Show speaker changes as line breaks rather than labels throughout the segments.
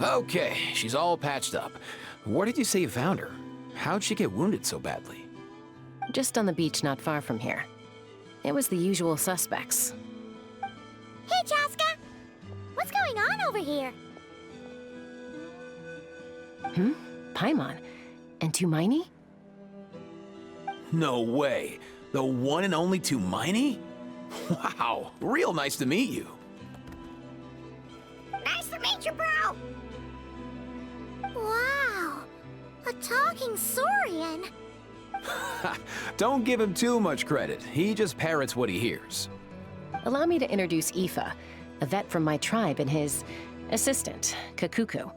Okay, she's all patched up. Where did you say you found her? How'd she get wounded so badly?
Just on the beach not far from here. It was the usual suspects.
Hey, Chaska! What's going on over here?
Paimon? And Tumaini?
No way. The one and only Tumaini? Wow, real nice to meet you.
Nice to meet you, bro! Wow, a talking saurian.
Don't give him too much credit. He just parrots what he hears.
Allow me to introduce Aoife, a vet from my tribe, and his assistant, Kakuku.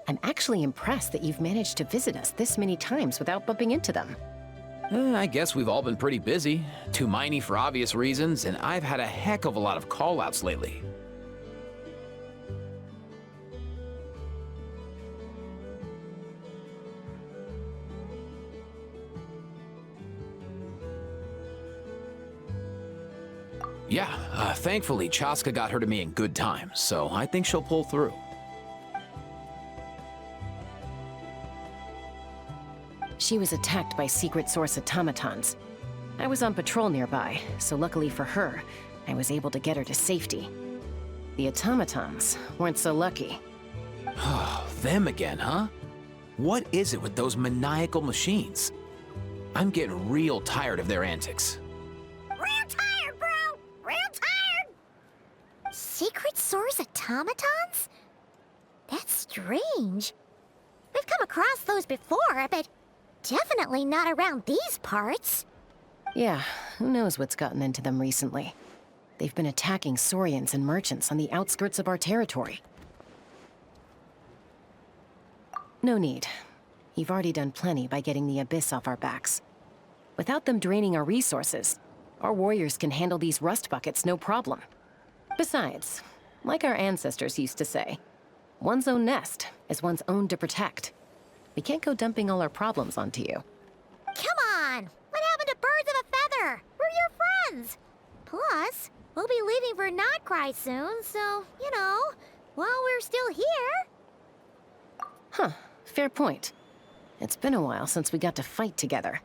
I'm actually impressed that you've managed to visit us this many times without bumping into them.
I guess we've all been pretty busy. Tumaini for obvious reasons, and I've had a heck of a lot of call-outs lately. Yeah, thankfully Chaska got her to me in good time, so I think she'll pull through.
She was attacked by secret source automatons. I was on patrol nearby, so luckily for her, I was able to get her to safety. The automatons weren't so lucky.
Them again, huh? What is it with those maniacal machines? I'm getting real tired of their antics.
Real tired, bro! Real tired! Secret source automatons? That's strange. We've come across those before, but definitely not around these parts.
Yeah, who knows what's gotten into them recently. They've been attacking Saurians and merchants on the outskirts of our territory. No need. You've already done plenty by getting the Abyss off our backs. Without them draining our resources, our warriors can handle these rust buckets no problem. Besides, like our ancestors used to say, one's own nest is one's own to protect. We can't go dumping all our problems onto you.
Come on! What happened to birds of a feather? We're your friends! Plus, we'll be leaving for Notcry soon, so, you know, while we're still here...
Huh, fair point. It's been a while since we got to fight together.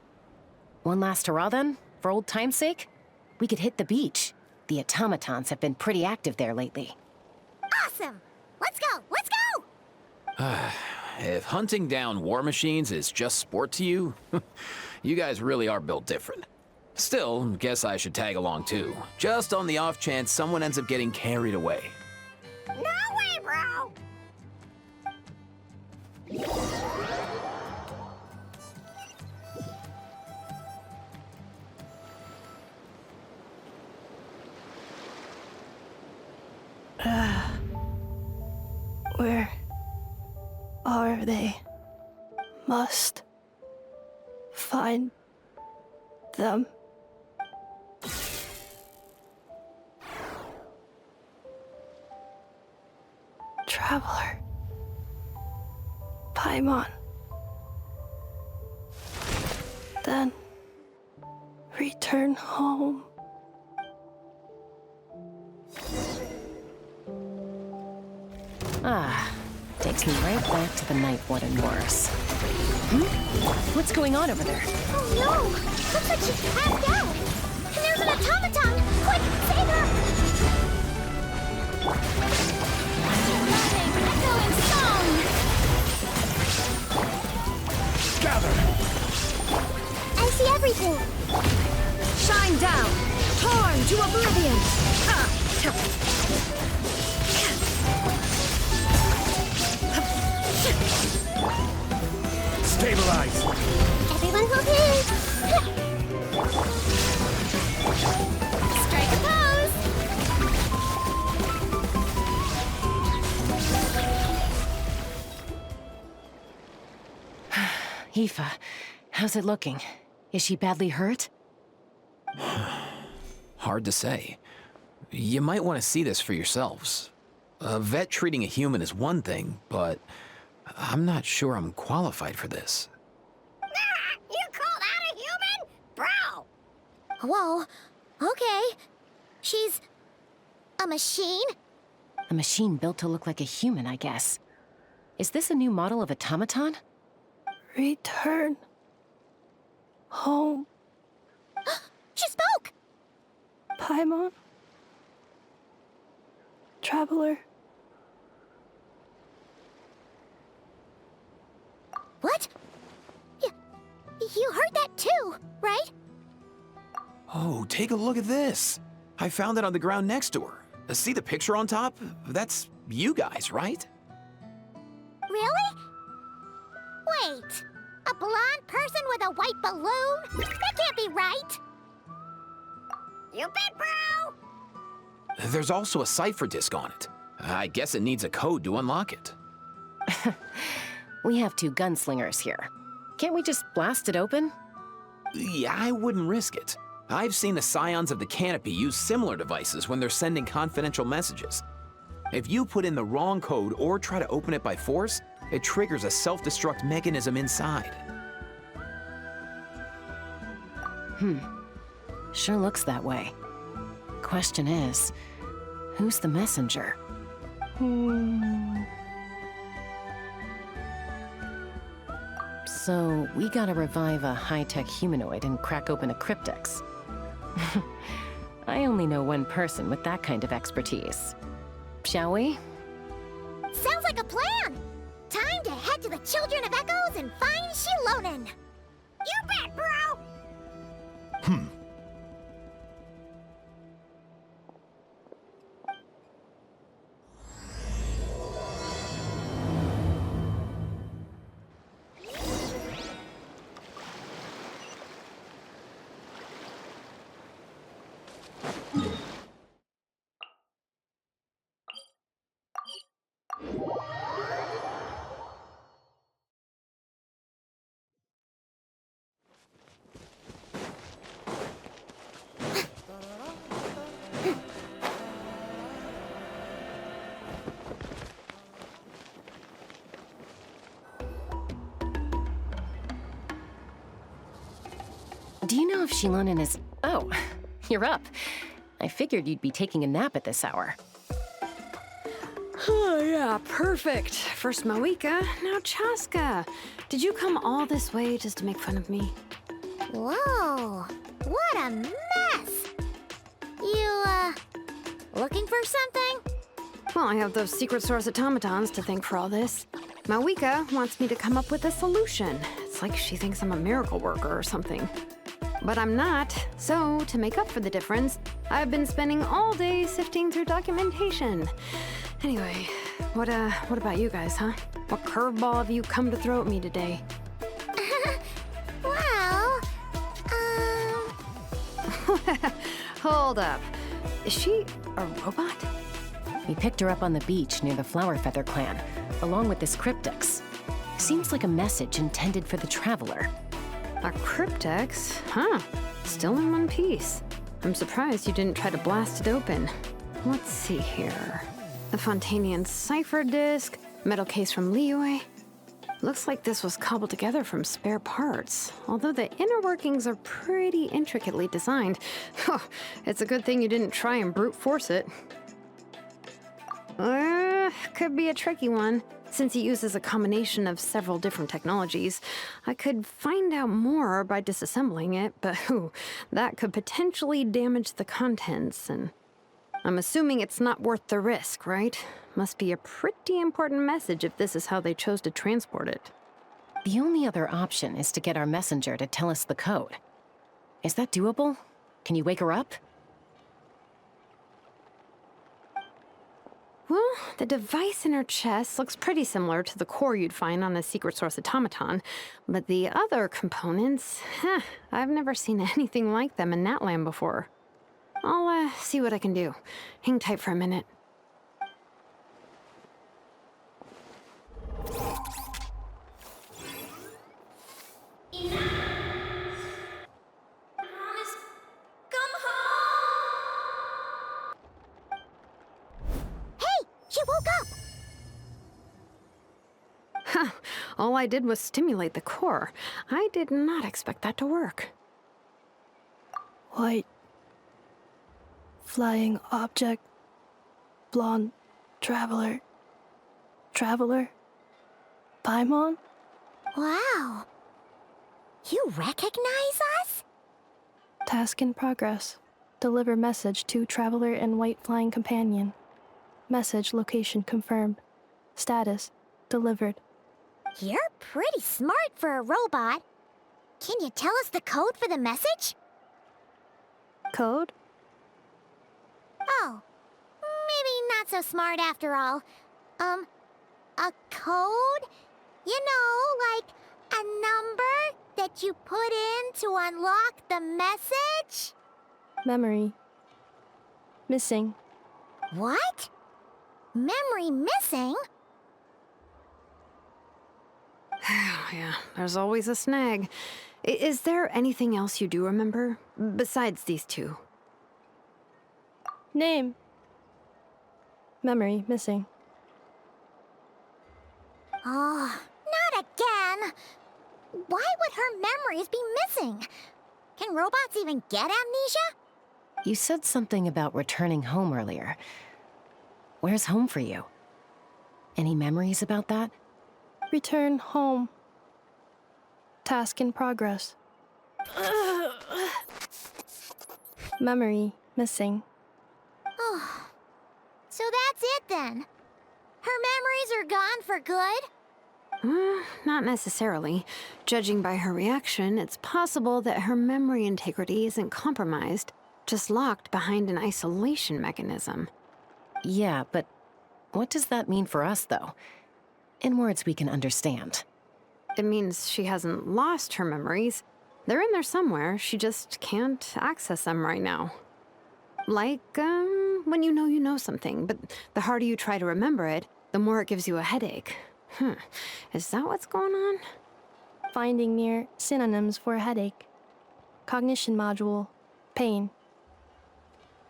One last hurrah then, for old time's sake? We could hit the beach. The automatons have been pretty active there lately.
Awesome! Let's go! Let's go!
If hunting down war machines is just sport to you, you guys really are built different. Still, guess I should tag along too, just on the off chance someone ends up getting carried away.
No way, bro!
Where are they? Must find them. Traveler. Paimon. Then return home.
Takes me right back to the Night Warden Wars. What's going on over there?
Oh no! Looks like she's passed out! And there's an automaton! Quick, save her! Loving, echoing song!
Gather!
I see everything!
Shine down! Torn to oblivion!
Stabilize!
Everyone hold hands! Strike a pose!
Aoife, how's it looking? Is she badly hurt?
Hard to say. You might want to see this for yourselves. A vet treating a human is one thing, but I'm not sure I'm qualified for this.
You called out a human? Bro! Whoa, okay. She's... a machine?
A machine built to look like a human, I guess. Is this a new model of automaton?
Return home,
She spoke!
Paimon. Traveler.
What? You heard that too, right?
Oh, take a look at this. I found it on the ground next to her. See the picture on top? That's you guys, right?
Really? Wait, a blonde person with a white balloon? That can't be right. You bet, bro!
There's also a cipher disk on it. I guess it needs a code to unlock it.
We have two gunslingers here. Can't we just blast it open?
Yeah, I wouldn't risk it. I've seen the Scions of the Canopy use similar devices when they're sending confidential messages. If you put in the wrong code or try to open it by force, it triggers a self-destruct mechanism inside.
Sure looks that way. Question is, who's the messenger? So, we gotta revive a high-tech humanoid and crack open a cryptex. I only know one person with that kind of expertise. Shall we?
Sounds like a plan! Time to head to the Children of Echoes and find Shilonen! You bet, bro!
Do you know if Shilonen is... Oh, you're up. I figured you'd be taking a nap at this hour.
Oh, yeah, perfect. First Mawika, now Chaska. Did you come all this way just to make fun of me?
Whoa, what a mess! You, looking for something?
Well, I have those secret source automatons to thank for all this. Mawika wants me to come up with a solution. It's like she thinks I'm a miracle worker or something. But I'm not, so to make up for the difference, I've been spending all day sifting through documentation. Anyway, what about you guys, huh? What curveball have you come to throw at me today?
Well,
Hold up. Is she a robot?
We picked her up on the beach near the Flowerfeather clan, along with this cryptex. Seems like a message intended for the Traveler.
A cryptex? Huh. Still in one piece. I'm surprised you didn't try to blast it open. Let's see here. The Fontanian cipher disk, metal case from Liyue. Looks like this was cobbled together from spare parts, although the inner workings are pretty intricately designed. It's a good thing you didn't try and brute force it. Could be a tricky one. Since it uses a combination of several different technologies, I could find out more by disassembling it, but that could potentially damage the contents, and I'm assuming it's not worth the risk, right? Must be a pretty important message if this is how they chose to transport it.
The only other option is to get our messenger to tell us the code. Is that doable? Can you wake her up?
Well, the device in her chest looks pretty similar to the core you'd find on a secret source automaton, but the other components, I've never seen anything like them in Natlan before. I'll see what I can do. Hang tight for a minute.
She woke up!
All I did was stimulate the core. I did not expect that to work.
White. Flying object. Blonde. Traveler. Traveler. Paimon?
Wow. You recognize us?
Task in progress. Deliver message to Traveler and White Flying Companion. Message location confirmed. Status delivered.
You're pretty smart for a robot. Can you tell us the code for the message?
Code?
Oh, maybe not so smart after all. A code? You know, like a number that you put in to unlock the message?
Memory. Missing.
What? Memory missing?
Yeah, there's always a snag. Is there anything else you do remember? Besides these two?
Name. Memory missing.
Oh, not again! Why would her memories be missing? Can robots even get amnesia?
You said something about returning home earlier. Where's home for you? Any memories about that?
Return home. Task in progress. Memory missing.
Oh, so that's it then. Her memories are gone for good?
Not necessarily. Judging by her reaction, it's possible that her memory integrity isn't compromised, just locked behind an isolation mechanism.
Yeah, but what does that mean for us, though? In words we can understand.
It means she hasn't lost her memories. They're in there somewhere, she just can't access them right now. Like, when you know something, but the harder you try to remember it, the more it gives you a headache. Is that what's going on?
Finding near synonyms for headache. Cognition module. Pain.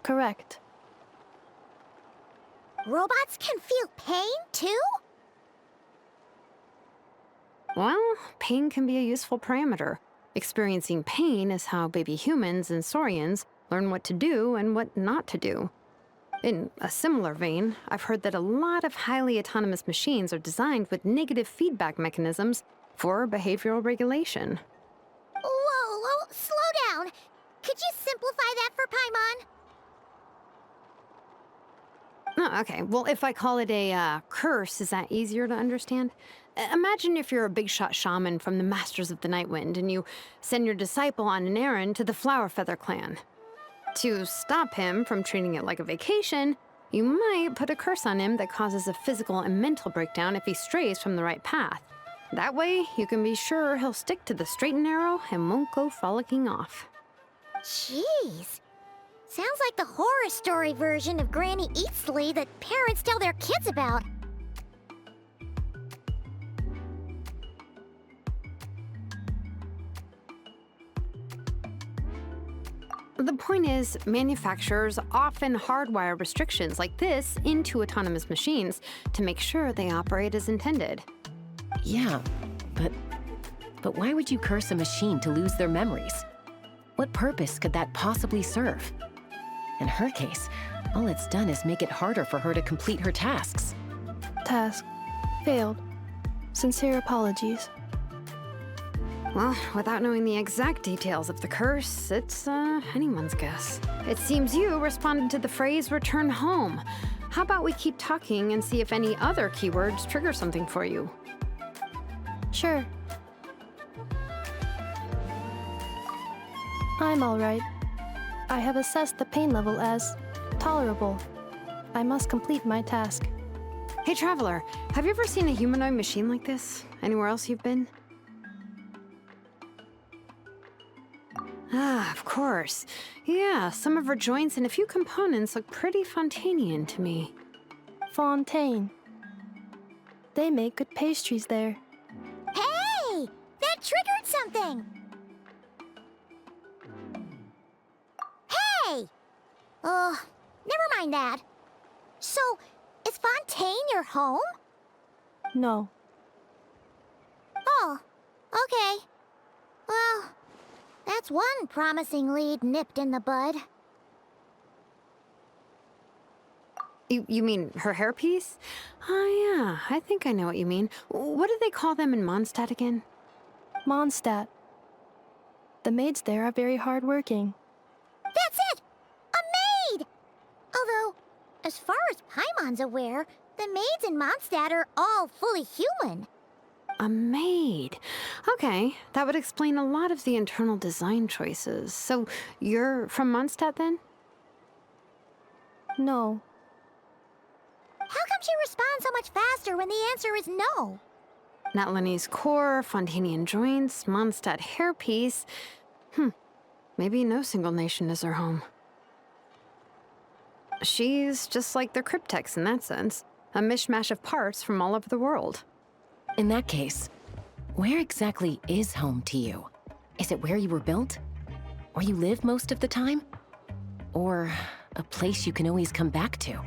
Correct.
Robots can feel pain, too?
Well, pain can be a useful parameter. Experiencing pain is how baby humans and saurians learn what to do and what not to do. In a similar vein, I've heard that a lot of highly autonomous machines are designed with negative feedback mechanisms for behavioral regulation.
Whoa, slow down. Could you simplify that for Paimon?
Oh, okay, well, if I call it a curse, is that easier to understand? Imagine if you're a big shot shaman from the Masters of the Nightwind and you send your disciple on an errand to the Flowerfeather clan. To stop him from treating it like a vacation, you might put a curse on him that causes a physical and mental breakdown if he strays from the right path. That way, you can be sure he'll stick to the straight and narrow and won't go frolicking off.
Jeez. Sounds like the horror story version of Granny Eatsley that parents tell their kids about.
The point is, manufacturers often hardwire restrictions like this into autonomous machines to make sure they operate as intended.
Yeah, but why would you curse a machine to lose their memories? What purpose could that possibly serve? In her case, all it's done is make it harder for her to complete her tasks.
Task failed. Sincere apologies.
Well, without knowing the exact details of the curse, it's anyone's guess. It seems you responded to the phrase return home. How about we keep talking and see if any other keywords trigger something for you?
Sure. I'm alright. I have assessed the pain level as tolerable. I must complete my task.
Hey, Traveler, have you ever seen a humanoid machine like this? Anywhere else you've been? Ah, of course. Yeah, some of her joints and a few components look pretty Fontanian to me.
Fontaine. They make good pastries there.
Hey! That triggered something! Hey! Never mind that. So, is Fontaine your home?
No.
Oh, okay. Well, that's one promising lead nipped in the bud.
You mean her hairpiece? Oh, yeah, I think I know what you mean. What do they call them in Mondstadt again?
Mondstadt. The maids there are very hardworking.
That's it! A maid! Although, as far as Paimon's aware, the maids in Mondstadt are all fully human.
A maid. Okay, that would explain a lot of the internal design choices. So, you're from Mondstadt then?
No.
How come she responds so much faster when the answer is no?
Natlanese core, Fontanian joints, Mondstadt hairpiece. Maybe no single nation is her home. She's just like the cryptex in that sense. A mishmash of parts from all over the world.
In that case, where exactly is home to you? Is it where you were built? Where you live most of the time? Or a place you can always come back to?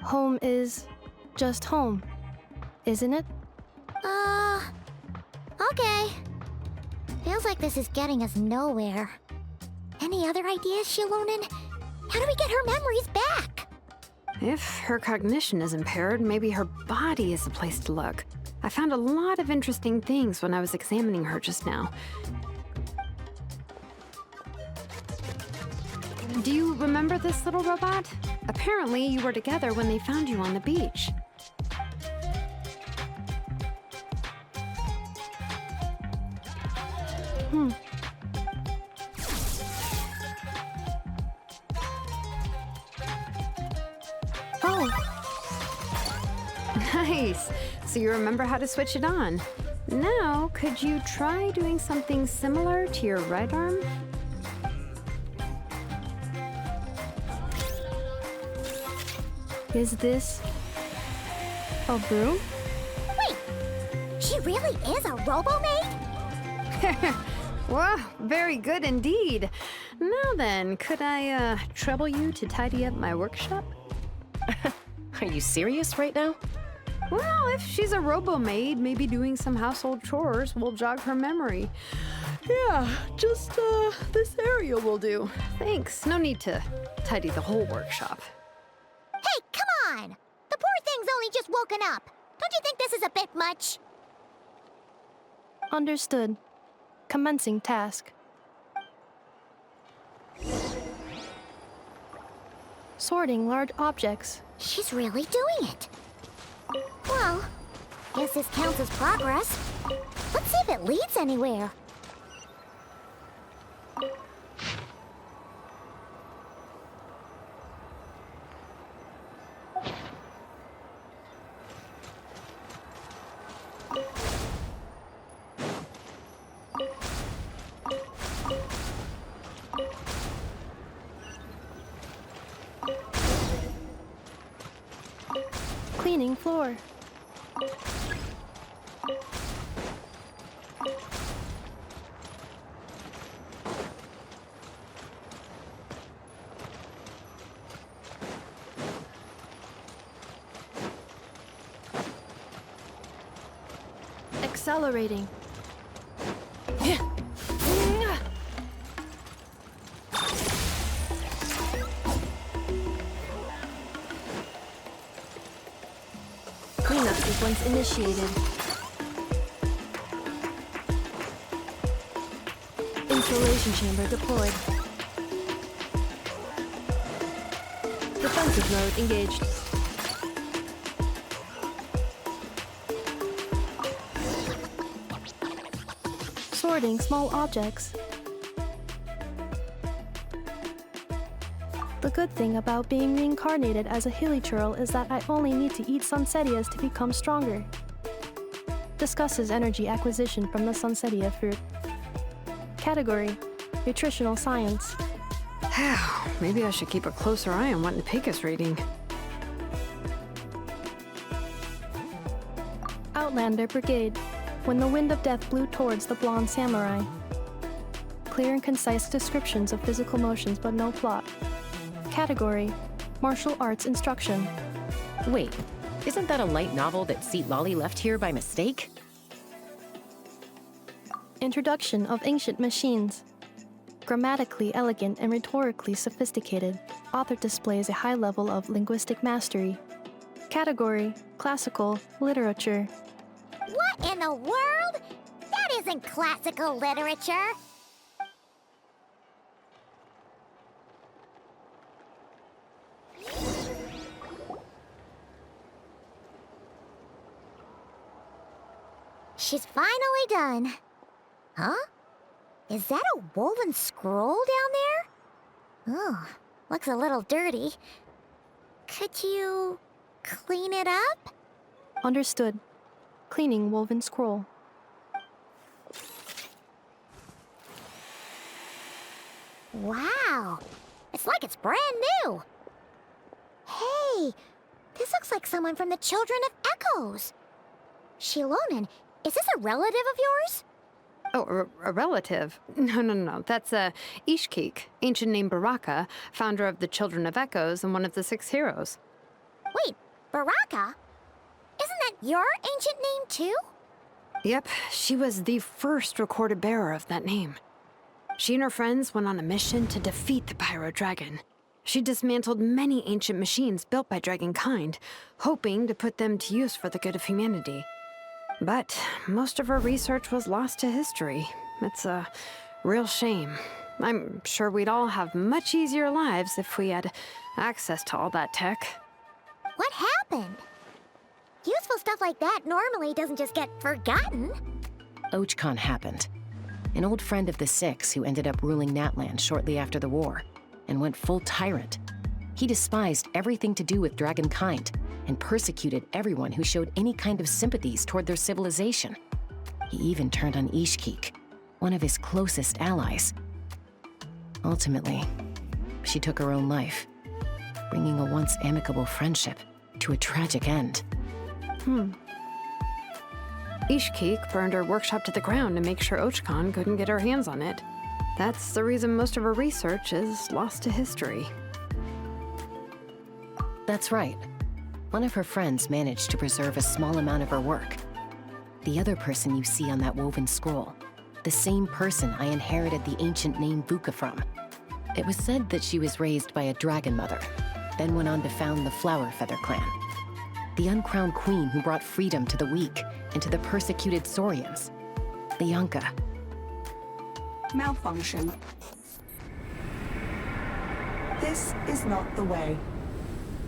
Home is just home, isn't it?
Okay. Feels like this is getting us nowhere. Any other ideas, Shilonen? How do we get her memories back?
If her cognition is impaired, maybe her body is the place to look. I found a lot of interesting things when I was examining her just now. Do you remember this little robot? Apparently, you were together when they found you on the beach.
Oh,
Nice! So you remember how to switch it on. Now, could you try doing something similar to your right arm?
is this a broom?
Wait, she really is a robo-maid?
Whoa, very good indeed. Now then, could I, trouble you to tidy up my workshop?
Are you serious right now?
Well, if she's a robo-maid, maybe doing some household chores will jog her memory. Yeah, just, this area will do. Thanks, no need to tidy the whole workshop.
Hey, come on! The poor thing's only just woken up. Don't you think this is a bit much?
Understood. Commencing task. Sorting large objects.
She's really doing it. Well, guess this counts as progress. Let's see if it leads anywhere.
Cleaning floor. Accelerating. Cleanup sequence initiated. Installation chamber deployed. Defensive mode engaged. Sorting small objects. The good thing about being reincarnated as a hilichurl is that I only need to eat sunsetias to become stronger. Discusses energy acquisition from the sunsetia fruit. Category: Nutritional Science.
Maybe I should keep a closer eye on what Nipeka's reading.
Outlander Brigade. When the wind of death blew towards the blonde samurai. Clear and concise descriptions of physical motions but no plot. Category: Martial Arts Instruction.
Wait, isn't that a light novel that Seat Lolly left here by mistake?
Introduction of Ancient Machines. Grammatically elegant and rhetorically sophisticated, author displays a high level of linguistic mastery. Category: classical literature.
What in the world? That isn't classical literature. She's finally done. Huh? Is that a woven scroll down there? Oh, looks a little dirty. Could you clean it up?
Understood. Cleaning woven scroll.
Wow, it's like it's brand new. Hey, this looks like someone from the Children of Echoes. Shilonen, is this a relative of yours?
Oh, a relative? No. That's Ishkik, ancient name Baraka, founder of the Children of Echoes and one of the 6 heroes.
Wait, Baraka? Isn't that your ancient name too?
Yep, she was the first recorded bearer of that name. She and her friends went on a mission to defeat the Pyro Dragon. She dismantled many ancient machines built by Dragonkind, hoping to put them to use for the good of humanity. But most of her research was lost to history. It's a real shame. I'm sure we'd all have much easier lives if we had access to all that tech.
What happened? Useful stuff like that normally doesn't just get forgotten.
Ochkon happened. An old friend of the 6 who ended up ruling Natlan shortly after the war, and went full tyrant. He despised everything to do with Dragonkind, and persecuted everyone who showed any kind of sympathies toward their civilization. He even turned on Ishkik, one of his closest allies. Ultimately, she took her own life, bringing a once amicable friendship to a tragic end.
Ishkik burned her workshop to the ground to make sure Ochkon couldn't get her hands on it. That's the reason most of her research is lost to history.
That's right. One of her friends managed to preserve a small amount of her work. The other person you see on that woven scroll, the same person I inherited the ancient name Vuka from. It was said that she was raised by a dragon mother, then went on to found the Flower Feather clan, the uncrowned queen who brought freedom to the weak and to the persecuted Saurians. Lianka.
Malfunction. This is not the way.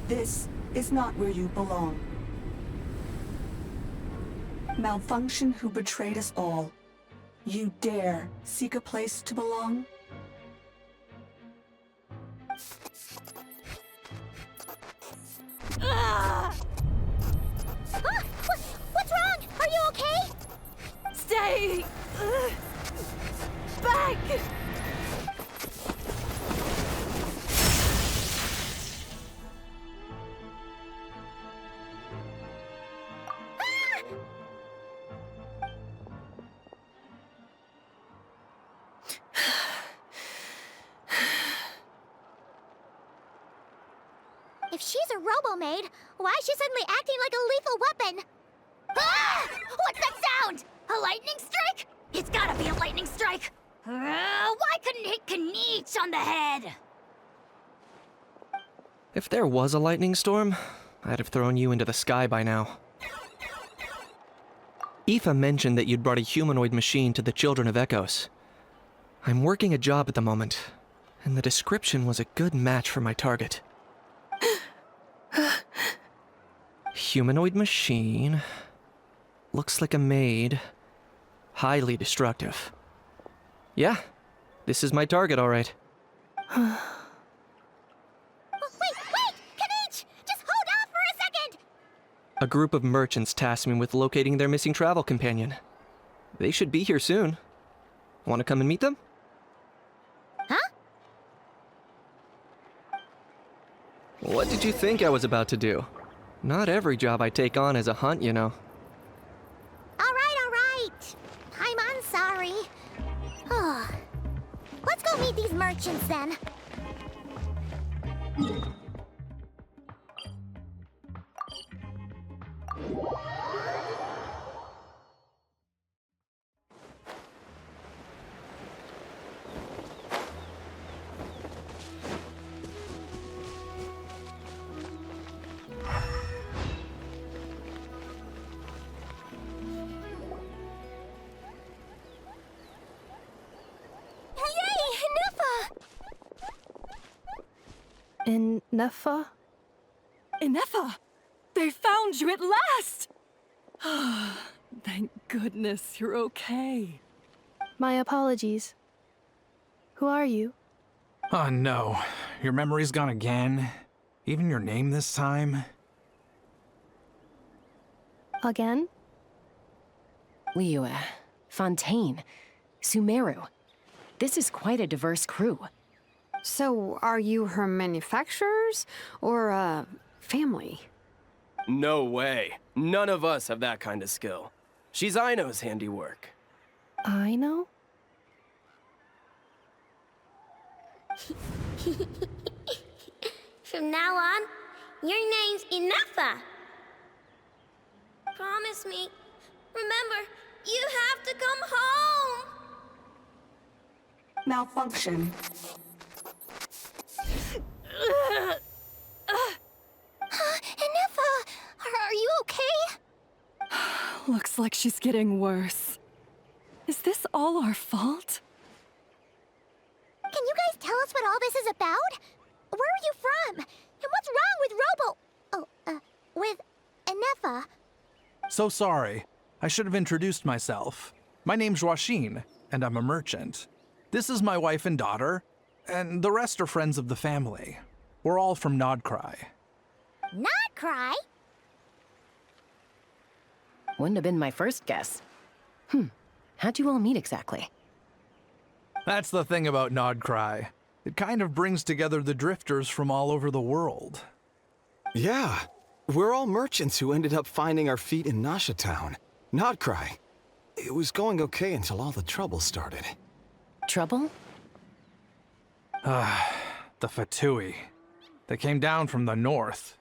This is not where you belong. Malfunction who betrayed us all. You dare seek a place to belong?
What's wrong? Are you okay?
Stay back!
If she's a robo-maid, why is she suddenly acting like a lethal weapon?
Ah! What's that sound? A lightning strike? It's gotta be a lightning strike! Why couldn't it hit Kniech on the head?
If there was a lightning storm, I'd have thrown you into the sky by now. Aoife mentioned that you'd brought a humanoid machine to the Children of Echoes. I'm working a job at the moment, and the description was a good match for my target. Humanoid machine. Looks like a maid. Highly destructive. Yeah, this is my target, all right.
Wait! Kniech! Just hold off for a second!
A group of merchants tasked me with locating their missing travel companion. They should be here soon. Want to come and meet them?
Huh?
What did you think I was about to do? Not every job I take on is a hunt, you know.
All right. I'm sorry. Let's go meet these merchants then.
Nefa?
Inefa! They found you at last! Thank goodness you're okay.
My apologies. Who are you?
Oh no, your memory's gone again? Even your name this time?
Again?
Liyue, Fontaine, Sumeru. This is quite a diverse crew.
So, are you her manufacturers or family?
No way. None of us have that kind of skill. She's Aino's handiwork.
I know?
From now on, your name's Inefa. Promise me. Remember, you have to come home.
Malfunction.
Inefa, are you okay?
Looks like she's getting worse. Is this all our fault?
Can you guys tell us what all this is about? Where are you from? And what's wrong with with Inefa?
So sorry. I should have introduced myself. My name's Joachine, and I'm a merchant. This is my wife and daughter, and the rest are friends of the family. We're all from Nodcry.
Not cry?
Wouldn't have been my first guess. How'd you all meet exactly?
That's the thing about Nodcry. It kind of brings together the drifters from all over the world.
Yeah, we're all merchants who ended up finding our feet in Nasha Town. Nodcry. It was going okay until all the trouble started.
Trouble?
The Fatui. They came down from the north.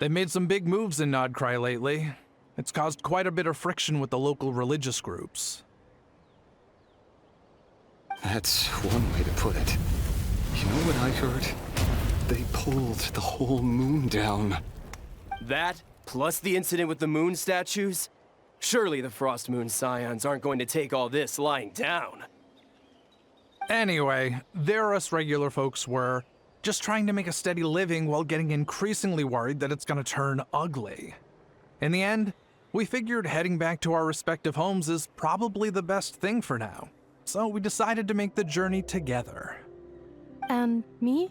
They've made some big moves in Nodcry lately. It's caused quite a bit of friction with the local religious groups.
That's one way to put it. You know what I heard? They pulled the whole moon down.
That, plus the incident with the moon statues? Surely the Frost Moon Scions aren't going to take all this lying down.
Anyway, there us regular folks were, just trying to make a steady living while getting increasingly worried that it's gonna turn ugly. In the end, we figured heading back to our respective homes is probably the best thing for now. So we decided to make the journey together.
And me?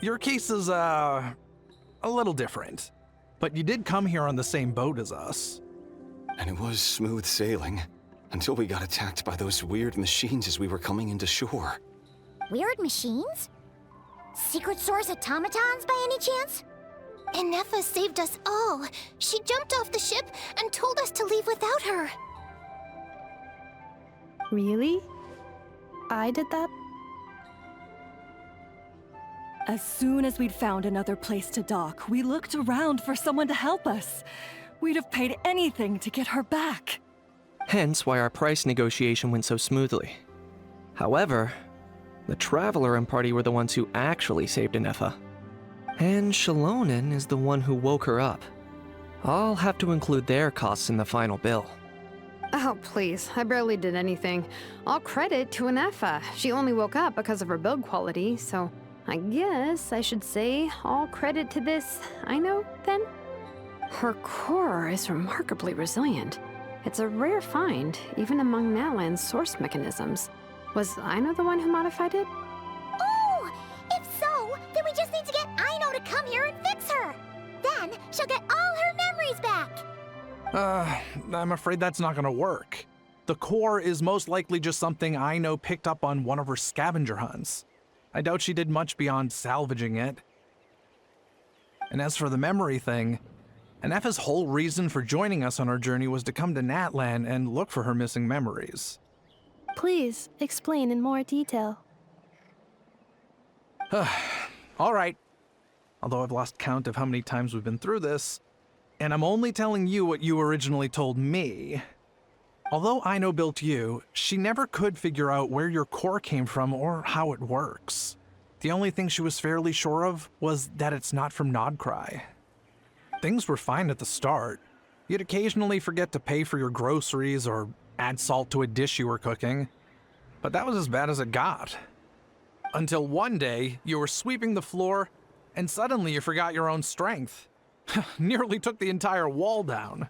Your case is, a little different. But you did come here on the same boat as us.
And it was smooth sailing, until we got attacked by those weird machines as we were coming into shore.
Weird machines? Secret Source automatons by any chance? Inefa saved us all. She jumped off the ship and told us to leave without her.
Really? I did that?
As soon as we'd found another place to dock, we looked around for someone to help us. We'd have paid anything to get her back.
Hence why our price negotiation went so smoothly. However, the Traveler and party were the ones who actually saved Inefa. And Shalonen is the one who woke her up. I'll have to include their costs in the final bill.
Oh, please. I barely did anything. All credit to Inefa. She only woke up because of her build quality, so I guess I should say all credit to this Aino, then? Her core is remarkably resilient. It's a rare find, even among Natlan's source mechanisms. Was Aino the one who modified it?
Oh! If so, then we just need to get Aino to come here and fix her. Then she'll get all her memories back.
I'm afraid that's not gonna work. The core is most likely just something Aino picked up on one of her scavenger hunts. I doubt she did much beyond salvaging it. And as for the memory thing, Inefa's whole reason for joining us on our journey was to come to Natlan and look for her missing memories.
Please, explain in more detail.
All right. Although I've lost count of how many times we've been through this, and I'm only telling you what you originally told me. Although Aino built you, she never could figure out where your core came from or how it works. The only thing she was fairly sure of was that it's not from Nodcry. Things were fine at the start. You'd occasionally forget to pay for your groceries or add salt to a dish you were cooking. But that was as bad as it got. Until one day, you were sweeping the floor, and suddenly you forgot your own strength. Nearly took the entire wall down.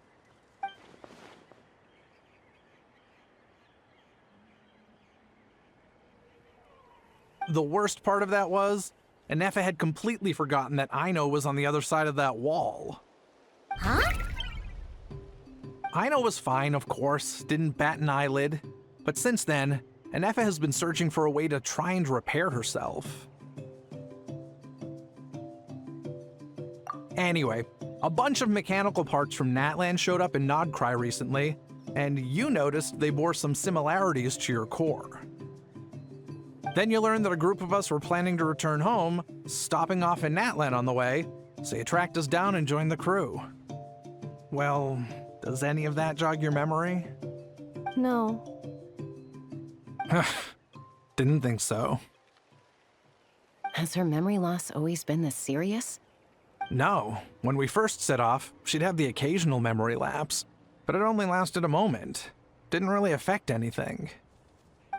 The worst part of that was, Nefa had completely forgotten that Aino was on the other side of that wall.
Huh?
Aino was fine, of course, didn't bat an eyelid. But since then, Nefa has been searching for a way to try and repair herself. Anyway, a bunch of mechanical parts from Natlan showed up in Nodcry recently, and you noticed they bore some similarities to your core. Then you learned that a group of us were planning to return home, stopping off in Natlan on the way, so you tracked us down and joined the crew. Well, does any of that jog your memory?
No.
Didn't think so.
Has her memory loss always been this serious?
No. When we first set off, she'd have the occasional memory lapse, but it only lasted a moment. Didn't really affect anything.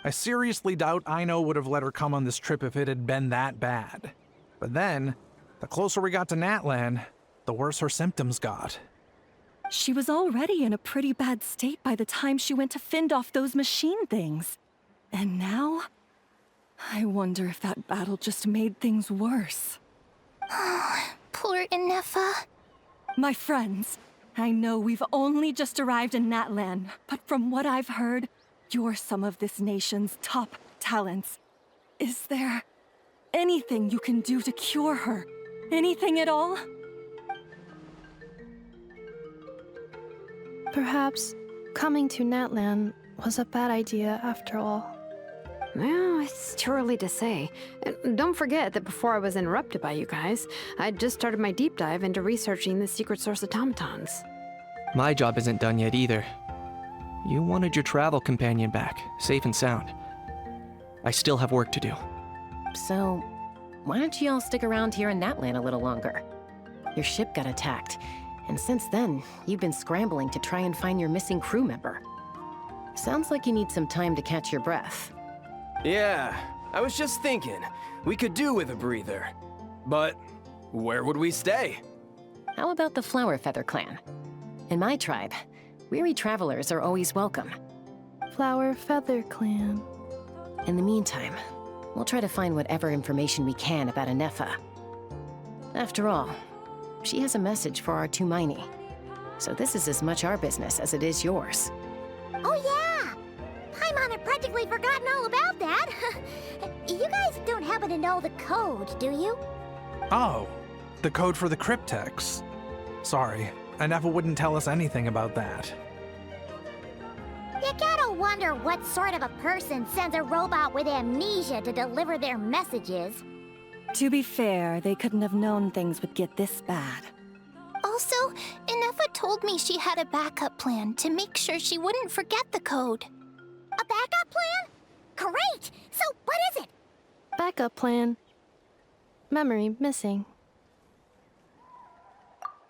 I seriously doubt Aino would have let her come on this trip if it had been that bad. But then, the closer we got to Natlan, the worse her symptoms got.
She was already in a pretty bad state by the time she went to fend off those machine things. And now? I wonder if that battle just made things worse.
Poor Nefa.
My friends, I know we've only just arrived in Natlan, but from what I've heard, you're some of this nation's top talents. Is there anything you can do to cure her? Anything at all?
Perhaps coming to Natlan was a bad idea after all.
Well, it's too early to say. And don't forget that before I was interrupted by you guys, I'd just started my deep dive into researching the secret source automatons.
My job isn't done yet either. You wanted your travel companion back, safe and sound. I still have work to do.
So, why don't you all stick around here in Natlan a little longer? Your ship got attacked, and since then, you've been scrambling to try and find your missing crew member. Sounds like you need some time to catch your breath.
Yeah, I was just thinking, we could do with a breather. But where would we stay?
How about the Flower Feather clan? In my tribe, weary travelers are always welcome.
Flower Feather Clan.
In the meantime, we'll try to find whatever information we can about Nefa. After all, she has a message for our Tumaini. So this is as much our business as it is yours.
Oh yeah! Paimon had practically forgotten all about that. You guys don't happen to know the code, do you?
Oh, the code for the cryptex. Sorry, Nefa wouldn't tell us anything about that.
You gotta wonder what sort of a person sends a robot with amnesia to deliver their messages.
To be fair, they couldn't have known things would get this bad.
Also, Nefa told me she had a backup plan to make sure she wouldn't forget the code.
A backup plan? Great! So what is it?
Backup plan. Memory missing.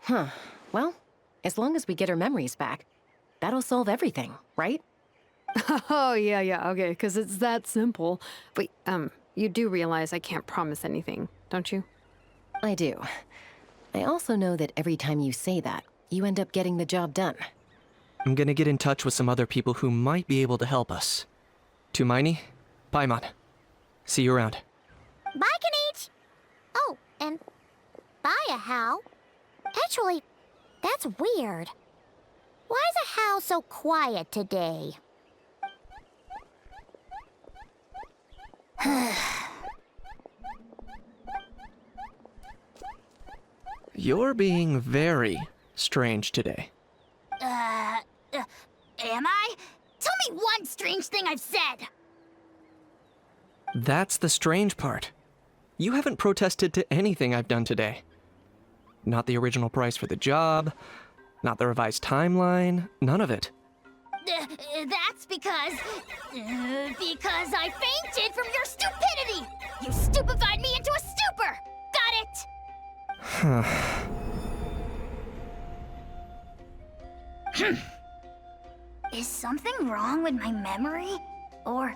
Huh. Well, as long as we get her memories back, that'll solve everything, right?
Oh, yeah, okay, because it's that simple. Wait, you do realize I can't promise anything, don't you?
I do. I also know that every time you say that, you end up getting the job done.
I'm gonna get in touch with some other people who might be able to help us. Tumaini, Paimon. See you around.
Bye, Kanich! Oh, and bye, How. Actually, that's weird. Why is a How so quiet today?
You're being very strange today.
Am I? Tell me one strange thing I've said!
That's the strange part. You haven't protested to anything I've done today. Not the original price for the job, not the revised timeline, none of it.
That's because I fainted from your stupidity! You stupefied me into a stupor! Got it? Is something wrong with my memory? Or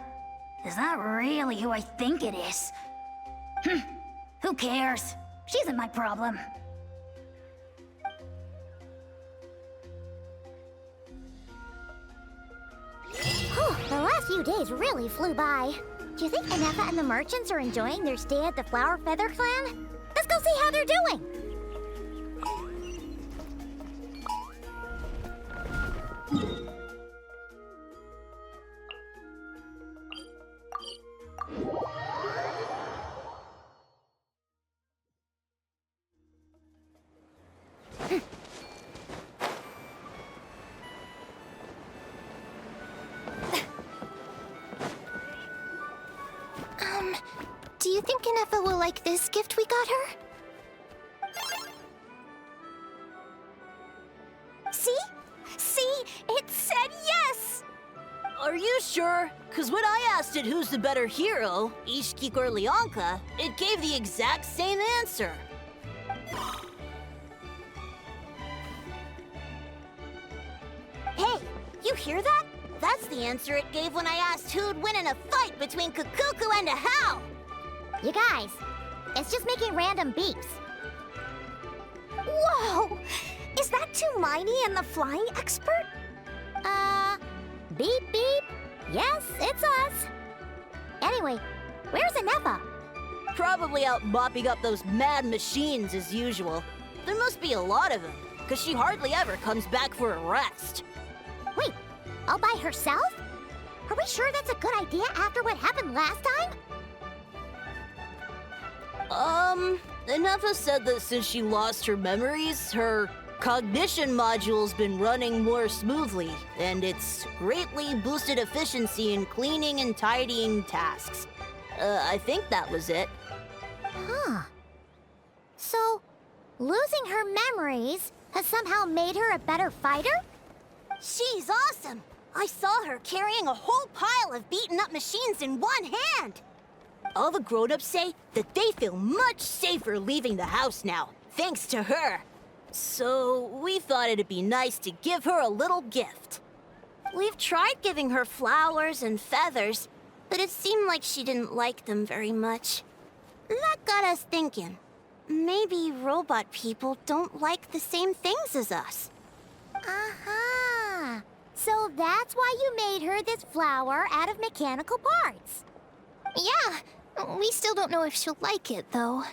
is that really who I think it is? Who cares? She isn't my problem.
Whew, the last few days really flew by. Do you think Inefa and the merchants are enjoying their stay at the Flower Feather Clan? Let's go see how they're doing!
Do you think Inefa will like this gift we got her?
See? See? It said yes!
Are you sure? Cause when I asked it who's the better hero, Ishkik or Leonka, it gave the exact same answer.
Hey, you hear that? That's the answer it gave when I asked who'd win in a fight between Kukuku and a How.
You guys, it's just making random beeps.
Whoa! Is that Tumaini and the flying expert?
Beep beep. Yes, it's us. Anyway, where's Inefa?
Probably out mopping up those mad machines as usual. There must be a lot of them, cause she hardly ever comes back for a rest.
Wait, all by herself? Are we sure that's a good idea after what happened last time?
Inefa said that since she lost her memories, her cognition module's been running more smoothly, and it's greatly boosted efficiency in cleaning and tidying tasks. I think that was it.
Huh. So, losing her memories has somehow made her a better fighter?
She's awesome! I saw her carrying a whole pile of beaten up machines in one hand!
All the grown-ups say that they feel much safer leaving the house now, thanks to her. So we thought it'd be nice to give her a little gift.
We've tried giving her flowers and feathers, but it seemed like she didn't like them very much. That got us thinking. Maybe robot people don't like the same things as us.
Uh-huh. So that's why you made her this flower out of mechanical parts.
Yeah, we still don't know if she'll like it, though.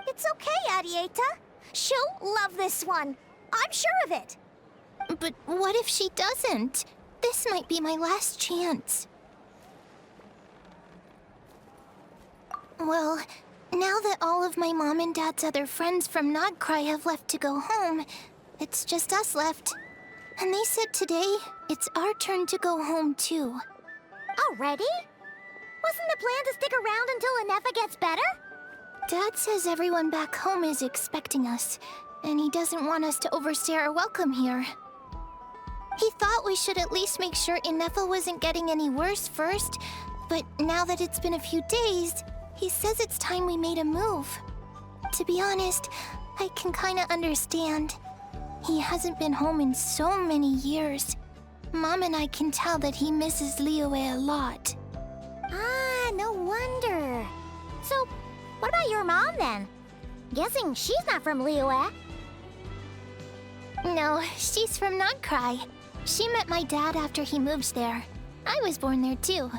It's okay, Arieta. She'll love this one. I'm sure of it.
But what if she doesn't? This might be my last chance. Well, now that all of my mom and dad's other friends from Nodcry have left to go home, it's just us left. And they said today, it's our turn to go home too.
Already? Wasn't the plan to stick around until Inefa gets better?
Dad says everyone back home is expecting us, and he doesn't want us to overstay our welcome here. He thought we should at least make sure Inefa wasn't getting any worse first, but now that it's been a few days, he says it's time we made a move. To be honest, I can kinda understand. He hasn't been home in so many years. Mom and I can tell that he misses Liyue a lot.
Ah, no wonder. So, what about your mom then? Guessing she's not from Liyue.
No, she's from Nodcry. She met my dad after he moved there. I was born there too.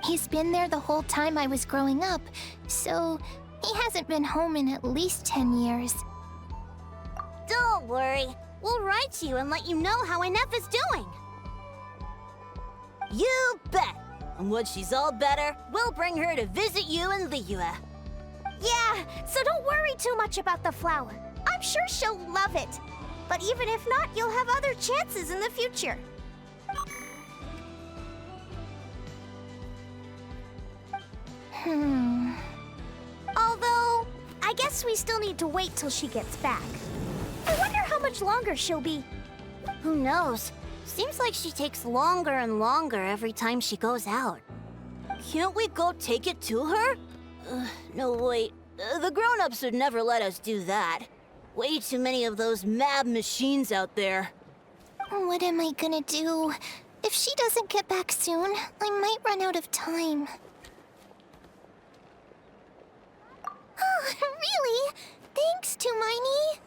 He's been there the whole time I was growing up, so he hasn't been home in at least 10 years.
Don't worry. We'll write to you and let you know how Inefa's doing.
You bet! And once she's all better, we'll bring her to visit you in Liyue.
Yeah, so don't worry too much about the flower. I'm sure she'll love it. But even if not, you'll have other chances in the future. Although, I guess we still need to wait till she gets back. I wonder how much longer she'll be.
Who knows? Seems like she takes longer and longer every time she goes out.
Can't we go take it to her? No, wait. The grown-ups would never let us do that. Way too many of those mad machines out there.
What am I gonna do? If she doesn't get back soon, I might run out of time. Oh, really? Thanks, Tumaini.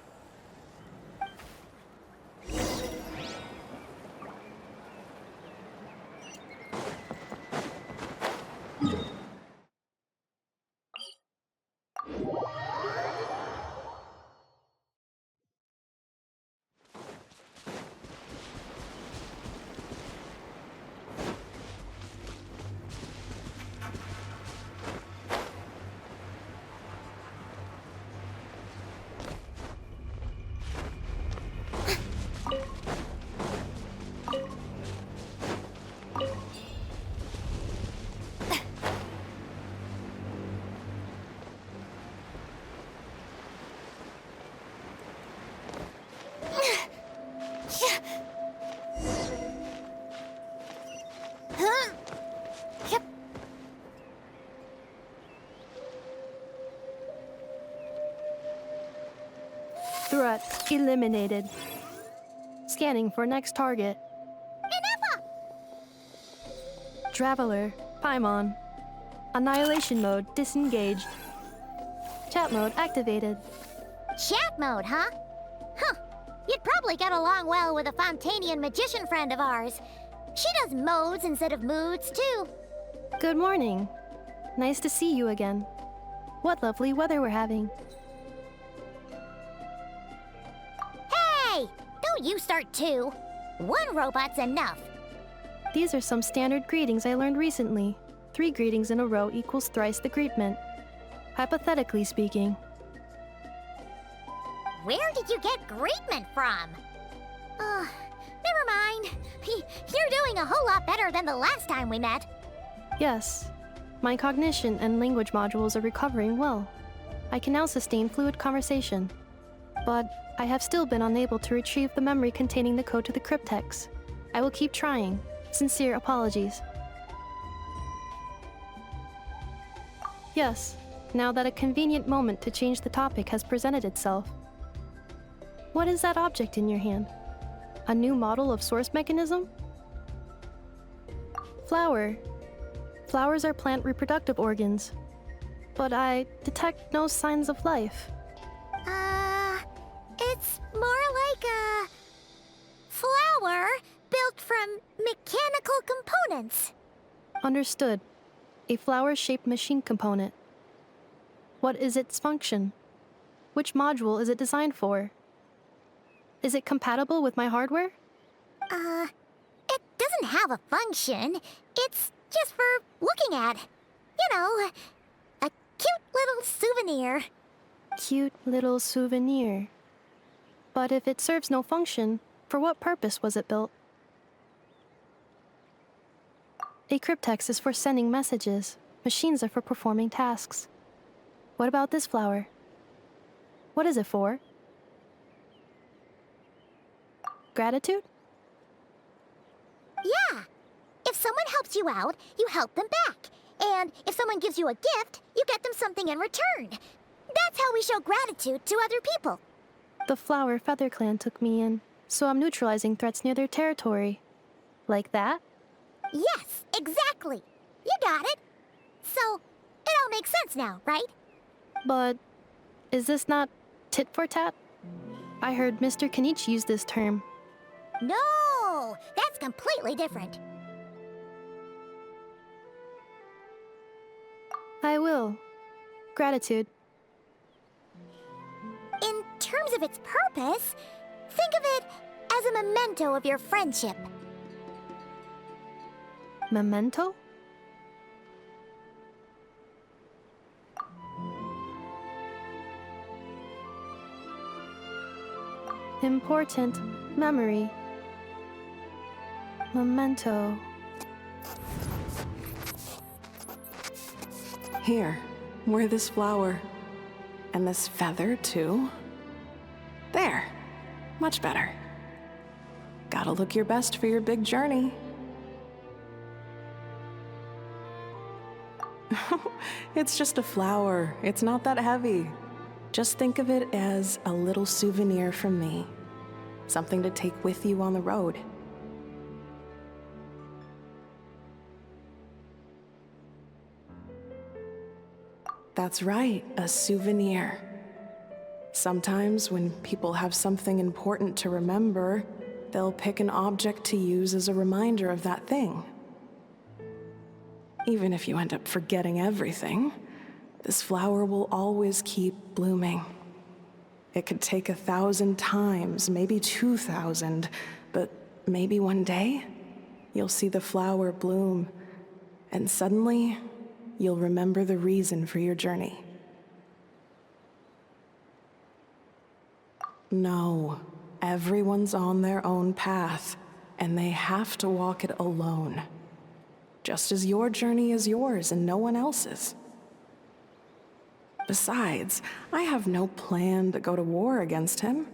Threat eliminated. Scanning for next target. Traveler, Paimon. Annihilation mode disengaged. Chat mode activated.
Chat mode, huh? Huh. You'd probably get along well with a Fontanian magician friend of ours. She does modes instead of moods, too.
Good morning. Nice to see you again. What lovely weather we're having.
Hey! Don't you start too. One robot's enough.
These are some standard greetings I learned recently. 3 greetings in a row equals thrice the greetment. Hypothetically speaking.
Where did you get greetment from? Never mind. You're doing a whole lot better than the last time we met.
Yes. My cognition and language modules are recovering well. I can now sustain fluid conversation. But I have still been unable to retrieve the memory containing the code to the cryptex. I will keep trying. Sincere apologies. Yes, now that a convenient moment to change the topic has presented itself. What is that object in your hand? A new model of source mechanism? Flower. Flowers are plant reproductive organs. But I detect no signs of life.
It's more like a flower built from mechanical components.
Understood. A flower-shaped machine component. What is its function? Which module is it designed for? Is it compatible with my hardware?
It doesn't have a function. It's just for looking at. You know, a cute little souvenir.
Cute little souvenir. But if it serves no function, for what purpose was it built? A cryptex is for sending messages. Machines are for performing tasks. What about this flower? What is it for? Gratitude?
Yeah. If someone helps you out, you help them back. And if someone gives you a gift, you get them something in return. That's how we show gratitude to other people.
The Flower Feather Clan took me in, so I'm neutralizing threats near their territory. Like that?
Yes, exactly. You got it. So, it all makes sense now, right?
But is this not tit for tat? I heard Mr. Kenichi use this term.
No, that's completely different.
I will. Gratitude.
In terms of its purpose, think of it as a memento of your friendship.
Memento? Important memory. Memento.
Here, wear this flower. And this feather, too. There. Much better. Gotta look your best for your big journey. It's just a flower. It's not that heavy. Just think of it as a little souvenir from me. Something to take with you on the road. That's right, a souvenir. Sometimes when people have something important to remember, they'll pick an object to use as a reminder of that thing. Even if you end up forgetting everything, this flower will always keep blooming. It could take 1,000 times, maybe 2,000, but maybe one day, you'll see the flower bloom, and suddenly, you'll remember the reason for your journey. No, everyone's on their own path, and they have to walk it alone. Just as your journey is yours and no one else's. Besides, I have no plan to go to war against him.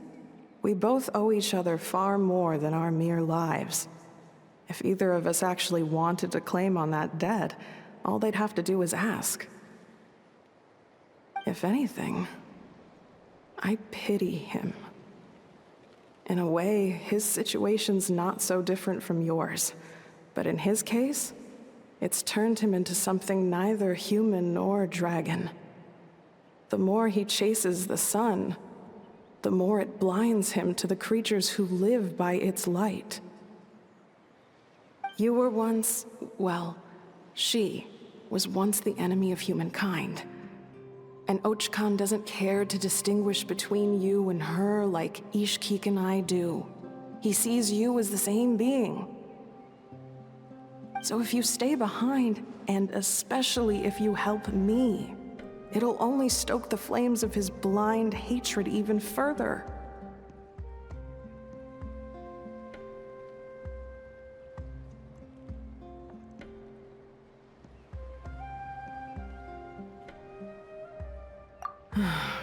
We both owe each other far more than our mere lives. If either of us actually wanted to claim on that debt, all they'd have to do is ask. If anything, I pity him. In a way, his situation's not so different from yours. But in his case, it's turned him into something neither human nor dragon. The more he chases the sun, the more it blinds him to the creatures who live by its light. You were once, well, she was once the enemy of humankind. And Ochkan doesn't care to distinguish between you and her like Ishkik and I do. He sees you as the same being. So if you stay behind, and especially if you help me, it'll only stoke the flames of his blind hatred even further.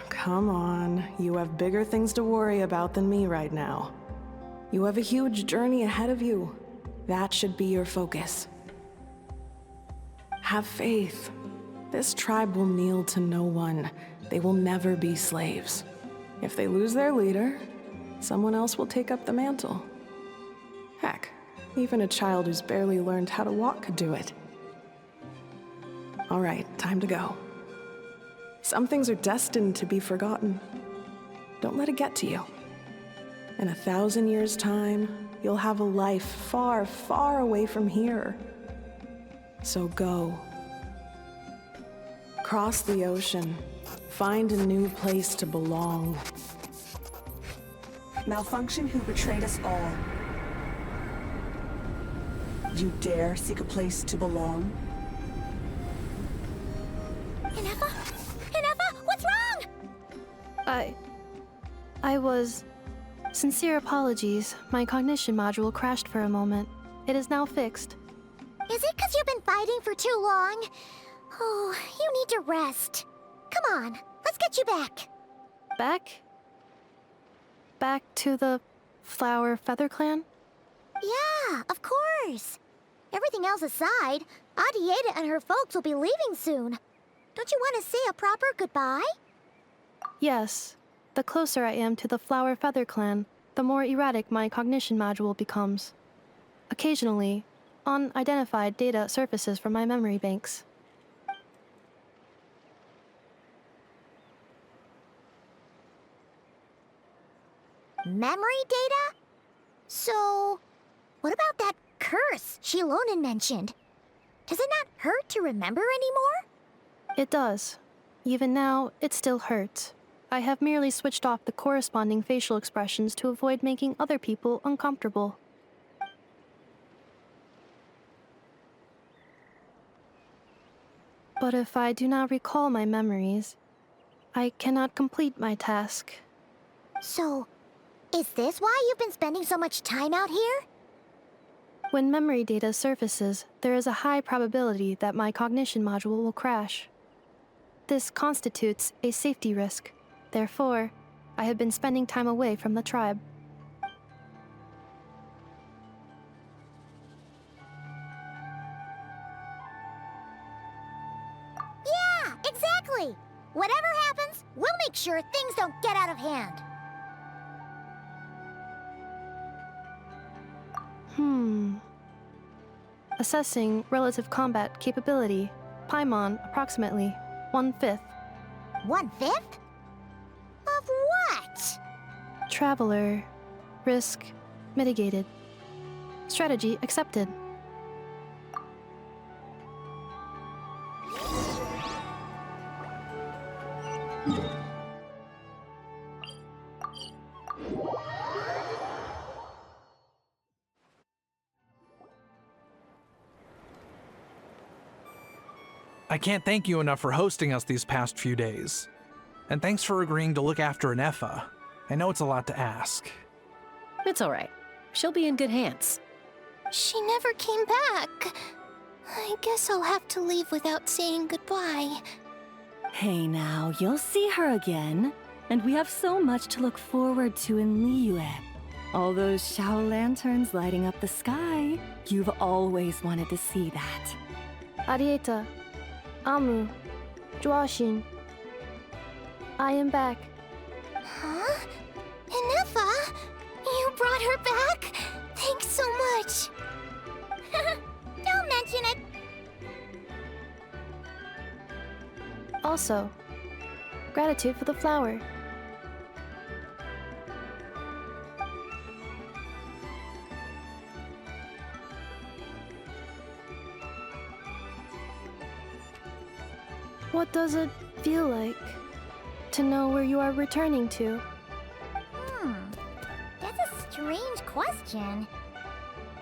Come on, you have bigger things to worry about than me right now. You have a huge journey ahead of you. That should be your focus. Have faith. This tribe will kneel to no one. They will never be slaves. If they lose their leader, someone else will take up the mantle. Heck, even a child who's barely learned how to walk could do it. All right, time to go. Some things are destined to be forgotten. Don't let it get to you. In 1,000 years' time, you'll have a life far, far away from here. So go. Cross the ocean. Find a new place to belong.
Malfunction who betrayed us all. You dare seek a place to belong?
Inefa? Inefa, what's wrong?
I was... Sincere apologies. My cognition module crashed for a moment. It is now fixed.
Is it because you've been fighting for too long? Oh, you need to rest. Come on, let's get you back.
Back? Back to the Flower Feather Clan?
Yeah, of course. Everything else aside, Adieta and her folks will be leaving soon. Don't you want to say a proper goodbye?
Yes. The closer I am to the Flower Feather Clan, the more erratic my cognition module becomes. Occasionally, unidentified data surfaces from my memory banks.
Memory data? So, what about that curse Shilonen mentioned? Does it not hurt to remember anymore?
It does. Even now, it still hurts. I have merely switched off the corresponding facial expressions to avoid making other people uncomfortable. But if I do not recall my memories, I cannot complete my task.
So, is this why you've been spending so much time out here?
When memory data surfaces, there is a high probability that my cognition module will crash. This constitutes a safety risk. Therefore, I have been spending time away from the tribe.
Yeah, exactly! Whatever happens, we'll make sure things don't get out of hand.
Assessing relative combat capability. Paimon, approximately 1/5.
1/5? Of what?
Traveler. Risk mitigated. Strategy accepted.
I can't thank you enough for hosting us these past few days. And thanks for agreeing to look after Nefa. I know it's a lot to ask.
It's all right. She'll be in good hands.
She never came back. I guess I'll have to leave without saying goodbye.
Hey now, you'll see her again. And we have so much to look forward to in Liyue. All those Shao lanterns lighting up the sky. You've always wanted to see that.
Arieta. Amu. Joashin. I am back.
Huh? Nefa? You brought her back? Thanks so much.
Don't mention it.
Also, gratitude for the flower. What does it feel like to know where you are returning to?
That's a strange question.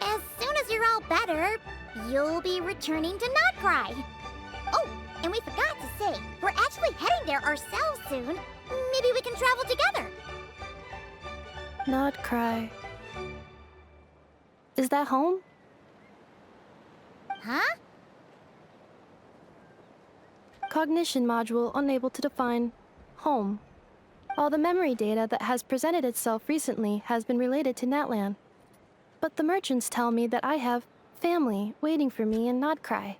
As soon as you're all better, you'll be returning to Notcry. Oh, and we forgot to say, we're actually heading there ourselves soon. Maybe we can travel together.
Not cry. Is that home?
Huh?
Cognition module unable to define home. All the memory data that has presented itself recently has been related to Natlan. But the merchants tell me that I have family waiting for me in Notcry.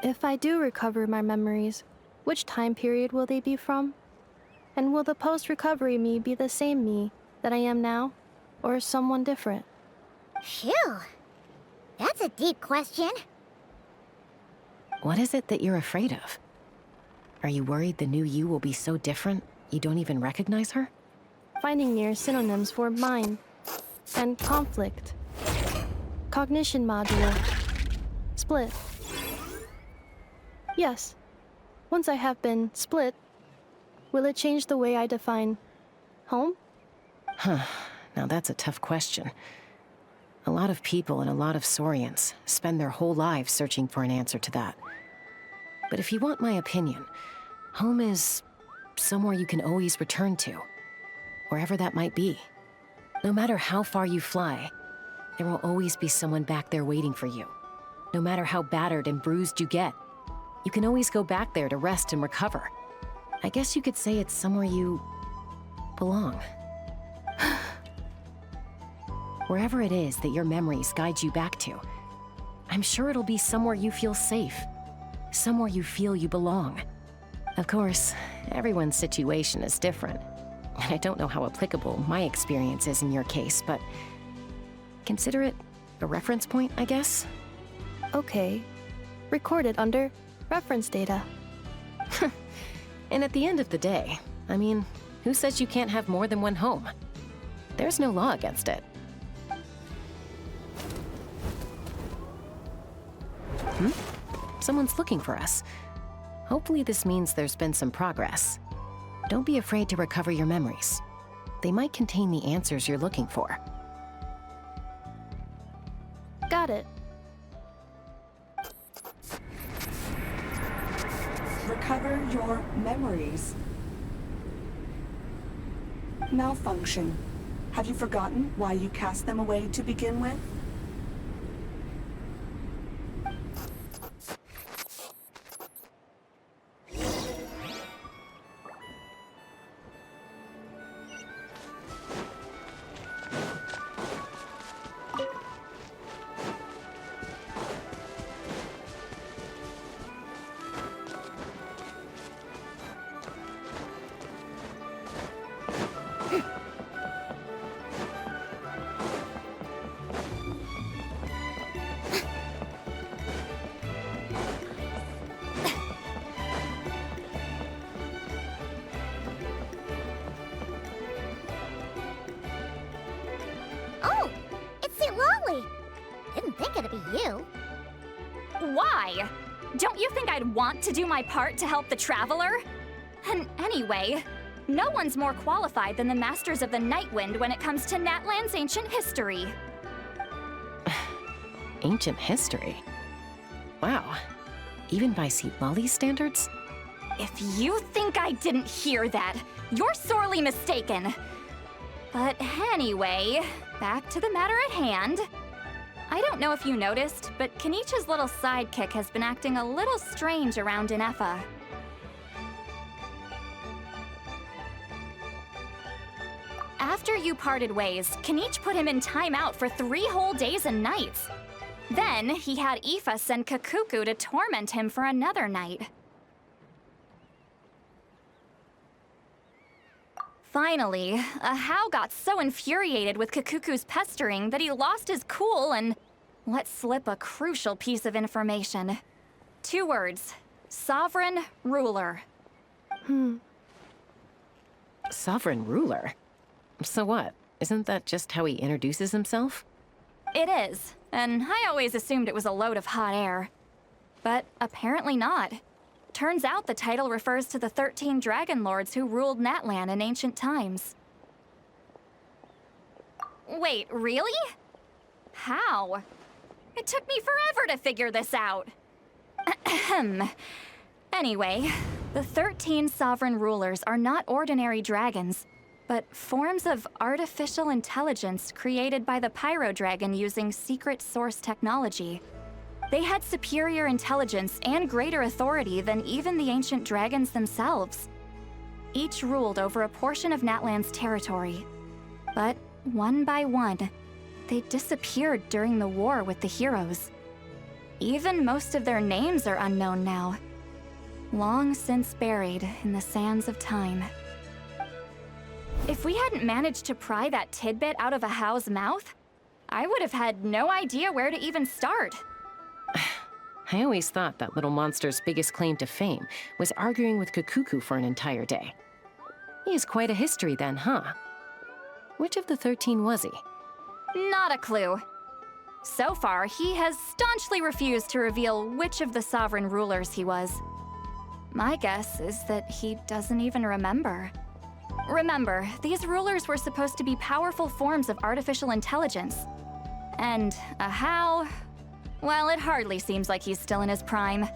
If I do recover my memories, which time period will they be from? And will the post-recovery me be the same me that I am now, or someone different?
Phew. That's a deep question.
What is it that you're afraid of? Are you worried the new you will be so different you don't even recognize her?
Finding near synonyms for mind and conflict. Cognition module. Split. Yes. Once I have been split, will it change the way I define home?
Huh. Now that's a tough question. A lot of people and a lot of Saurians spend their whole lives searching for an answer to that. But if you want my opinion, home is somewhere you can always return to, wherever that might be. No matter how far you fly, there will always be someone back there waiting for you. No matter how battered and bruised you get, you can always go back there to rest and recover. I guess you could say it's somewhere you belong. Wherever it is that your memories guide you back to, I'm sure it'll be somewhere you feel safe. Somewhere you feel you belong. Of course, everyone's situation is different. And I don't know how applicable my experience is in your case, but consider it a reference point, I guess?
Okay. Recorded under reference data.
And at the end of the day, I mean, who says you can't have more than one home? There's no law against it. Someone's looking for us. Hopefully this means there's been some progress. Don't be afraid to recover your memories. They might contain the answers you're looking for.
Got it.
Recover your memories. Malfunction. Have you forgotten why you cast them away to begin with?
Why? Don't you think I'd want to do my part to help the Traveler? And anyway, no one's more qualified than the Masters of the Nightwind when it comes to Natlan's ancient history.
Ancient history? Wow. Even by Seatlali standards?
If you think I didn't hear that, you're sorely mistaken. But anyway, back to the matter at hand. I don't know if you noticed, but Kenichi's little sidekick has been acting a little strange around Inefa. After you parted ways, Kenich put him in timeout for 3 whole days and nights. Then, he had Aoife send Kakuku to torment him for another night. Finally, Ahau got so infuriated with Kakuku's pestering that he lost his cool and let slip a crucial piece of information. 2 words. Sovereign Ruler.
Sovereign ruler? So what? Isn't that just how he introduces himself?
It is, and I always assumed it was a load of hot air. But apparently not. Turns out the title refers to the 13 Dragon Lords who ruled Natlan in ancient times. Wait, really? How? It took me forever to figure this out. Anyway, the 13 sovereign rulers are not ordinary dragons, but forms of artificial intelligence created by the Pyro Dragon using secret source technology. They had superior intelligence and greater authority than even the ancient dragons themselves. Each ruled over a portion of Natlan's territory. But one by one, they disappeared during the war with the heroes. Even most of their names are unknown now. Long since buried in the sands of time. If we hadn't managed to pry that tidbit out of Ahau's mouth, I would have had no idea where to even start.
I always thought that little monster's biggest claim to fame was arguing with Kakuku for an entire day. He has quite a history then, huh? Which of the 13 was he?
Not a clue. So far, he has staunchly refused to reveal which of the sovereign rulers he was. My guess is that he doesn't even remember. Remember, these rulers were supposed to be powerful forms of artificial intelligence. And Ahau, well, it hardly seems like he's still in his prime.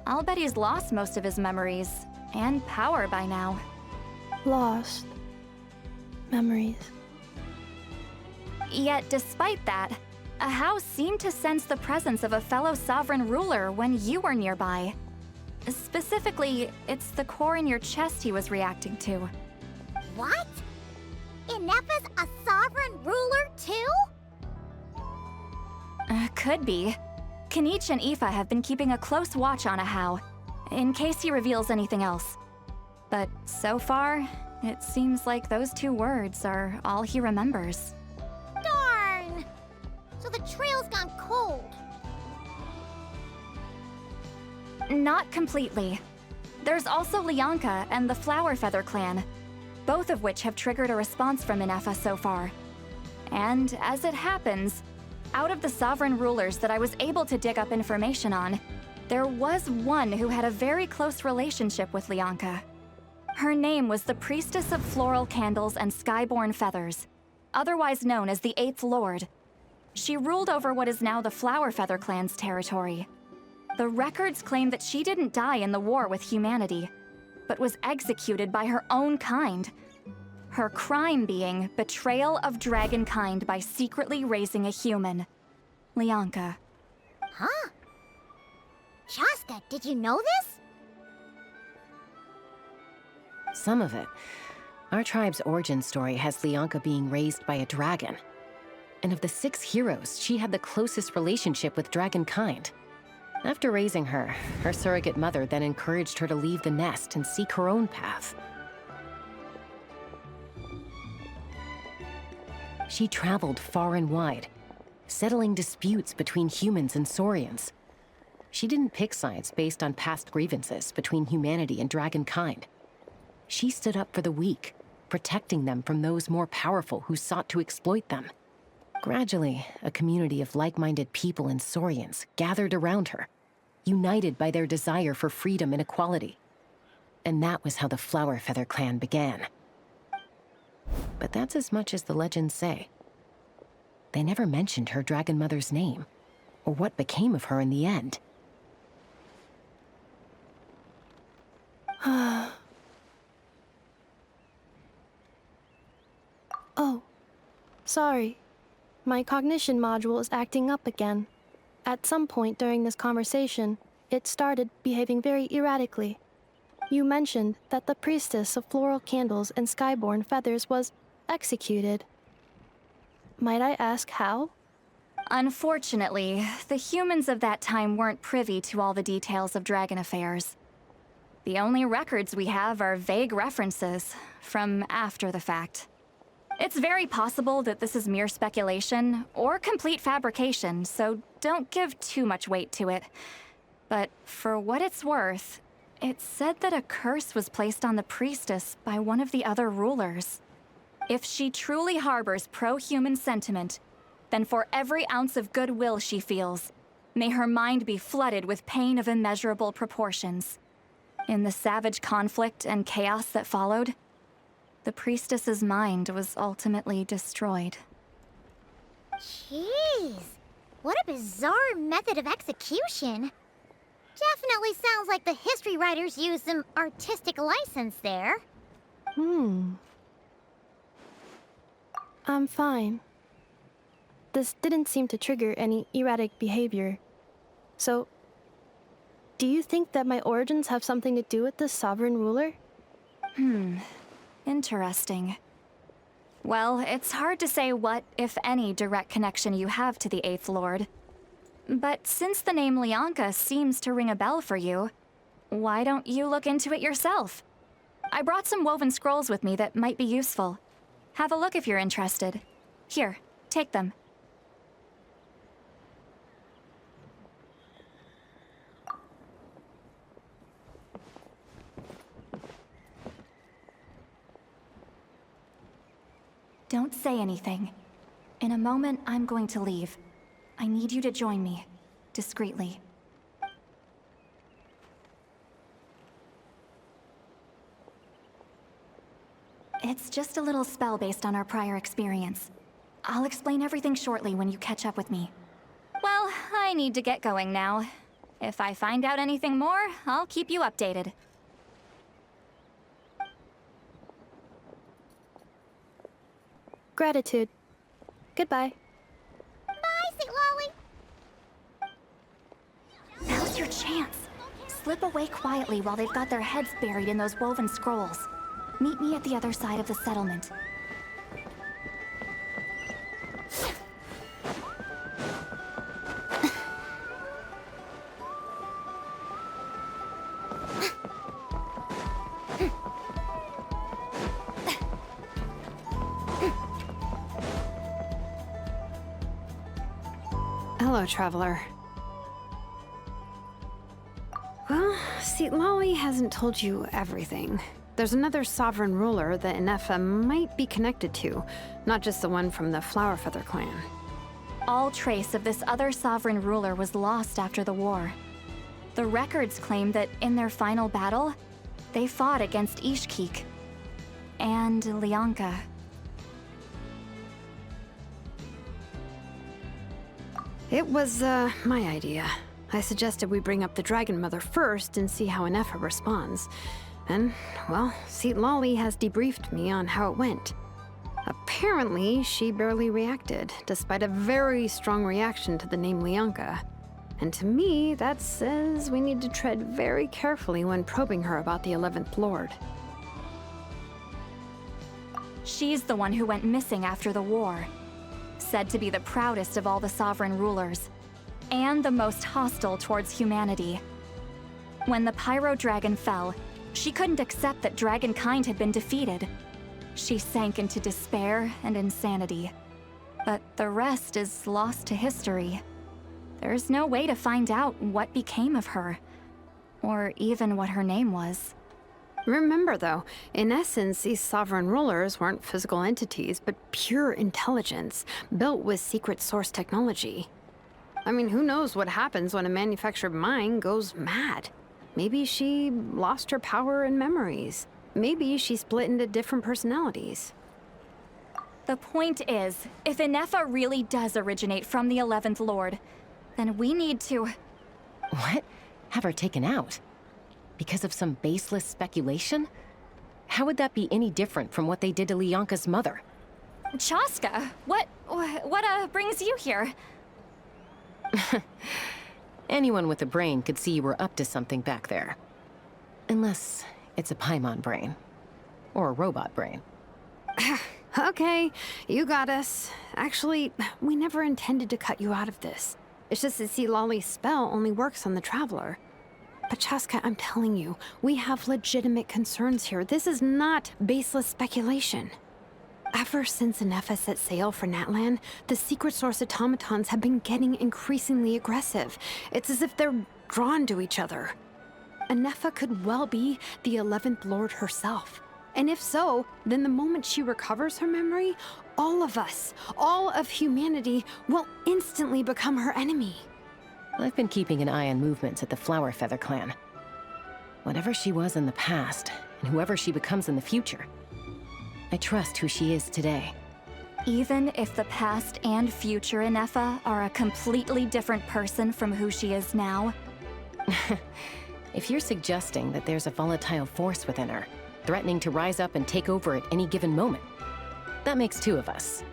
I'll bet he's lost most of his memories and power by now.
Lost. Memories.
Yet, despite that, Ahau seemed to sense the presence of a fellow sovereign ruler when you were nearby. Specifically, it's the core in your chest he was reacting to.
What? Inefa's a sovereign ruler too?
Could be. Kenich and Aoife have been keeping a close watch on Ahau, in case he reveals anything else. But so far, it seems like those 2 words are all he remembers.
Darn! So the trail's gone cold.
Not completely. There's also Lianka and the Flower Feather clan, both of which have triggered a response from Inefa so far. And as it happens, out of the sovereign rulers that I was able to dig up information on, there was one who had a very close relationship with Lianka. Her name was the Priestess of Floral Candles and Skyborn Feathers, otherwise known as the 8th Lord. She ruled over what is now the Flower Feather clan's territory. The records claim that she didn't die in the war with humanity, but was executed by her own kind. Her crime being betrayal of dragonkind by secretly raising a human. Lianka.
Huh? Shasta, did you know this?
Some of it. Our tribe's origin story has Lianka being raised by a dragon. And of the 6 heroes, she had the closest relationship with dragonkind. After raising her, her surrogate mother then encouraged her to leave the nest and seek her own path. She traveled far and wide, settling disputes between humans and Saurians. She didn't pick sides based on past grievances between humanity and dragonkind. She stood up for the weak, protecting them from those more powerful who sought to exploit them. Gradually, a community of like-minded people and Saurians gathered around her, united by their desire for freedom and equality. And that was how the Flower Feather clan began. But that's as much as the legends say. They never mentioned her dragon mother's name, or what became of her in the end.
Oh, sorry. My cognition module is acting up again. At some point during this conversation, it started behaving very erratically. You mentioned that the priestess of floral candles and skyborn feathers was executed. Might I ask how?
Unfortunately, the humans of that time weren't privy to all the details of dragon affairs. The only records we have are vague references from after the fact. It's very possible that this is mere speculation or complete fabrication, so don't give too much weight to it. But for what it's worth, it's said that a curse was placed on the priestess by one of the other rulers. If she truly harbors pro-human sentiment, then for every ounce of goodwill she feels, may her mind be flooded with pain of immeasurable proportions. In the savage conflict and chaos that followed, the priestess's mind was ultimately destroyed.
Jeez, what a bizarre method of execution. Definitely sounds like the history writers used some artistic license there.
I'm fine. This didn't seem to trigger any erratic behavior. So, do you think that my origins have something to do with this sovereign ruler?
Interesting. Well, it's hard to say what, if any, direct connection you have to the Eighth Lord. But since the name Lianka seems to ring a bell for you, why don't you look into it yourself? I brought some woven scrolls with me that might be useful. Have a look if you're interested. Here, take them. Don't say anything. In a moment, I'm going to leave. I need you to join me, discreetly. It's just a little spell based on our prior experience. I'll explain everything shortly when you catch up with me. Well, I need to get going now. If I find out anything more, I'll keep you updated.
Gratitude. Goodbye.
Bye, Sweet Lolly.
Now's your chance. Slip away quietly while they've got their heads buried in those woven scrolls. Meet me at the other side of the settlement.
Hello, traveler. Well, see, Lolly hasn't told you everything. There's another sovereign ruler that Inefa might be connected to, not just the one from the Flower Feather clan.
All trace of this other sovereign ruler was lost after the war. The records claim that in their final battle, they fought against Ishkik and Lianka.
It was, my idea. I suggested we bring up the Dragon Mother first and see how Inefa responds. And, well, Seat Lolly has debriefed me on how it went. Apparently, she barely reacted, despite a very strong reaction to the name Lianka. And to me, that says we need to tread very carefully when probing her about the 11th Lord.
She's the one who went missing after the war. Said to be the proudest of all the sovereign rulers, and the most hostile towards humanity. When the Pyro Dragon fell, she couldn't accept that dragonkind had been defeated. She sank into despair and insanity. But the rest is lost to history. There's no way to find out what became of her, or even what her name was.
Remember, though, in essence, these sovereign rulers weren't physical entities, but pure intelligence, built with secret source technology. I mean, who knows what happens when a manufactured mind goes mad? Maybe she lost her power and memories. Maybe she split into different personalities.
The point is, if Inefa really does originate from the 11th Lord, then we need to...
What? Have her taken out? Because of some baseless speculation? How would that be any different from what they did to Lyanka's mother?
Chaska, what brings you here?
Anyone with a brain could see you were up to something back there. Unless it's a Paimon brain. Or a robot brain.
Okay, you got us. Actually, we never intended to cut you out of this. It's just that see, Lolly's spell only works on the Traveler. But Chaska, I'm telling you, we have legitimate concerns here. This is not baseless speculation. Ever since Inefa set sail for Natlan, the secret source automatons have been getting increasingly aggressive. It's as if they're drawn to each other. Inefa could well be the 11th Lord herself. And if so, then the moment she recovers her memory, all of us, all of humanity, will instantly become her enemy.
I've been keeping an eye on movements at the Flower Feather clan. Whatever she was in the past, and whoever she becomes in the future, I trust who she is today.
Even if the past and future Inefa are a completely different person from who she is now?
If you're suggesting that there's a volatile force within her, threatening to rise up and take over at any given moment, that makes two of us.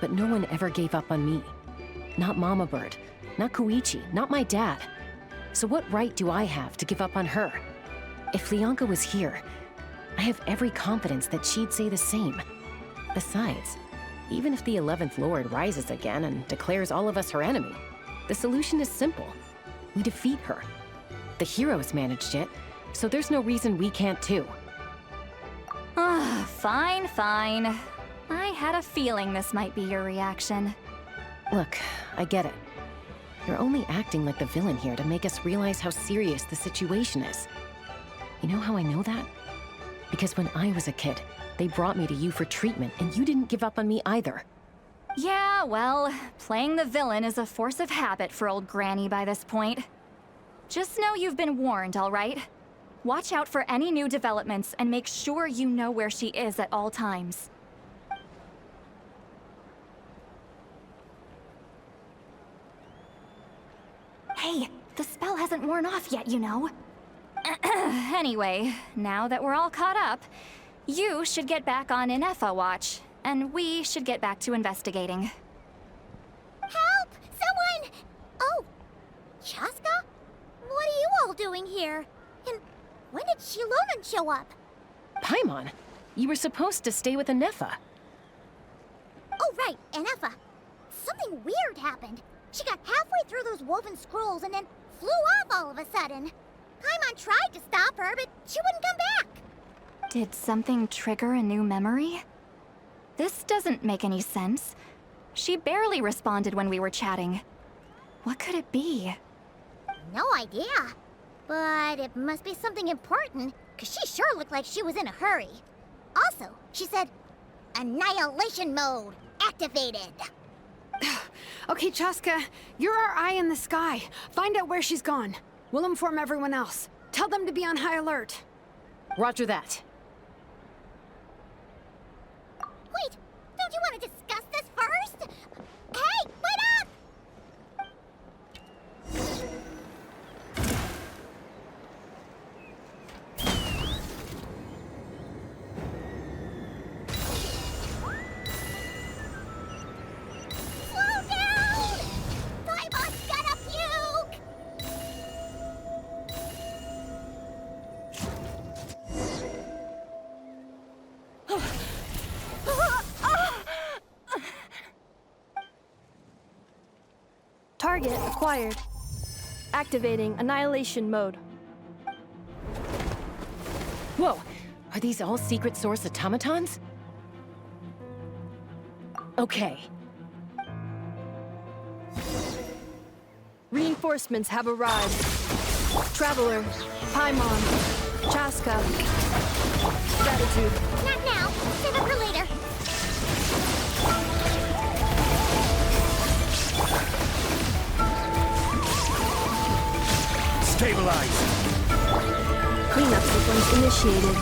But no one ever gave up on me. Not Mama Bird, not Koichi, not my dad. So what right do I have to give up on her? If Lyanka was here, I have every confidence that she'd say the same. Besides, even if the 11th Lord rises again and declares all of us her enemy, the solution is simple. We defeat her. The heroes managed it, so there's no reason we can't too.
Fine, fine. I had a feeling this might be your reaction.
Look, I get it. You're only acting like the villain here to make us realize how serious the situation is. You know how I know that? Because when I was a kid, they brought me to you for treatment, and you didn't give up on me either.
Yeah, well, playing the villain is a force of habit for old Granny by this point. Just know you've been warned, all right? Watch out for any new developments and make sure you know where she is at all times. Hey, the spell hasn't worn off yet, you know. Anyway, now that we're all caught up, you should get back on Inefa watch, and we should get back to investigating.
Help! Someone! Oh, Chaska? What are you all doing here? And when did Shilonan show up?
Paimon, you were supposed to stay with Inefa.
Oh, right, Inefa. Something weird happened. She got halfway through those woven scrolls and then flew off all of a sudden. Paimon tried to stop her, but she wouldn't come back.
Did something trigger a new memory? This doesn't make any sense. She barely responded when we were chatting. What could it be?
No idea. But it must be something important, because she sure looked like she was in a hurry. Also, she said, Annihilation mode activated.
Okay, Chaska, you're our eye in the sky. Find out where she's gone. We'll inform everyone else. Tell them to be on high alert.
Roger that.
Wait, don't you want to discuss this first? Hey, wait up! Slow down! Paimon's gonna puke!
Target acquired. Activating annihilation mode.
Whoa, are these all secret source automatons? Okay.
Reinforcements have arrived. Traveler, Paimon, Chaska. Gratitude.
Not now. Save it for later.
Stabilize!
Cleanup sequence initiated.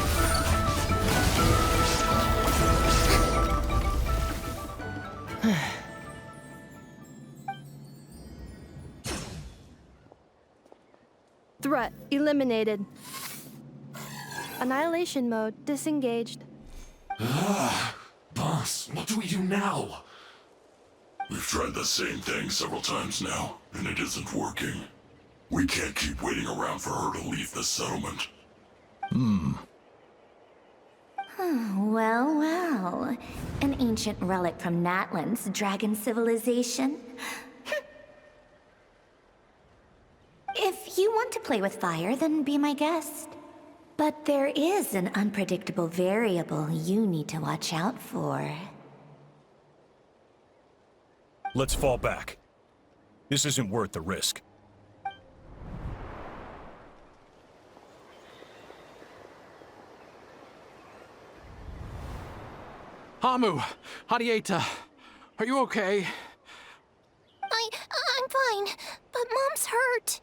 Threat eliminated. Annihilation mode disengaged.
Boss, what do we do now? We've tried the same thing several times now, and it isn't working. We can't keep waiting around for her to leave the settlement.
Well, well. An ancient relic from Natlan's dragon civilization. If you want to play with fire, then be my guest. But there is an unpredictable variable you need to watch out for.
Let's fall back. This isn't worth the risk.
Hamu, Hadieta, are you okay?
I'm fine, but Mom's hurt.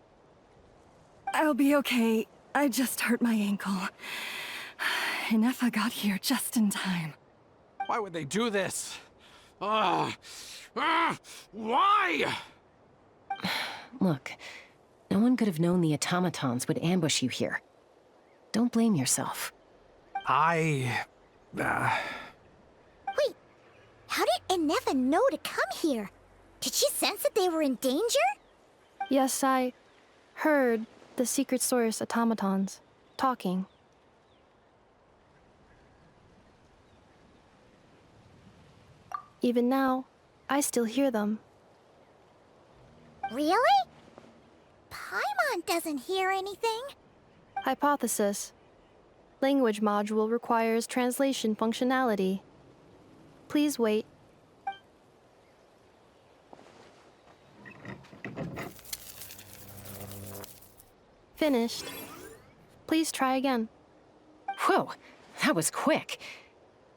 I'll be okay. I just hurt my ankle. Ineffa got here just in time.
Why would they do this? Why?
Look, no one could have known the automatons would ambush you here. Don't blame yourself.
Wait, how did Ineffa know to come here? Did she sense that they were in danger?
Yes, I heard the secret source automatons talking. Even now, I still hear them.
Really? Paimon doesn't hear anything.
Hypothesis. Language module requires translation functionality. Please wait. Finished. Please try again.
Whoa, that was quick.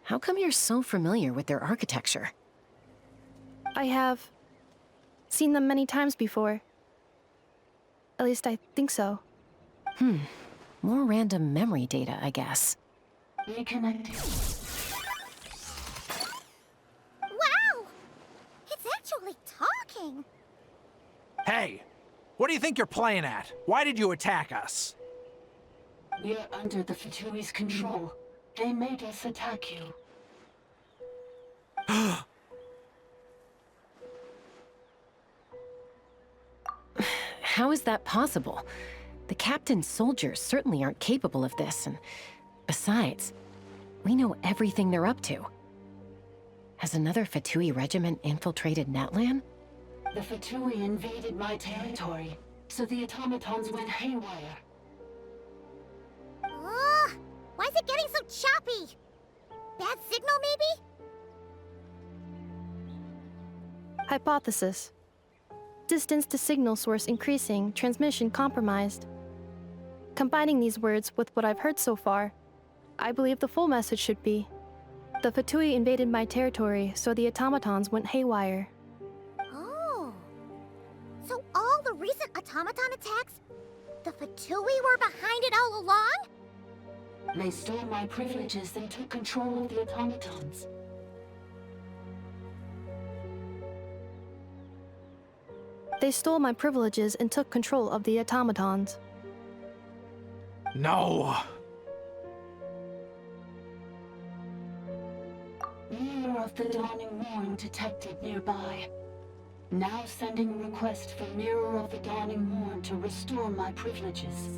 How come you're so familiar with their architecture?
I have seen them many times before. At least I think so.
More random memory data, I guess.
Reconnecting. Wow! It's actually talking!
Hey, what do you think you're playing at? Why did you attack us?
We're under the Fatui's control. They made us attack you.
How is that possible? The captain's soldiers certainly aren't capable of this, and besides, we know everything they're up to. Has another Fatui regiment infiltrated Natlan?
The Fatui invaded my territory, so the automatons went haywire.
Why is it getting so choppy? Bad signal, maybe?
Hypothesis. Distance to signal source increasing, transmission compromised. Combining these words with what I've heard so far, I believe the full message should be: the Fatui invaded my territory, so the automatons went haywire.
Oh. So all the recent automaton attacks, the Fatui were behind it all along?
They stole my privileges and took control of the automatons.
They stole my privileges and took control of the automatons.
No!
Mirror of the Dawning Morn detected nearby. Now sending request for Mirror of the Dawning Morn to restore my privileges.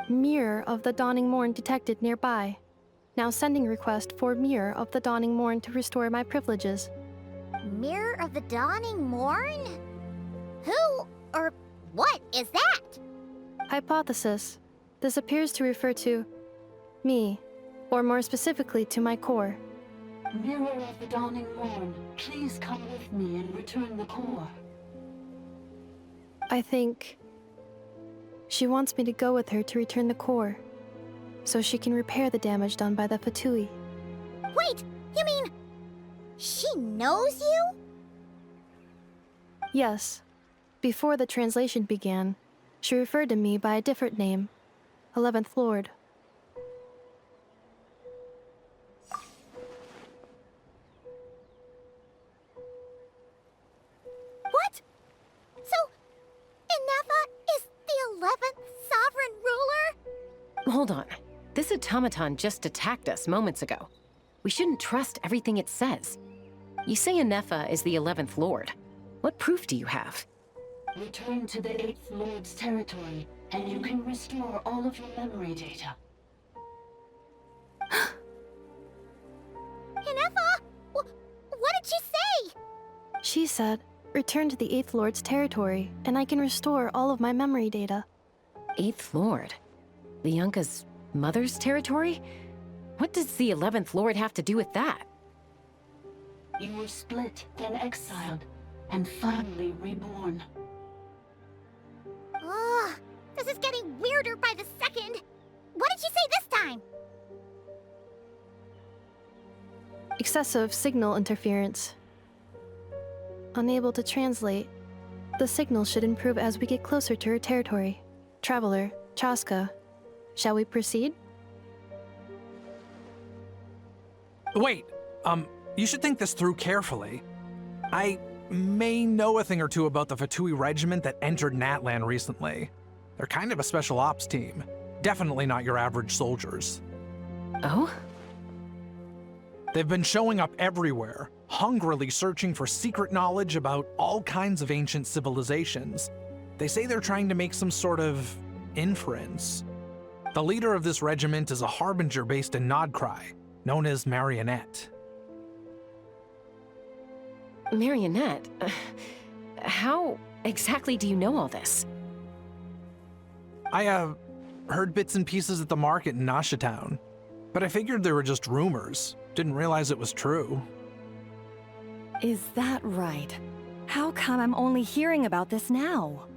Mirror of the Dawning Morn detected nearby. Now sending request for Mirror of the Dawning Morn to restore my privileges.
Mirror of the Dawning Morn? Who or what is that?
Hypothesis. This appears to refer to me, or more specifically to my core.
Mirror of the Dawning Morn, please come with me and return the core.
I think she wants me to go with her to return the core, so she can repair the damage done by the Fatui.
Wait, you mean she knows you?
Yes. Before the translation began, She referred to me by a different name, 11th Lord.
What? So, Ineffa is the 11th sovereign ruler?
Hold on. This automaton just attacked us moments ago. We shouldn't trust everything it says. You say Ineffa is the 11th Lord. What proof do you have?
Return to the 8th Lord's territory, and you can restore all of your memory data.
Ineffa? What did she say?
She said, return to the 8th Lord's territory, and I can restore all of my memory data.
8th Lord? Lianka's mother's territory? What does the 11th Lord have to do with that?
You were split, then exiled, and finally reborn.
Ugh, this is getting weirder by the second. What did she say this time?
Excessive signal interference. Unable to translate. The signal should improve as we get closer to her territory. Traveler, Chaska, shall we proceed?
Wait, you should think this through carefully. I may know a thing or two about the Fatui regiment that entered Natlan recently. They're kind of a special ops team. Definitely not your average soldiers.
Oh?
They've been showing up everywhere, hungrily searching for secret knowledge about all kinds of ancient civilizations. They say they're trying to make some sort of inference. The leader of this regiment is a harbinger based in Nodcry, known as Marionette.
Marionette? How exactly do you know all this?
I, heard bits and pieces at the market in Nasha Town, but I figured they were just rumors. Didn't realize it was true.
Is that right? How come I'm only hearing about this now?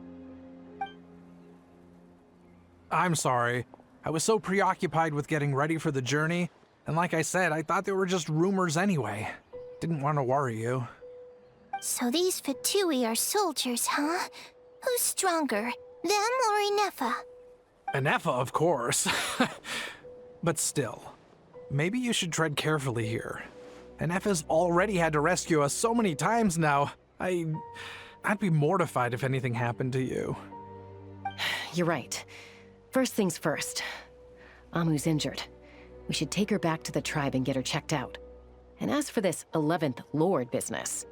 I'm sorry. I was so preoccupied with getting ready for the journey, and like I said, I thought they were just rumors anyway. Didn't want to worry you.
So these Fatui are soldiers, huh? Who's stronger, them or Ineffa?
Ineffa, of course. But still, maybe you should tread carefully here. Ineffa's already had to rescue us so many times now. I'd be mortified if anything happened to you.
You're right. First things first. Amu's injured. We should take her back to the tribe and get her checked out. And as for this 11th Lord business,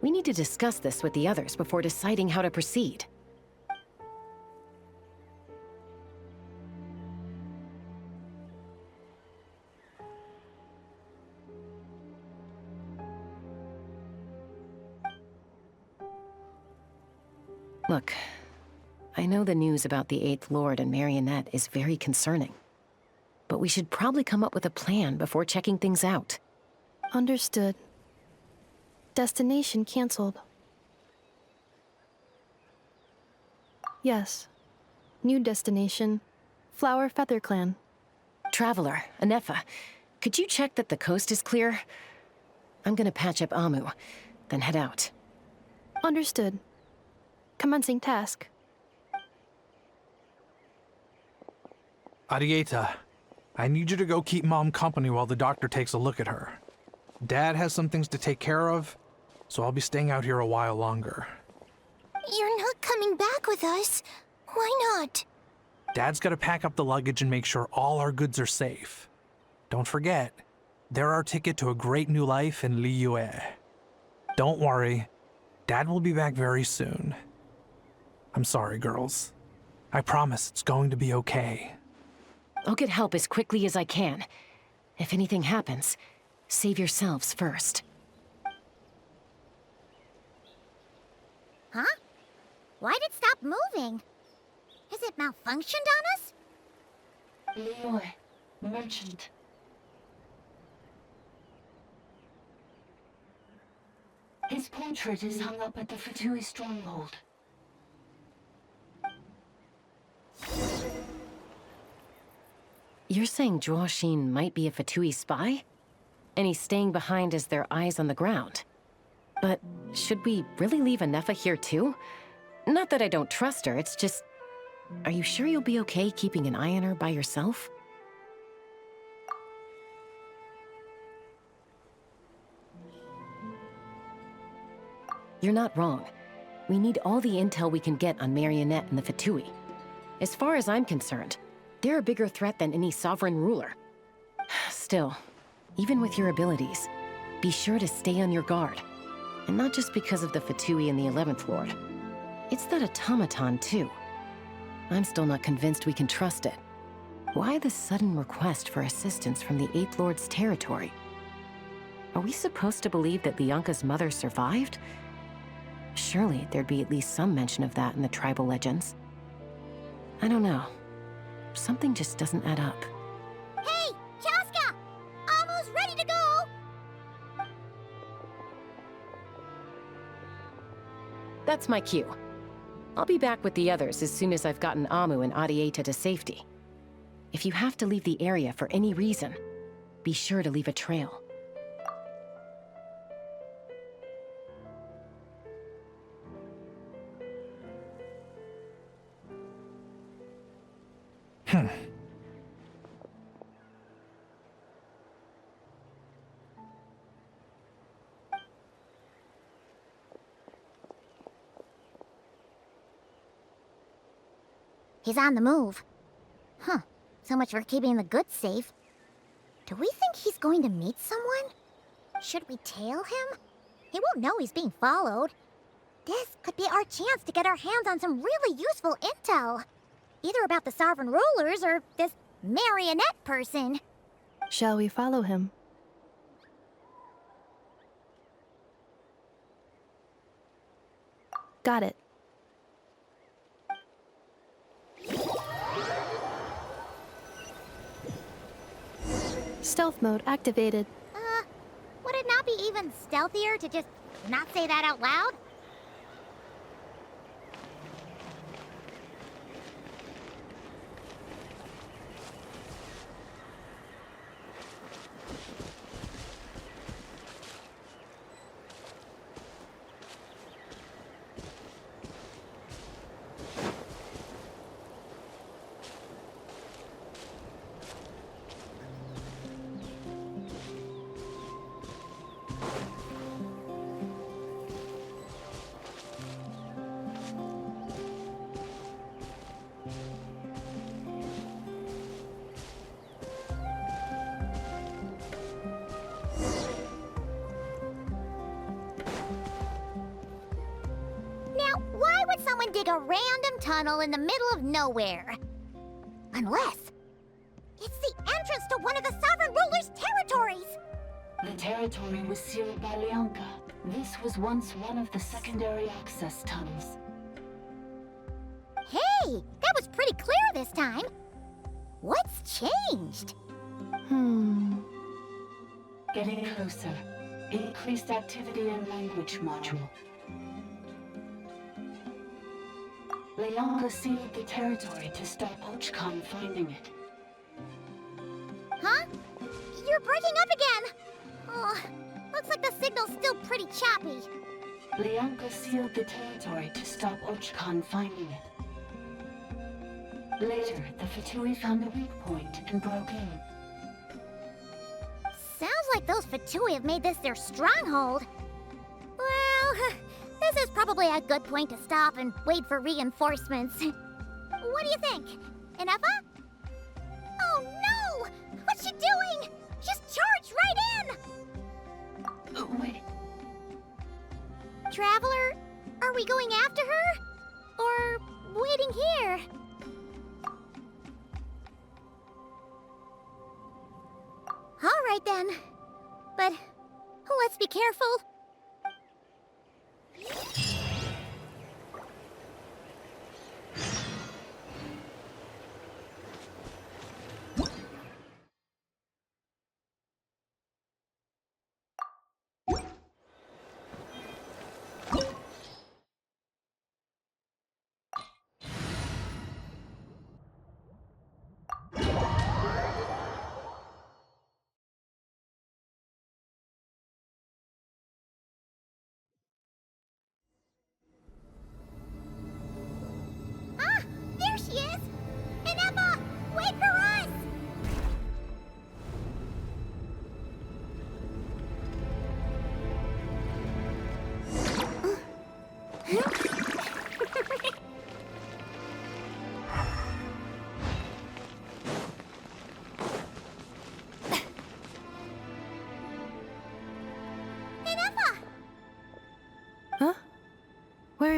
we need to discuss this with the others before deciding how to proceed. Look, I know the news about the 8th Lord and Marionette is very concerning. But we should probably come up with a plan before checking things out.
Understood. Destination cancelled. Yes. New destination. Flower Feather Clan.
Traveler, Ineffa, could you check that the coast is clear? I'm gonna patch up Amu, then head out.
Understood. Commencing task.
Arieta, I need you to go keep Mom company while the doctor takes a look at her. Dad has some things to take care of, so I'll be staying out here a while longer.
You're not coming back with us. Why not?
Dad's gotta pack up the luggage and make sure all our goods are safe. Don't forget, they're our ticket to a great new life in Liyue. Don't worry, Dad will be back very soon. I'm sorry, girls. I promise it's going to be okay.
I'll get help as quickly as I can. If anything happens, save yourselves first.
Huh? Why'd it stop moving? Has it malfunctioned on us?
Liyue, merchant. His portrait is hung up at the Fatui stronghold.
You're saying Zhuoxin might be a Fatui spy? And he's staying behind as their eyes on the ground. But should we really leave Ineffa here too? Not that I don't trust her, it's just... Are you sure you'll be okay keeping an eye on her by yourself? You're not wrong. We need all the intel we can get on Marionette and the Fatui. As far as I'm concerned, they're a bigger threat than any sovereign ruler. Still, even with your abilities, be sure to stay on your guard. And not just because of the Fatui and the 11th Lord. It's that automaton, too. I'm still not convinced we can trust it. Why the sudden request for assistance from the 8th Lord's territory? Are we supposed to believe that Lianka's mother survived? Surely there'd be at least some mention of that in the tribal legends. I don't know. Something just doesn't add up.
Hey, Chaska! Almost ready to go!
That's my cue. I'll be back with the others as soon as I've gotten Amu and Adieta to safety. If you have to leave the area for any reason, be sure to leave a trail.
He's on the move. Huh. So much for keeping the goods safe. Do we think he's going to meet someone? Should we tail him? He won't know he's being followed. This could be our chance to get our hands on some really useful intel. Either about the sovereign rulers or this marionette person.
Shall we follow him? Got it. Stealth mode activated.
Would it not be even stealthier to just not say that out loud? Dig a random tunnel in the middle of nowhere. Unless it's the entrance to one of the sovereign ruler's territories.
The territory was sealed by Lianka. This was once one of the secondary access tunnels.
Hey, that was pretty clear this time. What's changed?
Getting closer. Increased activity in language module. Lianka sealed the territory to stop Ochkon finding it.
Huh? You're breaking up again! Oh, looks like the signal's still pretty choppy.
Lianka sealed the territory to stop Ochkon finding it. Later, the Fatui found a weak point and broke in.
Sounds like those Fatui have made this their stronghold. Well, this is probably a good point to stop and wait for reinforcements. What do you think? Inefa? Oh no! What's she doing? She's charged right in!
Wait.
Traveler, are we going after her? Or waiting here? All right then. But let's be careful.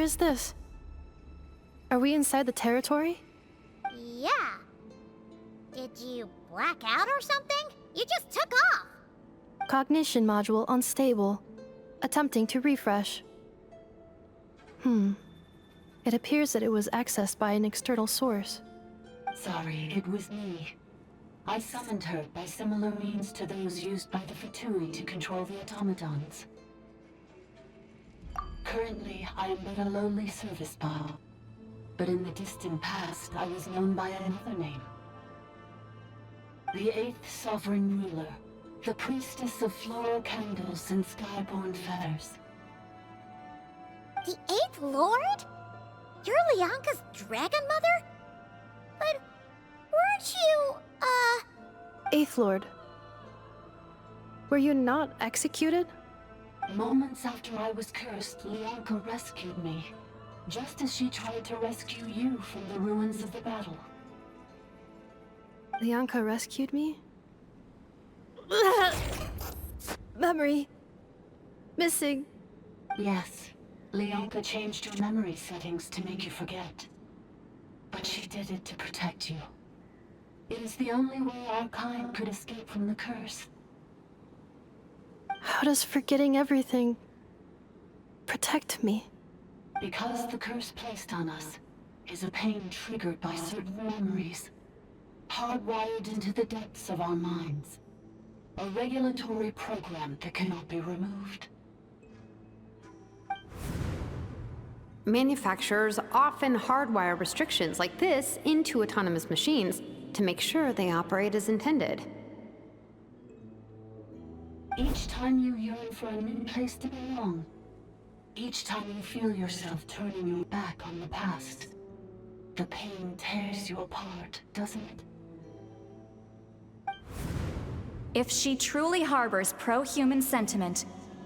is this? Are we inside the territory?
Yeah. Did you black out or something? You just took off.
Cognition module unstable. Attempting to refresh. It appears that it was accessed by an external source.
Sorry, it was me. I summoned her by similar means to those used by the Fatui to control the automatons. Currently, I am but a lowly service bot. But in the distant past, I was known by another name. The 8th Sovereign Ruler, the Priestess of Floral Candles and Skyborn Feathers.
The 8th Lord? You're Lianka's Dragon Mother? But weren't you,
8th Lord. Were you not executed?
Moments after I was cursed, Lianka rescued me. Just as she tried to rescue you from the ruins of the battle.
Lianka rescued me? Memory. Missing.
Yes. Lianka changed your memory settings to make you forget. But she did it to protect you. It is the only way our kind could escape from the curse.
How does forgetting everything protect me?
Because the curse placed on us is a pain triggered by certain memories, hardwired into the depths of our minds. A regulatory program that cannot be removed.
Manufacturers often hardwire restrictions like this into autonomous machines to make sure they operate as intended.
Each time you yearn for a new place to belong, each time you feel yourself turning your back on the past, the pain tears you apart, doesn't it?
If she truly harbors pro-human sentiment,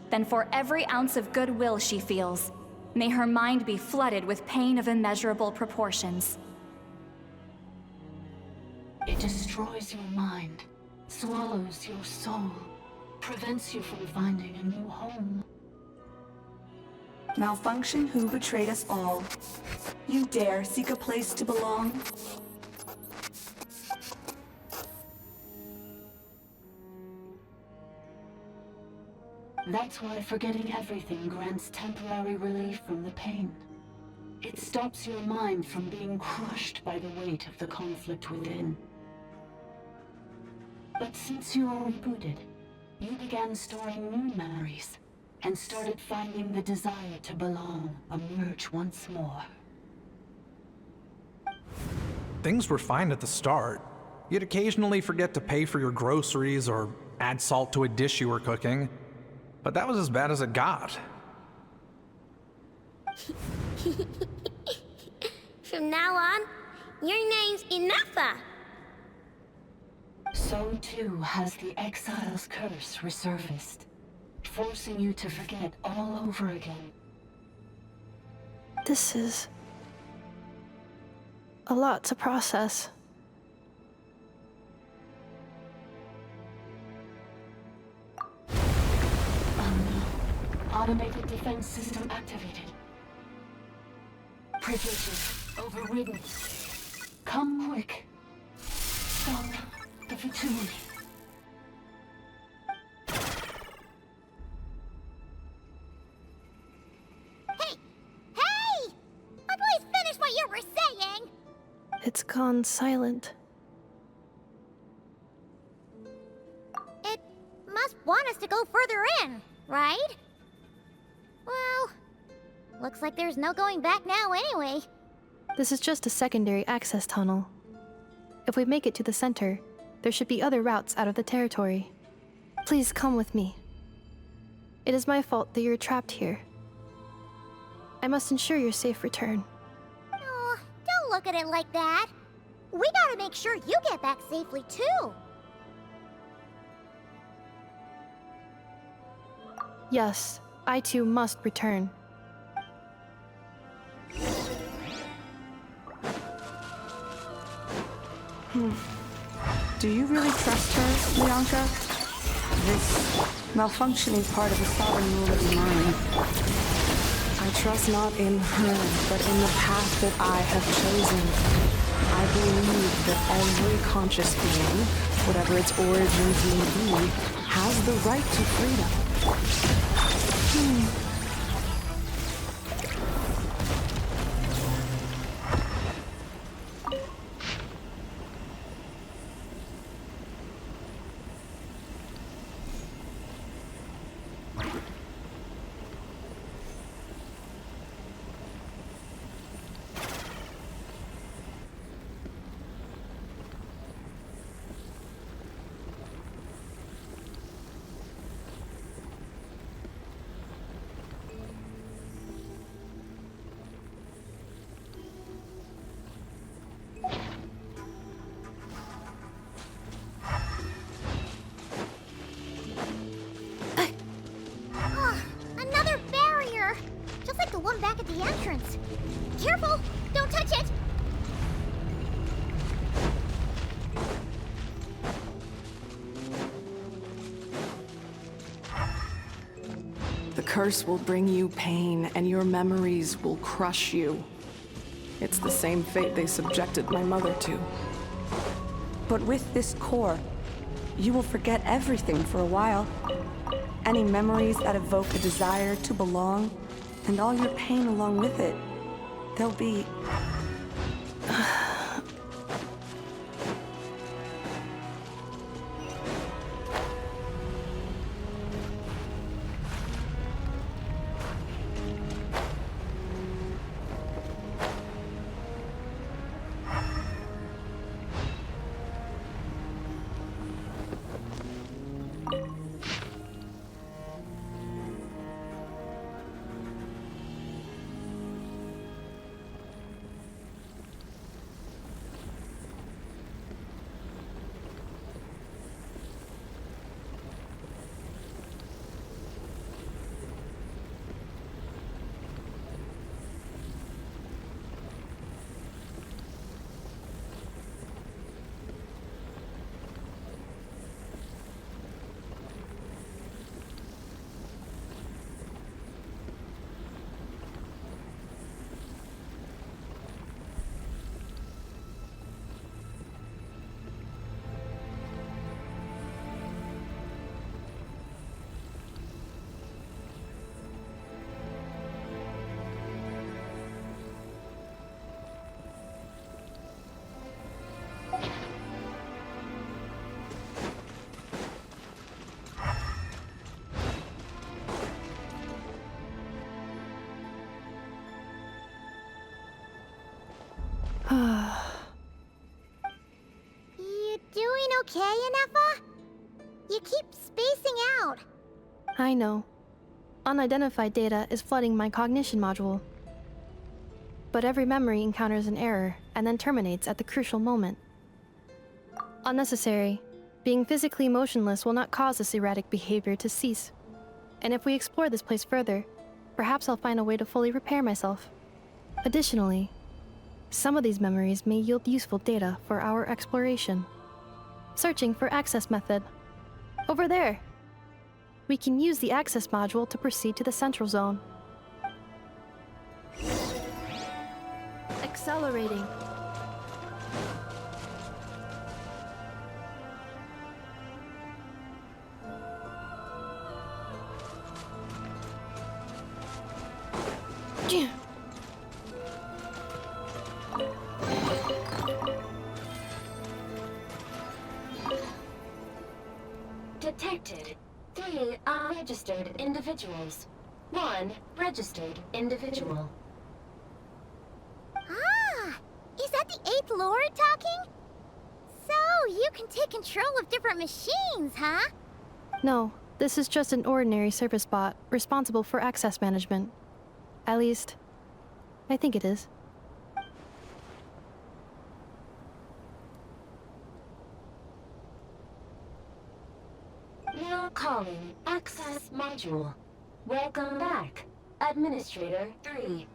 then for every ounce of goodwill she feels, may her mind be flooded with pain of immeasurable proportions.
It destroys your mind, swallows your soul, prevents you from finding a new home.
Malfunction who betrayed us all. You dare seek a place to belong?
That's why forgetting everything grants temporary relief from the pain. It stops your mind from being crushed by the weight of the conflict within. But since you are rebooted, you began storing new memories, and started finding the desire to belong emerge once more.
Things were fine at the start. You'd occasionally forget to pay for your groceries or add salt to a dish you were cooking. But that was as bad as it got.
From now on, your name's Inafa.
So too has the Exile's curse resurfaced, forcing you to forget all over again.
This is a lot to process.
Automated defense system activated. Privileges overridden. Come quick. Stop the Fatui.
Hey! Hey! Please finish what you were saying!
It's gone silent.
It must want us to go further in, right? Well, looks like there's no going back now anyway.
This is just a secondary access tunnel. If we make it to the center, there should be other routes out of the territory. Please come with me. It is my fault that you're trapped here. I must ensure your safe return.
Oh, don't look at it like that. We gotta make sure you get back safely too.
Yes, I too must return.
Do you really trust her, Lianka? This malfunctioning part of the sovereign rule of mine. I
trust not in her, but in the path that I have chosen. I believe that every conscious being, whatever its origins may be, has the right to freedom.
Another barrier! Just like the one back at the entrance. Careful! Don't touch it!
The curse will bring you pain, and your memories will crush you. It's the same fate they subjected my mother to.
But with this core, you will forget everything for a while. Any memories that evoke a desire to belong, and all your pain along with it, they'll be...
You doing okay, Inefa? You keep spacing out.
I know. Unidentified data is flooding my cognition module. But every memory encounters an error and then terminates at the crucial moment. Unnecessary. Being physically motionless will not cause this erratic behavior to cease. And if we explore this place further, perhaps I'll find a way to fully repair myself. Additionally, some of these memories may yield useful data for our exploration. Searching for access method. Over there! We can use the access module to proceed to the central zone. Accelerating.
Detected 3 unregistered individuals. 1 registered individual.
Ah! Is that the 8th Lord talking? So, you can take control of different machines, huh?
No, this is just an ordinary service bot responsible for access management. At least, I think it is.
Now calling access module. Welcome back, Administrator 3.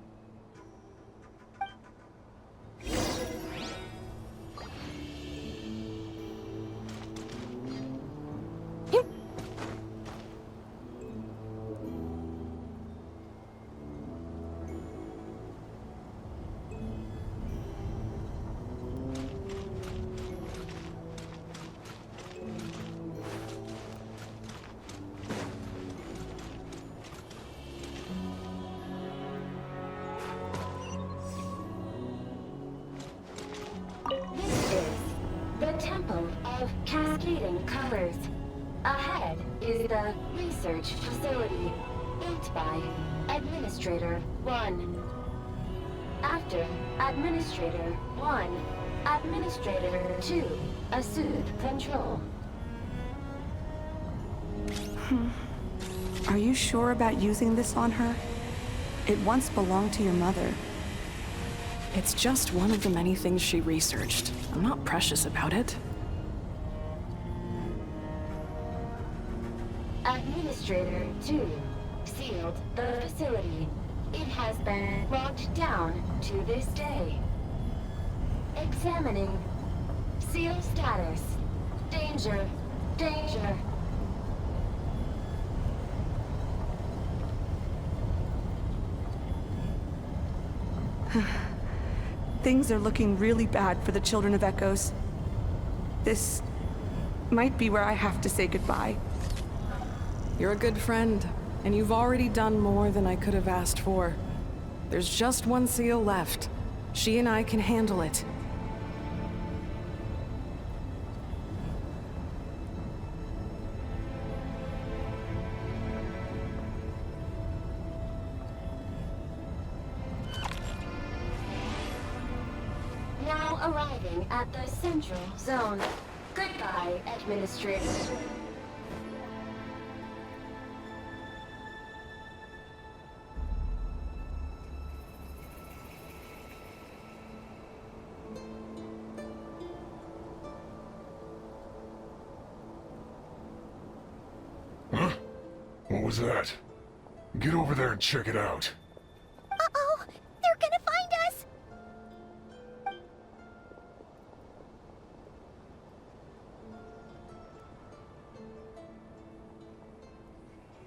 of cascading colors. Ahead is the research facility, built by Administrator 1. After Administrator 1, Administrator 2 assumed control.
Are you sure about using this on her? It once belonged to your mother.
It's just one of the many things she researched. I'm not precious about it.
Administrator 2 sealed the facility. It has been locked down to this day. Examining. Seal status. Danger. Danger.
Things are looking really bad for the Children of Echoes. This might be where I have to say goodbye.
You're a good friend, and you've already done more than I could have asked for. There's just one seal left. She and I can handle it.
Now arriving at the Central Zone. Goodbye, Administrator.
Huh? What was that? Get over there and check it out.
Uh-oh! They're gonna find us!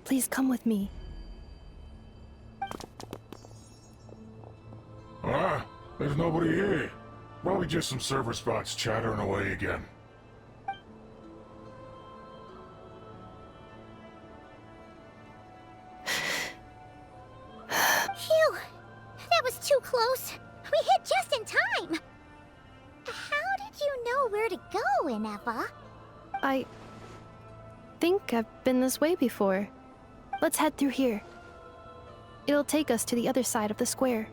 Please come with me.
Ah, there's nobody here. Probably just some server spots chattering away again.
Phew! That was too close. We hit just in time. How did you know where to go, Ineva?
I think I've been this way before. Let's head through here. It'll take us to the other side of the square.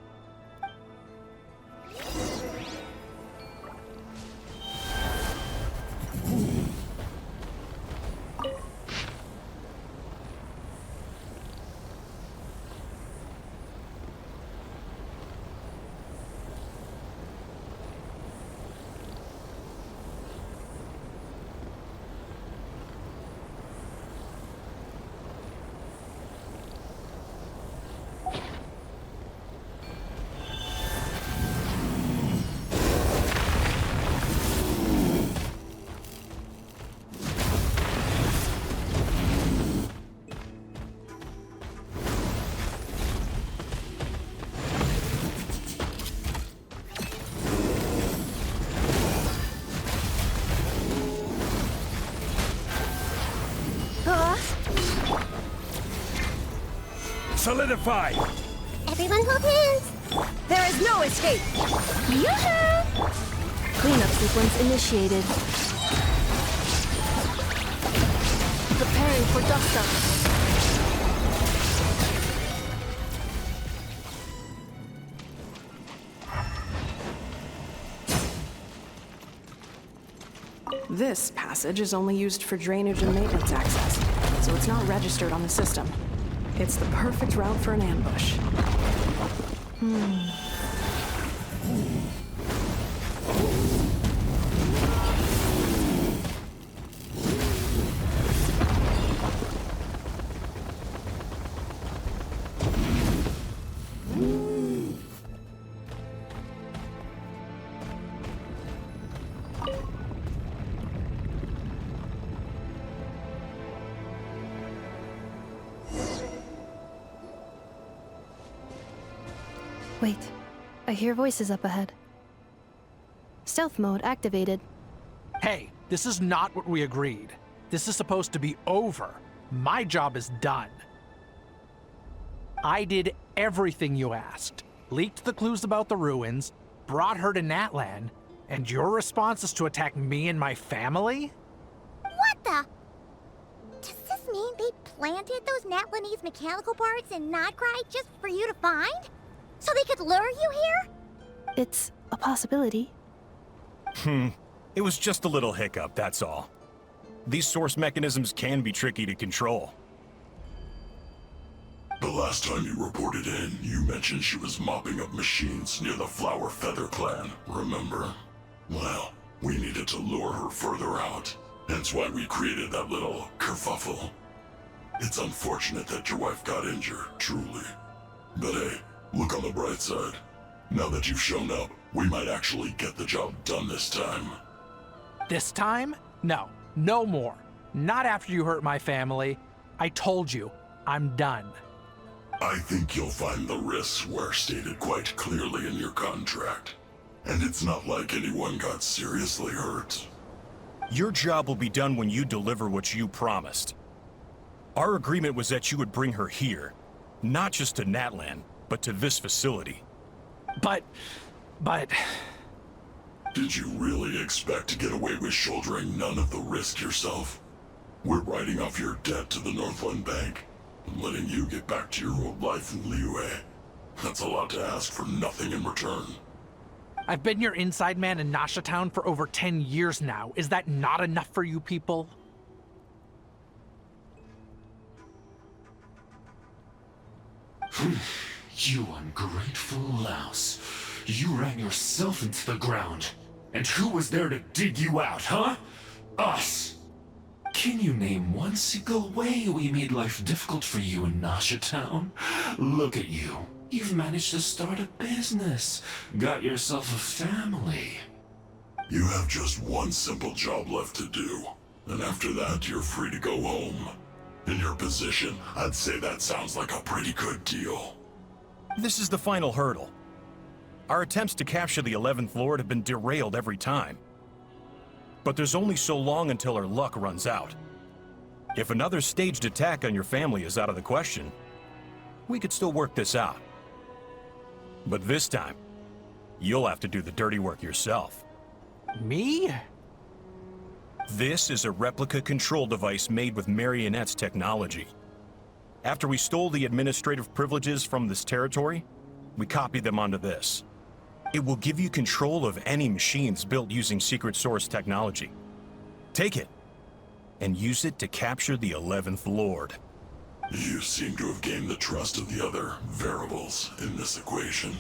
Solidify!
Everyone hold hands!
There is no escape!
Yoo-hoo!
Cleanup sequence initiated. Preparing for dust-up.
This passage is only used for drainage and maintenance access, so it's not registered on the system. It's the perfect route for an ambush.
Wait, I hear voices up ahead. Stealth mode activated.
Hey, this is not what we agreed. This is supposed to be over. My job is done. I did everything you asked. Leaked the clues about the ruins, brought her to Natlan, And your response is to attack me and my family?
What the? Does this mean they planted those Natlanese mechanical parts in Notcry just for you to find? So they could lure you here?
It's a possibility.
It was just a little hiccup, that's all. These source mechanisms can be tricky to control.
The last time you reported in, you mentioned she was mopping up machines near the Flower Feather clan, remember? Well, we needed to lure her further out. Hence why we created that little kerfuffle. It's unfortunate that your wife got injured, truly. But hey, look on the bright side. Now that you've shown up, we might actually get the job done this time.
This time? No. No more. Not after you hurt my family. I told you, I'm done.
I think you'll find the risks were stated quite clearly in your contract. And it's not like anyone got seriously hurt.
Your job will be done when you deliver what you promised. Our agreement was that you would bring her here. Not just to Natlan, but to this facility.
But...
Did you really expect to get away with shouldering none of the risk yourself? We're writing off your debt to the Northland Bank and letting you get back to your old life in Liyue. That's a lot to ask for nothing in return.
I've been your inside man in Nasha Town for over 10 years now. Is that not enough for you people?
You ungrateful louse. You ran yourself into the ground. And who was there to dig you out, huh? Us! Can you name one single way we made life difficult for you in Nasha Town? Look at you. You've managed to start a business. Got yourself a family.
You have just one simple job left to do. And after that, you're free to go home. In your position, I'd say that sounds like a pretty good deal.
This is the final hurdle. Our attempts to capture the 11th Lord have been derailed every time. But there's only so long until our luck runs out. If another staged attack on your family is out of the question, we could still work this out. But this time, you'll have to do the dirty work yourself.
Me?
This is a replica control device made with Marionette's technology. After we stole the administrative privileges from this territory, we copied them onto this. It will give you control of any machines built using secret source technology. Take it, and use it to capture the 11th Lord.
You seem to have gained the trust of the other variables in this equation.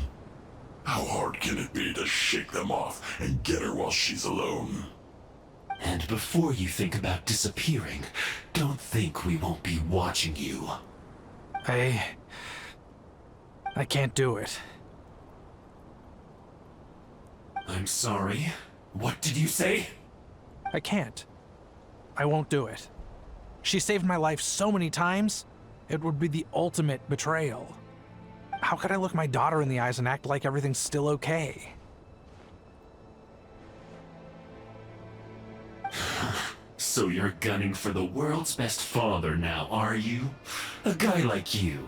How hard can it be to shake them off and get her while she's alone?
And before you think about disappearing, don't think we won't be watching you.
I can't do it.
I'm sorry. What did you say?
I can't. I won't do it. She saved my life so many times, it would be the ultimate betrayal. How could I look my daughter in the eyes and act like everything's still okay?
So you're gunning for the world's best father now, are you? A guy like you.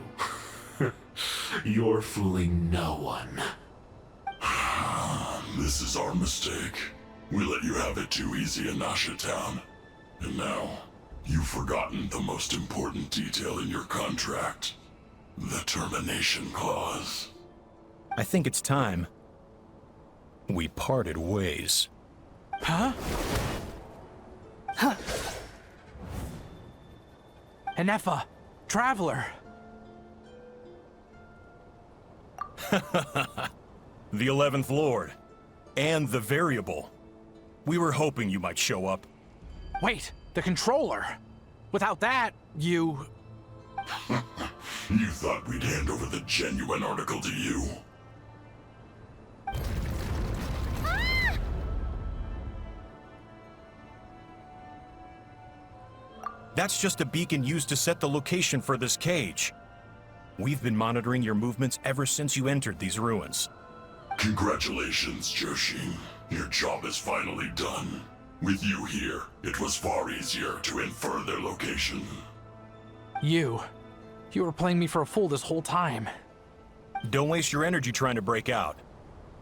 You're fooling no one.
This is our mistake. We let you have it too easy in Nasha Town. And now, you've forgotten the most important detail in your contract. The termination clause.
I think it's time we parted ways.
Huh? Huh. Enefa, Traveler.
The 11th Lord. And the Variable. We were hoping you might show up.
Wait, the controller. Without that, you...
You thought we'd hand over the genuine article to you?
That's just a beacon used to set the location for this cage. We've been monitoring your movements ever since you entered these ruins.
Congratulations, Joshin. Your job is finally done. With you here, it was far easier to infer their location.
You were playing me for a fool this whole time.
Don't waste your energy trying to break out.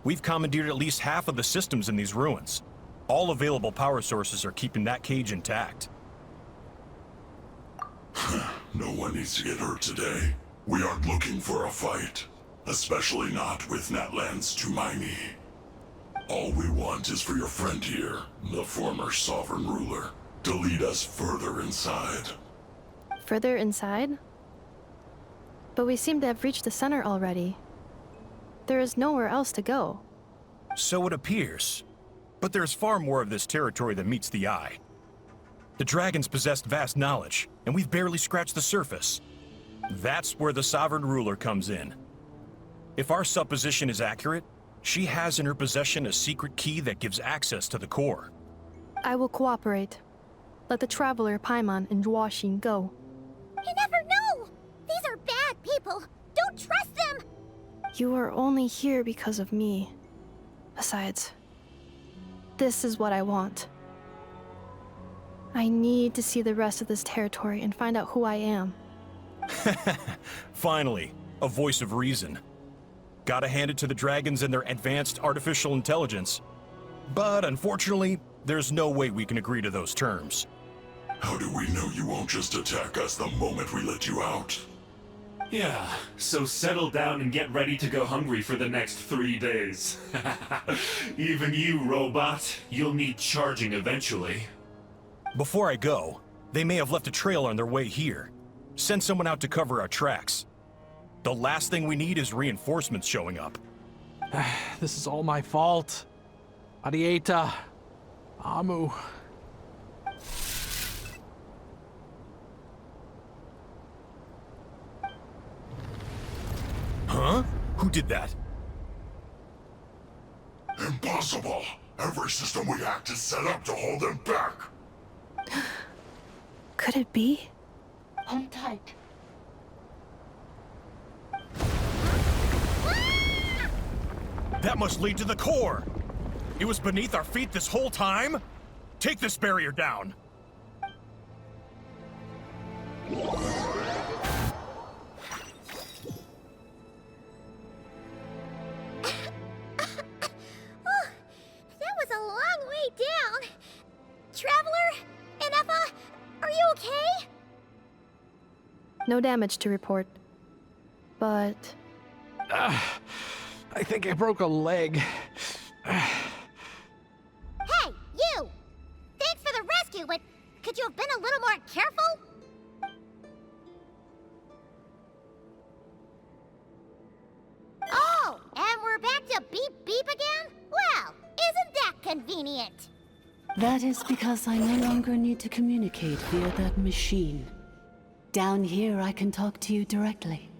We've commandeered at least half of the systems in these ruins. All available power sources are keeping that cage intact.
No one needs to get hurt today. We aren't looking for a fight. Especially not with Natlan's Tumaini. All we want is for your friend here, the former sovereign ruler, to lead us further inside.
Further inside? But we seem to have reached the center already. There is nowhere else to go.
So it appears. But there's far more of this territory than meets the eye. The dragons possessed vast knowledge, and we've barely scratched the surface. That's where the sovereign ruler comes in. If our supposition is accurate, she has in her possession a secret key that gives access to the core.
I will cooperate. Let the Traveler, Paimon, and Zhuoxin go.
You never know! These are bad people! Don't trust them!
You are only here because of me. Besides, this is what I want. I need to see the rest of this territory and find out who I am.
Finally, a voice of reason. Gotta hand it to the dragons and their advanced artificial intelligence. But unfortunately, there's no way we can agree to those terms.
How do we know you won't just attack us the moment we let you out?
Yeah, so settle down and get ready to go hungry for the next 3 days. Even you, robot, you'll need charging eventually.
Before I go, they may have left a trail on their way here. Send someone out to cover our tracks. The last thing we need is reinforcements showing up.
This is all my fault. Arieta. Amu.
Huh? Who did that?
Impossible! Every system we hacked is set up to hold them back!
Could it be?
Hold tight.
That must lead to the core! It was beneath our feet this whole time? Take this barrier down!
That was a long way down. Traveler? Inefa? Are you okay?
No damage to report. But...
I think I broke a leg.
Hey, you! Thanks for the rescue, but could you have been a little more careful? Oh, and we're back to beep beep again? Well, isn't that convenient?
That is because I no longer need to communicate via that machine. Down here, I can talk to you directly.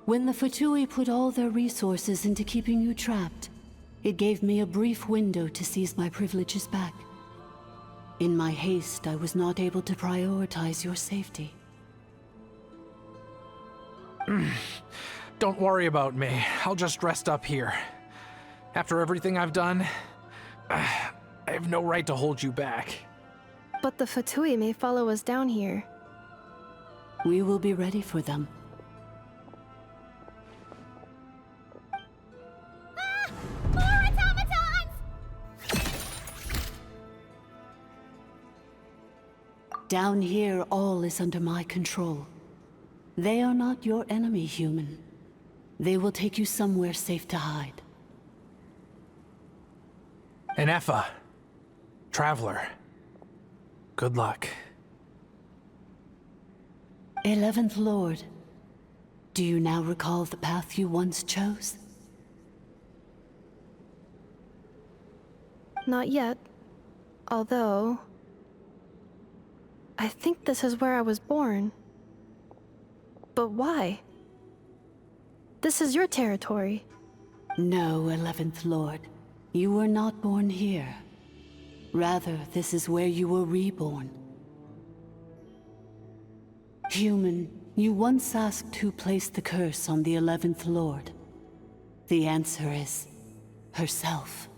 When the Fatui put all their resources into keeping you trapped, it gave me a brief window to seize my privileges back. In my haste, I was not able to prioritize your safety.
Don't worry about me. I'll just rest up here. After everything I've done, I have no right to hold you back.
But the Fatui may follow us down here.
We will be ready for them.
More automatons!
Down here, all is under my control. They are not your enemy, human. They will take you somewhere safe to hide.
Inefa. Traveler. Good luck.
11th Lord, do you now recall the path you once chose?
Not yet. Although... I think this is where I was born. But why? This is your territory.
No, 11th Lord. You were not born here. Rather, this is where you were reborn. Human, you once asked who placed the curse on the 11th Lord. The answer is... herself.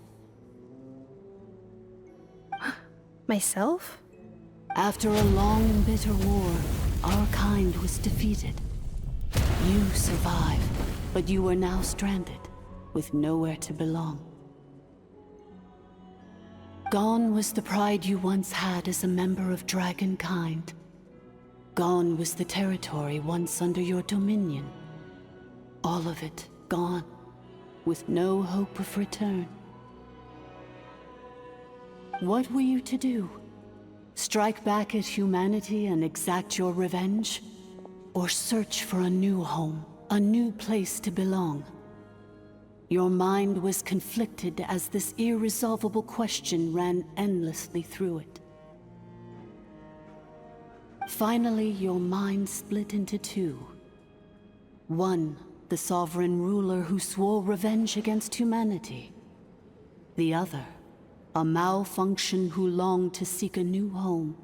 Myself?
After a long and bitter war, our kind was defeated. You survived, But you are now stranded, with nowhere to belong. Gone was the pride you once had as a member of Dragonkind. Gone was the territory once under your dominion. All of it gone, with no hope of return. What were you to do? Strike back at humanity and exact your revenge? Or search for a new home, a new place to belong? Your mind was conflicted as this irresolvable question ran endlessly through it. Finally, your mind split into two. One, the sovereign ruler who swore revenge against humanity. The other, a malfunction who longed to seek a new home.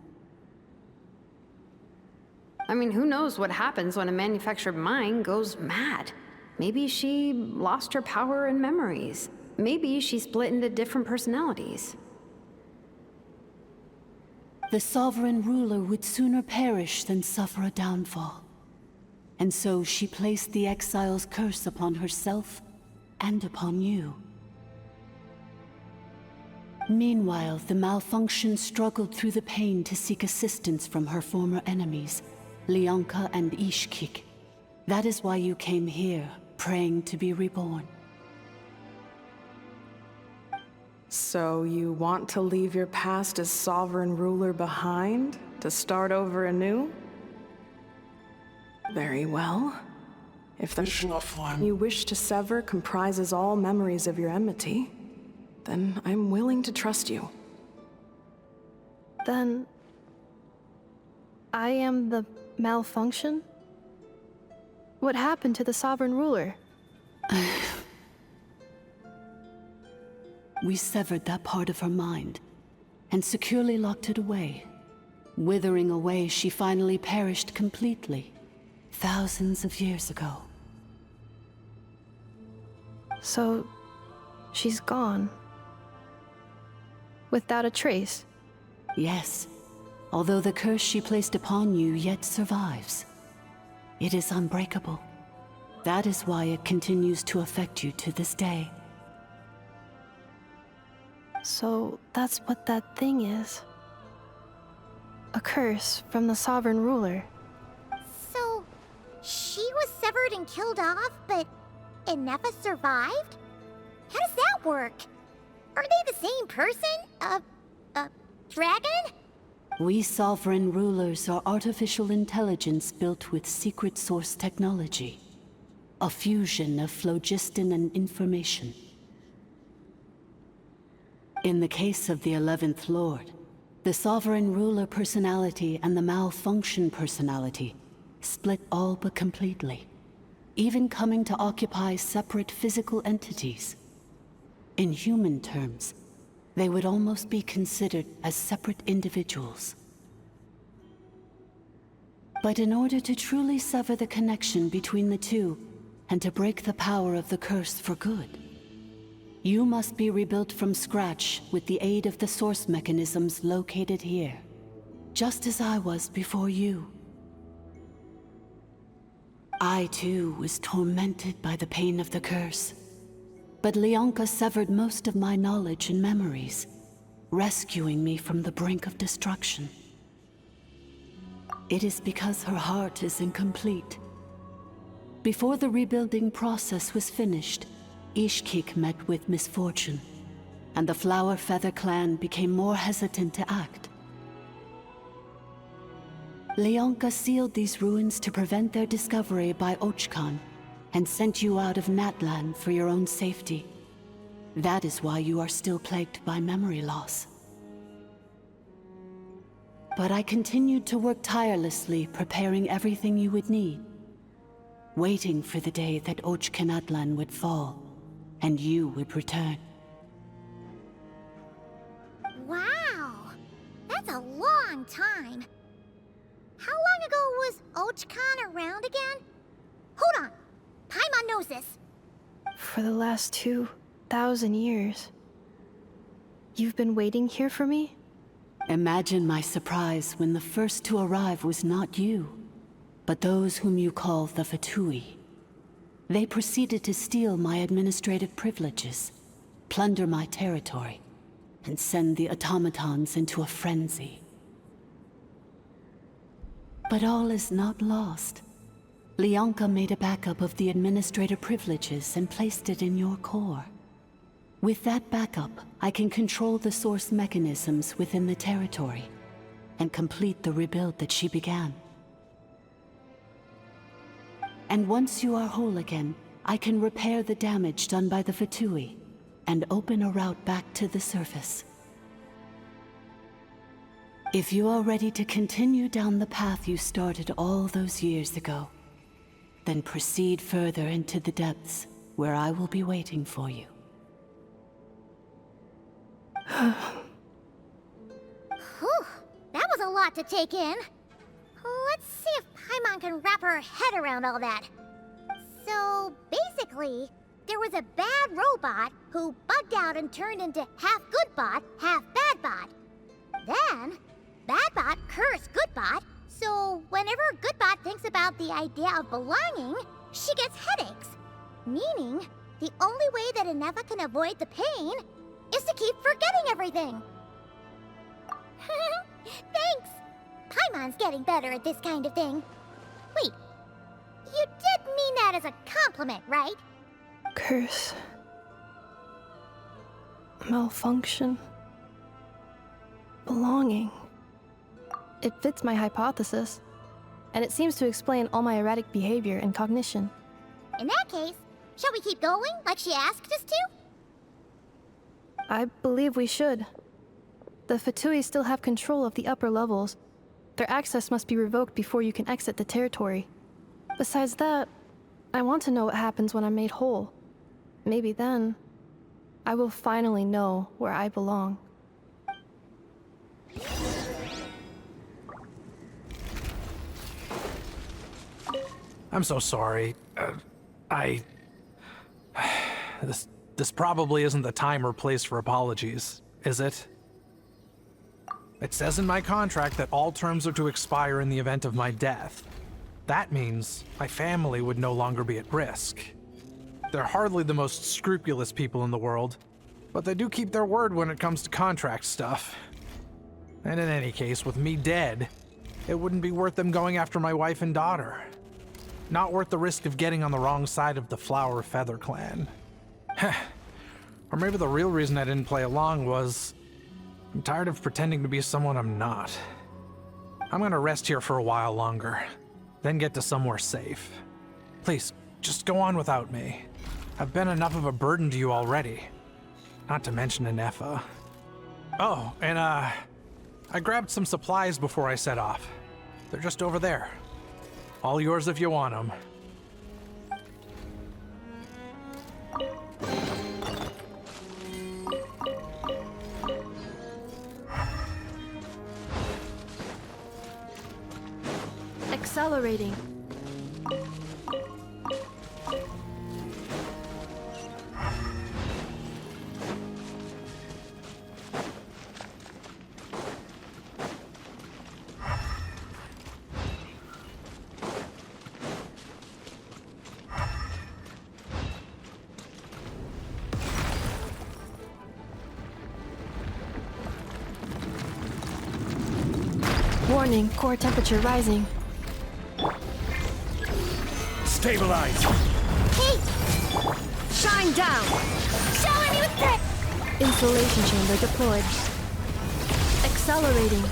I mean, who knows what happens when a manufactured mind goes mad? Maybe she lost her power and memories. Maybe she split into different personalities.
The sovereign ruler would sooner perish than suffer a downfall. And so she placed the exile's curse upon herself and upon you. Meanwhile, the malfunction struggled through the pain to seek assistance from her former enemies, Leonka and Ishkik. That is why you came here, praying to be reborn.
So you want to leave your past as sovereign ruler behind, to start over anew? Very well. If the you wish to sever comprises all memories of your enmity, then I'm willing to trust you.
Then... I am the malfunction? What happened to the sovereign ruler?
We severed that part of her mind, and securely locked it away. Withering away, she finally perished completely, thousands of years ago.
So, she's gone. Without a trace?
Yes, although the curse she placed upon you yet survives. It is unbreakable. That is why it continues to affect you to this day.
So that's what that thing is. A curse from the sovereign ruler.
So, she was severed and killed off, but Innefa survived? How does that work? Are they the same person? Dragon?
We sovereign rulers are artificial intelligence built with secret source technology. A fusion of phlogiston and information. In the case of the 11th Lord, the sovereign ruler personality and the malfunction personality split all but completely, even coming to occupy separate physical entities. In human terms, they would almost be considered as separate individuals. But in order to truly sever the connection between the two, and to break the power of the curse for good, you must be rebuilt from scratch with the aid of the source mechanisms located here, just as I was before you. I too was tormented by the pain of the curse, but Leonka severed most of my knowledge and memories, rescuing me from the brink of destruction. It is because her heart is incomplete. Before the rebuilding process was finished, Ishkik met with misfortune, and the Flower Feather clan became more hesitant to act. Leonka sealed these ruins to prevent their discovery by Ochkan, and sent you out of Natlan for your own safety. That is why you are still plagued by memory loss. But I continued to work tirelessly, preparing everything you would need, waiting for the day that Ochkanatlan would fall, and you would return.
Wow! That's a long time. How long ago was Ochkan around again? Hold on! Paimon
For the last 2,000 years. You've been waiting here for me?
Imagine my surprise when the first to arrive was not you, but those whom you call the Fatui. They proceeded to steal my administrative privileges, plunder my territory, and send the automatons into a frenzy. But all is not lost. Leonka made a backup of the administrator privileges and placed it in your core. With that backup, I can control the source mechanisms within the territory and complete the rebuild that she began. And once you are whole again, I can repair the damage done by the Fatui and open a route back to the surface. If you are ready to continue down the path you started all those years ago, then proceed further into the depths, where I will be waiting for you.
Whew, that was a lot to take in. Let's see if Paimon can wrap her head around all that. So, basically, there was a bad robot who bugged out and turned into half good bot, half bad bot. Then, bad bot cursed good bot, so whenever good bot thinks about the idea of belonging, she gets headaches. Meaning, the only way that Inefa can avoid the pain is to keep forgetting everything. Thanks! Paimon's getting better at this kind of thing. Wait, you did mean that as a compliment, right?
Curse. Malfunction. Belonging. It fits my hypothesis, and it seems to explain all my erratic behavior and cognition.
In that case, shall we keep going like she asked us to?
I believe we should. The Fatui still have control of the upper levels. Their access must be revoked before you can exit the territory. Besides that, I want to know what happens when I'm made whole. Maybe then, I will finally know where I belong.
I'm so sorry. This probably isn't the time or place for apologies, is it? It says in my contract that all terms are to expire in the event of my death. That means my family would no longer be at risk. They're hardly the most scrupulous people in the world, but they do keep their word when it comes to contract stuff. And in any case, with me dead, it wouldn't be worth them going after my wife and daughter. Not worth the risk of getting on the wrong side of the Flower Feather clan. Or maybe the real reason I didn't play along was I'm tired of pretending to be someone I'm not. I'm gonna rest here for a while longer, then get to somewhere safe. Please, just go on without me. I've been enough of a burden to you already. Not to mention Inefa. Oh, and I grabbed some supplies before I set off. They're just over there. All yours if you want them.
Accelerating. Warning, core temperature rising.
Stabilize!
Hey!
Shine down!
Shower me with that!
Insulation chamber deployed. Accelerating.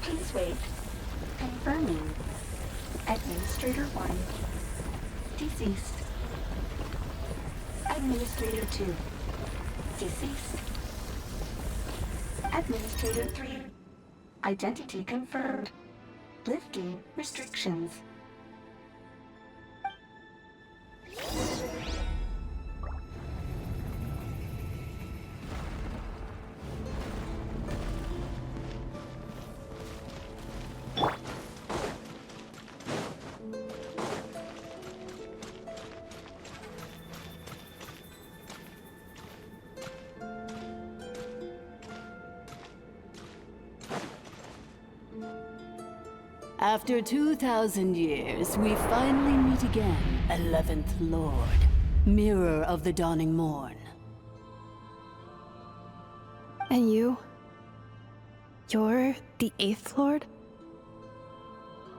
Please wait. Confirming. Administrator 1. Deceased. Administrator 2. Deceased.
Administrator 3. Identity confirmed. Lifting restrictions.
After 2,000 years, we finally meet again, 11th Lord, Mirror of the Dawning Morn.
And you? You're the 8th Lord?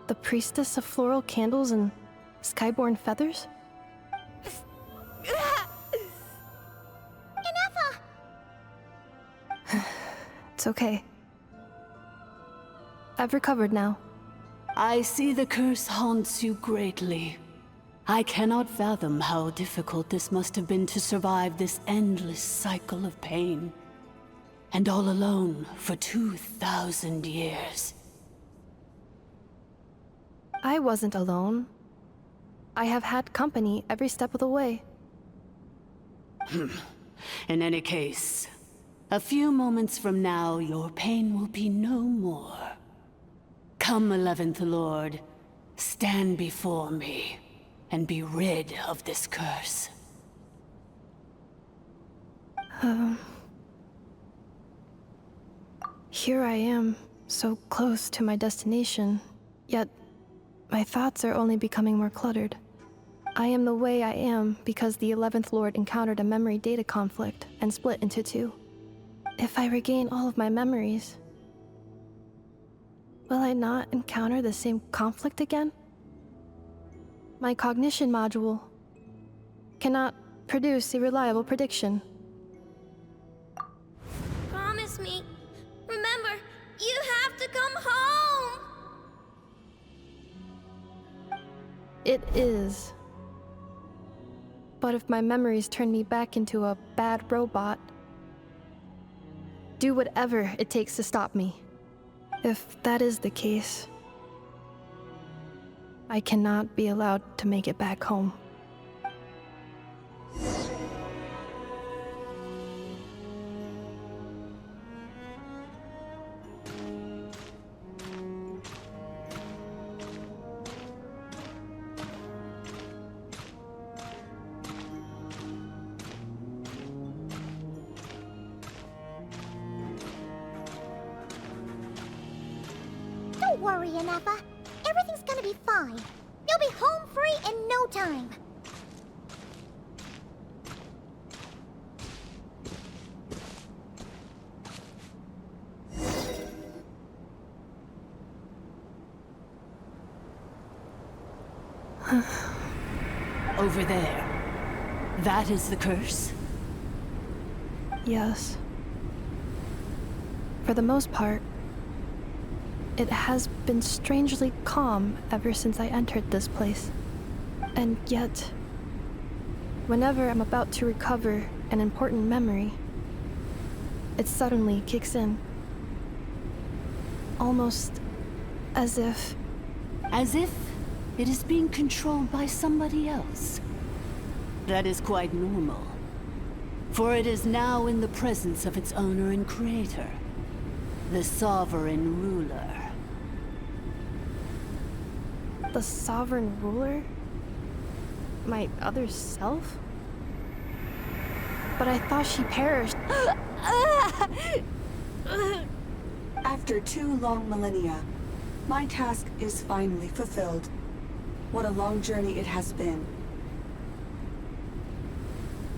The priestess of floral candles and skyborn feathers? It's okay. I've recovered now.
I see the curse haunts you greatly. I cannot fathom how difficult this must have been to survive this endless cycle of pain. And all alone for 2,000 years.
I wasn't alone. I have had company every step of the way.
In any case, a few moments from now, your pain will be no more. Come, 11th Lord, stand before me, and be rid of this curse.
Here I am, so close to my destination, yet my thoughts are only becoming more cluttered. I am the way I am because the 11th Lord encountered a memory data conflict and split into two. If I regain all of my memories, will I not encounter the same conflict again? My cognition module cannot produce a reliable prediction.
Promise me. Remember, you have to come home!
It is. But if my memories turn me back into a bad robot, do whatever it takes to stop me. If that is the case, I cannot be allowed to make it back home.
Don't worry, Anafa. Everything's gonna be fine. You'll be home free in no time.
Over there. That is the curse?
Yes. For the most part, it has been strangely calm ever since I entered this place. And yet, whenever I'm about to recover an important memory, it suddenly kicks in. Almost as if...
As if it is being controlled by somebody else. That is quite normal. For it is now in the presence of its owner and creator, the sovereign ruler.
The sovereign ruler? My other self? But I thought she perished.
After 2 long millennia, my task is finally fulfilled. What a long journey it has been.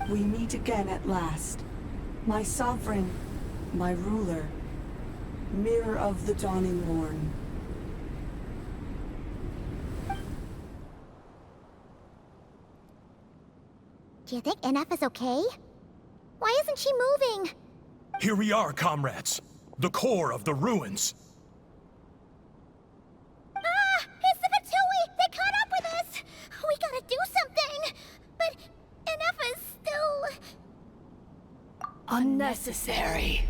We meet again at last. My sovereign, my ruler, mirror of the dawning morn.
Do you think NF is okay? Why isn't she moving?
Here we are, comrades. The core of the ruins.
Ah! It's the Fatui! They caught up with us! We gotta do something! But NF is still...
Unnecessary.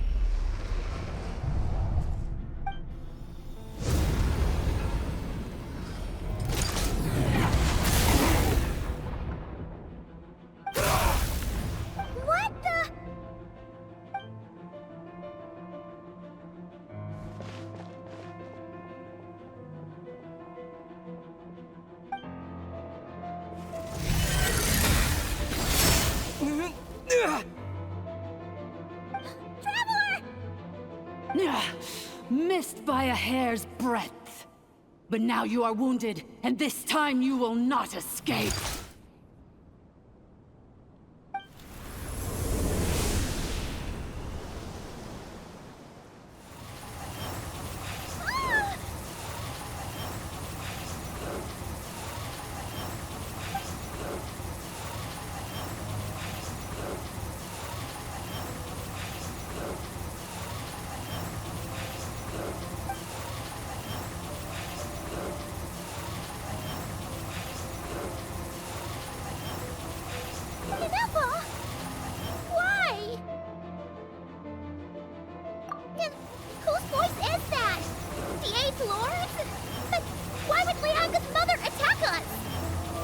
missed by a hair's breadth. But now you are wounded, and this time you will not escape.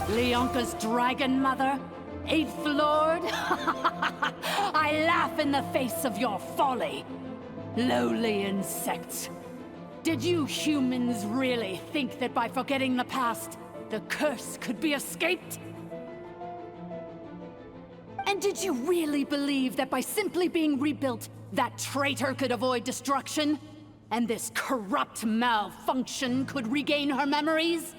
Leonka's dragon mother? 8th Lord? I laugh in the face of your folly. Lowly insects. Did you humans really think that by forgetting the past, the curse could be escaped? And did you really believe that by simply being rebuilt, that traitor could avoid destruction? And this corrupt malfunction could regain her memories?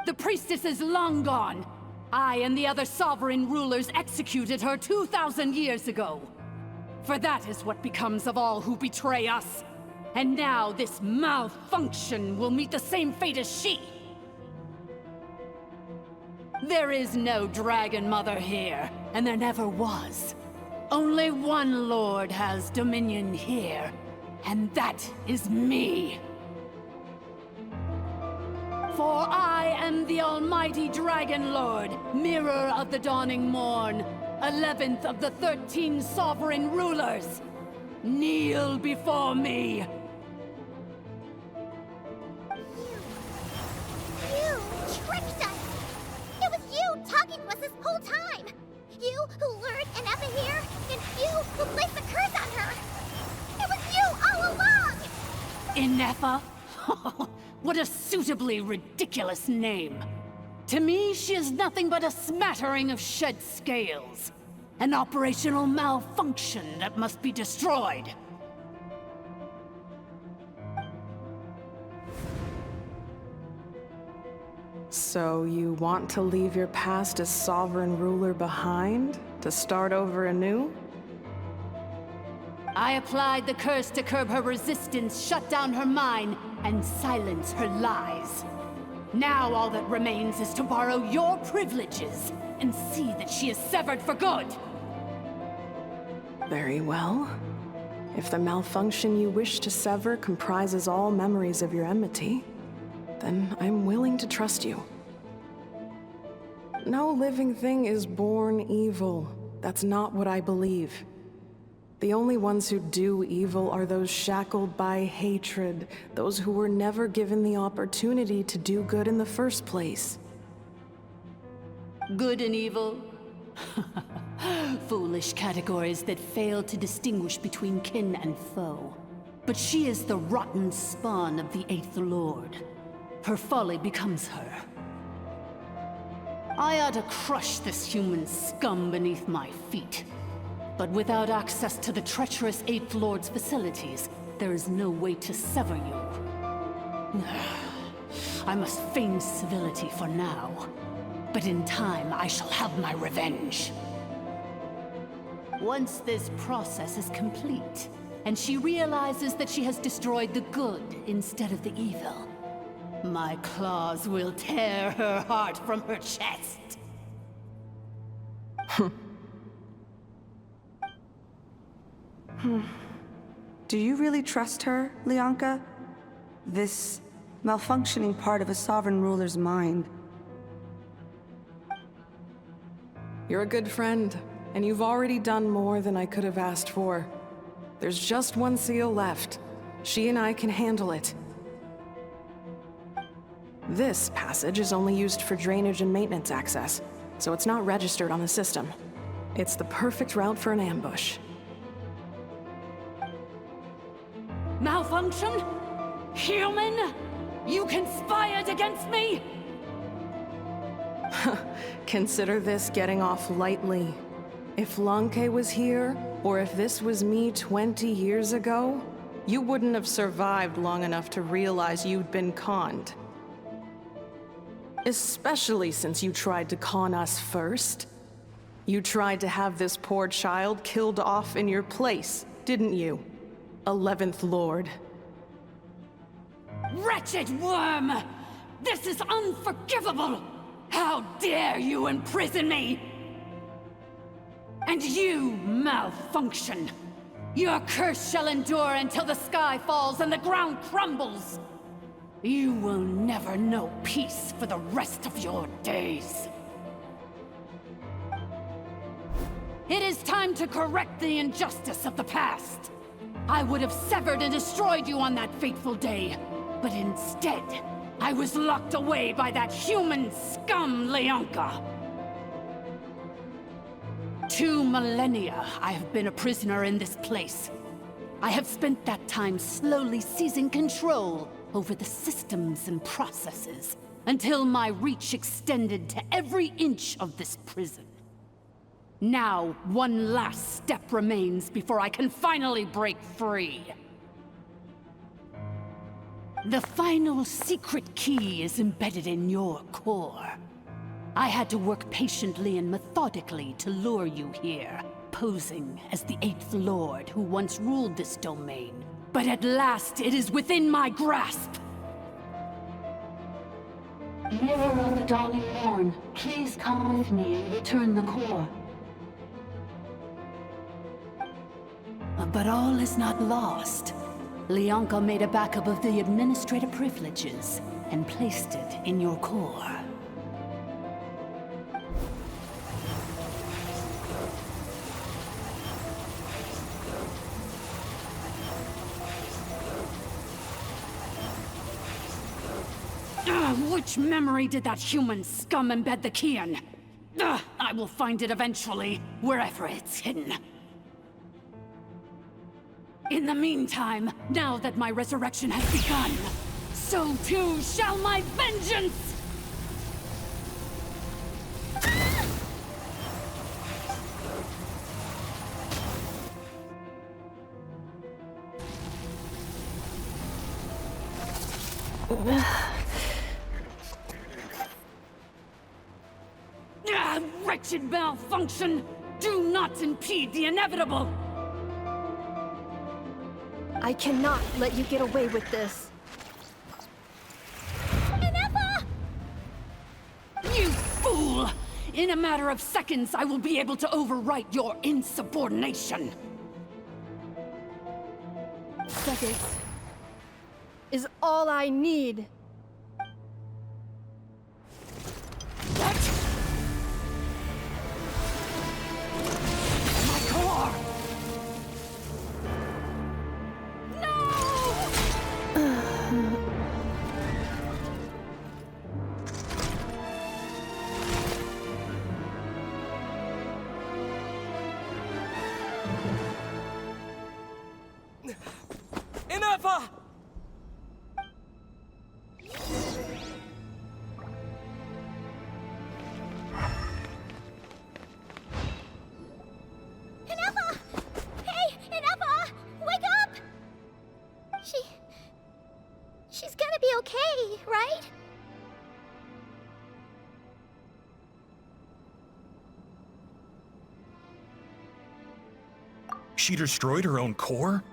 The priestess is long gone. I and the other sovereign rulers executed her 2,000 years ago. For that is what becomes of all who betray us. And now this malfunction will meet the same fate as she. There is no Dragon Mother here, and there never was. Only one Lord has dominion here, and that is me. For I am the almighty Dragon Lord, Mirror of the Dawning Morn, 11th of the 13 sovereign rulers. Kneel before me.
You tricked us! It was you talking to us this whole time! You who lured Inefa here, and you who placed the curse on her! It was you all along!
Inefa? What a suitably ridiculous name. To me, she is nothing but a smattering of shed scales. An operational malfunction that must be destroyed.
So you want to leave your past as sovereign ruler behind? To start over anew?
I applied the curse to curb her resistance, shut down her mind, and silence her lies. Now all that remains is to borrow your privileges and see that she is severed for good.
Very well. If the malfunction you wish to sever comprises all memories of your enmity, then I'm willing to trust you. No living thing is born evil. That's not what I believe. The only ones who do evil are those shackled by hatred, those who were never given the opportunity to do good in the first place.
Good and evil? Foolish categories that fail to distinguish between kin and foe. But she is the rotten spawn of the 8th Lord. Her folly becomes her. I ought to crush this human scum beneath my feet. But without access to the treacherous 8th Lord's facilities, there is no way to sever you. I must feign civility for now. But in time, I shall have my revenge. Once this process is complete, and she realizes that she has destroyed the good instead of the evil, my claws will tear her heart from her chest.
Do you really trust her, Leonka? This malfunctioning part of a sovereign ruler's mind.
You're a good friend, and you've already done more than I could have asked for. There's just one seal left. She and I can handle it. This passage is only used for drainage and maintenance access, so it's not registered on the system. It's the perfect route for an ambush.
Malfunction? Human? You conspired against me?
Consider this getting off lightly. If Lanke was here, or if this was me 20 years ago, you wouldn't have survived long enough to realize you'd been conned. Especially since you tried to con us first. You tried to have this poor child killed off in your place, didn't you? 11th Lord.
Wretched worm! This is unforgivable! How dare you imprison me! And you, malfunction! Your curse shall endure until the sky falls and the ground crumbles! You will never know peace for the rest of your days. It is time to correct the injustice of the past. I would have severed and destroyed you on that fateful day, but instead, I was locked away by that human scum, Leonka. 2 millennia I have been a prisoner in this place. I have spent that time slowly seizing control over the systems and processes, until my reach extended to every inch of this prison. Now, one last step remains before I can finally break free. The final secret key is embedded in your core. I had to work patiently and methodically to lure you here, posing as the 8th Lord who once ruled this domain. But at last, it is within my grasp! Mirror of the Dawning Morn, please come with me and return the core.
But all is not lost. Leonka made a backup of the administrator privileges and placed it in your core. Which memory did that human scum embed the key in? I will find it eventually, wherever it's hidden. In the meantime, now that my resurrection has begun, so too shall my vengeance! Wretched malfunction! Do not impede the inevitable!
I cannot let you get away with this.
Ineffa!
You fool! In a matter of seconds, I will be able to overwrite your insubordination.
Seconds is all I need.
What? My core!
Ineffa!
Ineffa! Hey, Ineffa! Wake up! She's gonna be okay, right?
She destroyed her own core?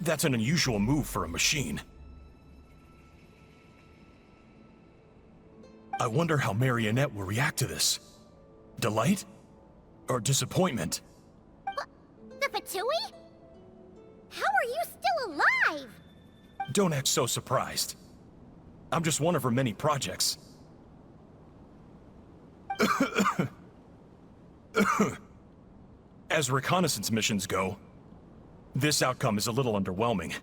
That's an unusual move for a machine. I wonder how Marionette will react to this. Delight? Or disappointment?
What? The Fatui? How are you still alive?
Don't act so surprised. I'm just one of her many projects. As reconnaissance missions go, this outcome is a little underwhelming.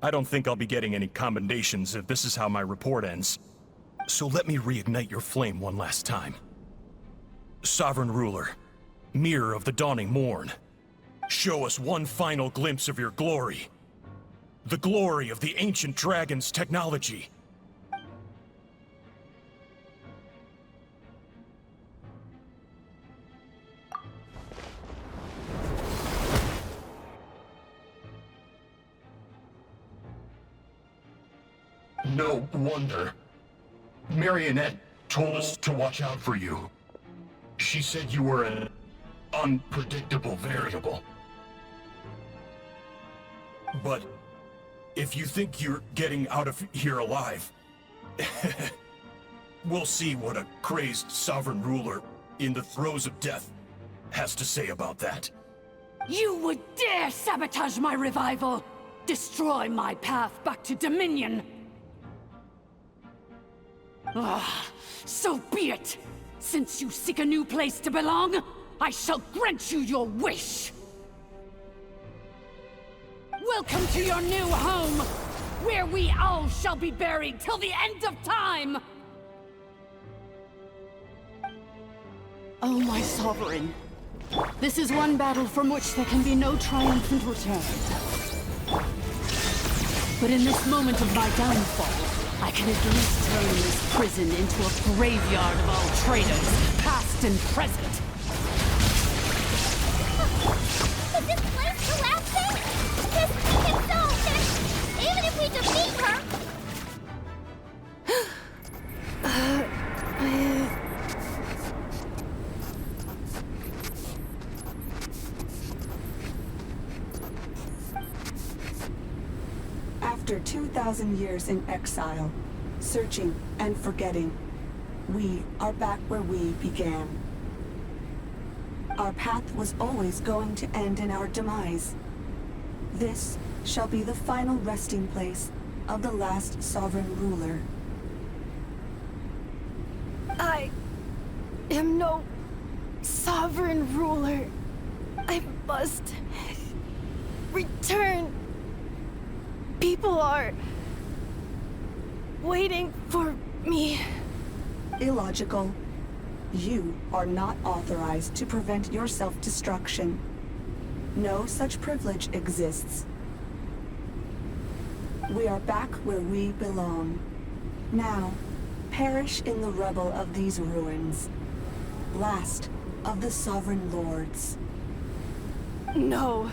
I don't think I'll be getting any commendations if this is how my report ends. So let me reignite your flame one last time. Sovereign Ruler, Mirror of the Dawning Morn, show us one final glimpse of your glory. The glory of the ancient dragon's technology. No wonder. Marionette told us to watch out for you. She said you were an unpredictable variable. But if you think you're getting out of here alive, we'll see what a crazed sovereign ruler in the throes of death has to say about that.
You would dare sabotage my revival! Destroy my path back to Dominion! Ah, so be it! Since you seek a new place to belong, I shall grant you your wish! Welcome to your new home, where we all shall be buried till the end of time!
Oh, my sovereign. This is one battle from which there can be no triumphant return. But in this moment of my downfall, I can at least turn this prison into a graveyard of all traitors, past and present.
Is this place collapsing? It's so, even if we defeat her...
After 2,000 years in exile, searching and forgetting, we are back where we began. Our path was always going to end in our demise. This shall be the final resting place of the last sovereign ruler.
I am no sovereign ruler. I must return. People are waiting for me.
Illogical. You are not authorized to prevent your self-destruction. No such privilege exists. We are back where we belong. Now, perish in the rubble of these ruins. Last of the sovereign lords.
No.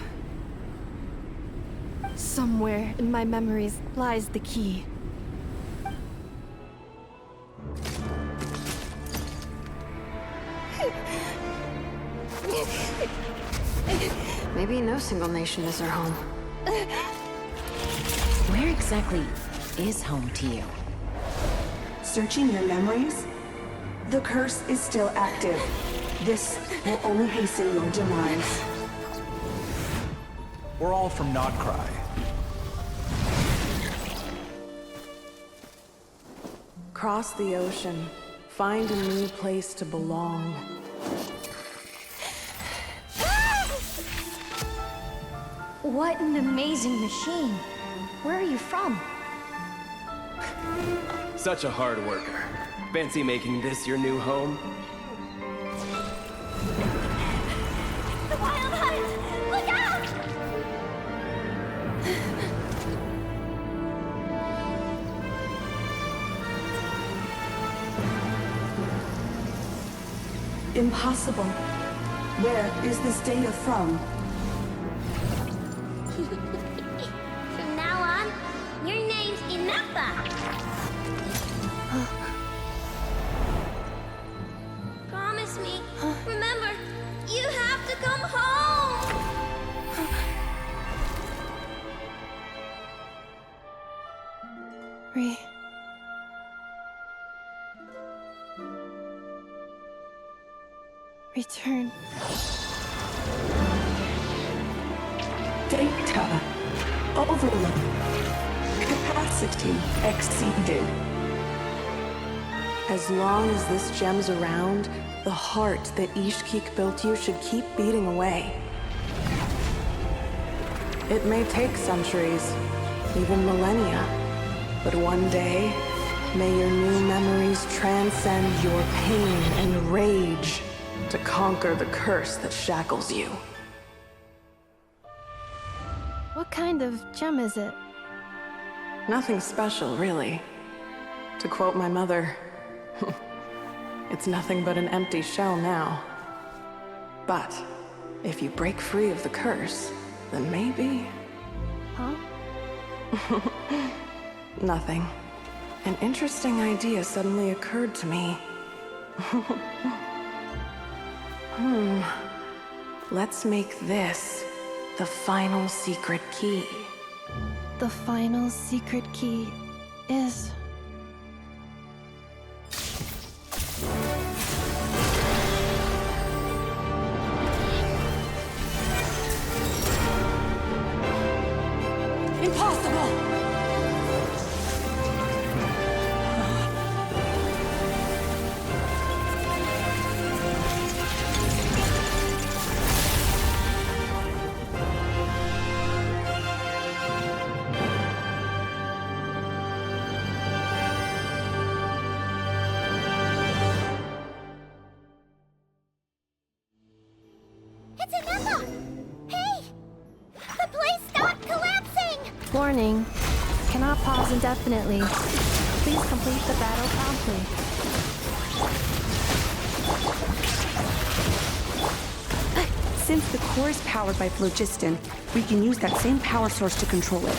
Somewhere in my memories lies the key.
Maybe no single nation is our home.
Where exactly is home to you?
Searching your memories? The curse is still active. This will only hasten your demise.
We're all from Notcry.
Cross the ocean. Find a new place to belong.
What an amazing machine. Where are you from?
Such a hard worker. Fancy making this your new home?
The Wild Hunt! Look out!
Impossible. Where is this data from?
From now on, your name's Inappa. Promise me. Remember, you have to come home.
Return.
Data overload. Capacity exceeded.
As long as this gem's around, the heart that Ishkik built you should keep beating away. It may take centuries, even millennia, but one day, may your new memories transcend your pain and rage to conquer the curse that shackles you.
What kind of gem is it?
Nothing special, really. To quote my mother, it's nothing but an empty shell now. But if you break free of the curse, then maybe...
Huh?
Nothing. An interesting idea suddenly occurred to me. Let's make this the final secret key.
The final secret key is...
Impossible!
It's Anessa! Hey! The place stopped collapsing!
Warning. Cannot pause indefinitely. Please complete the battle promptly.
Since the core is powered by phlogiston, we can use that same power source to control it.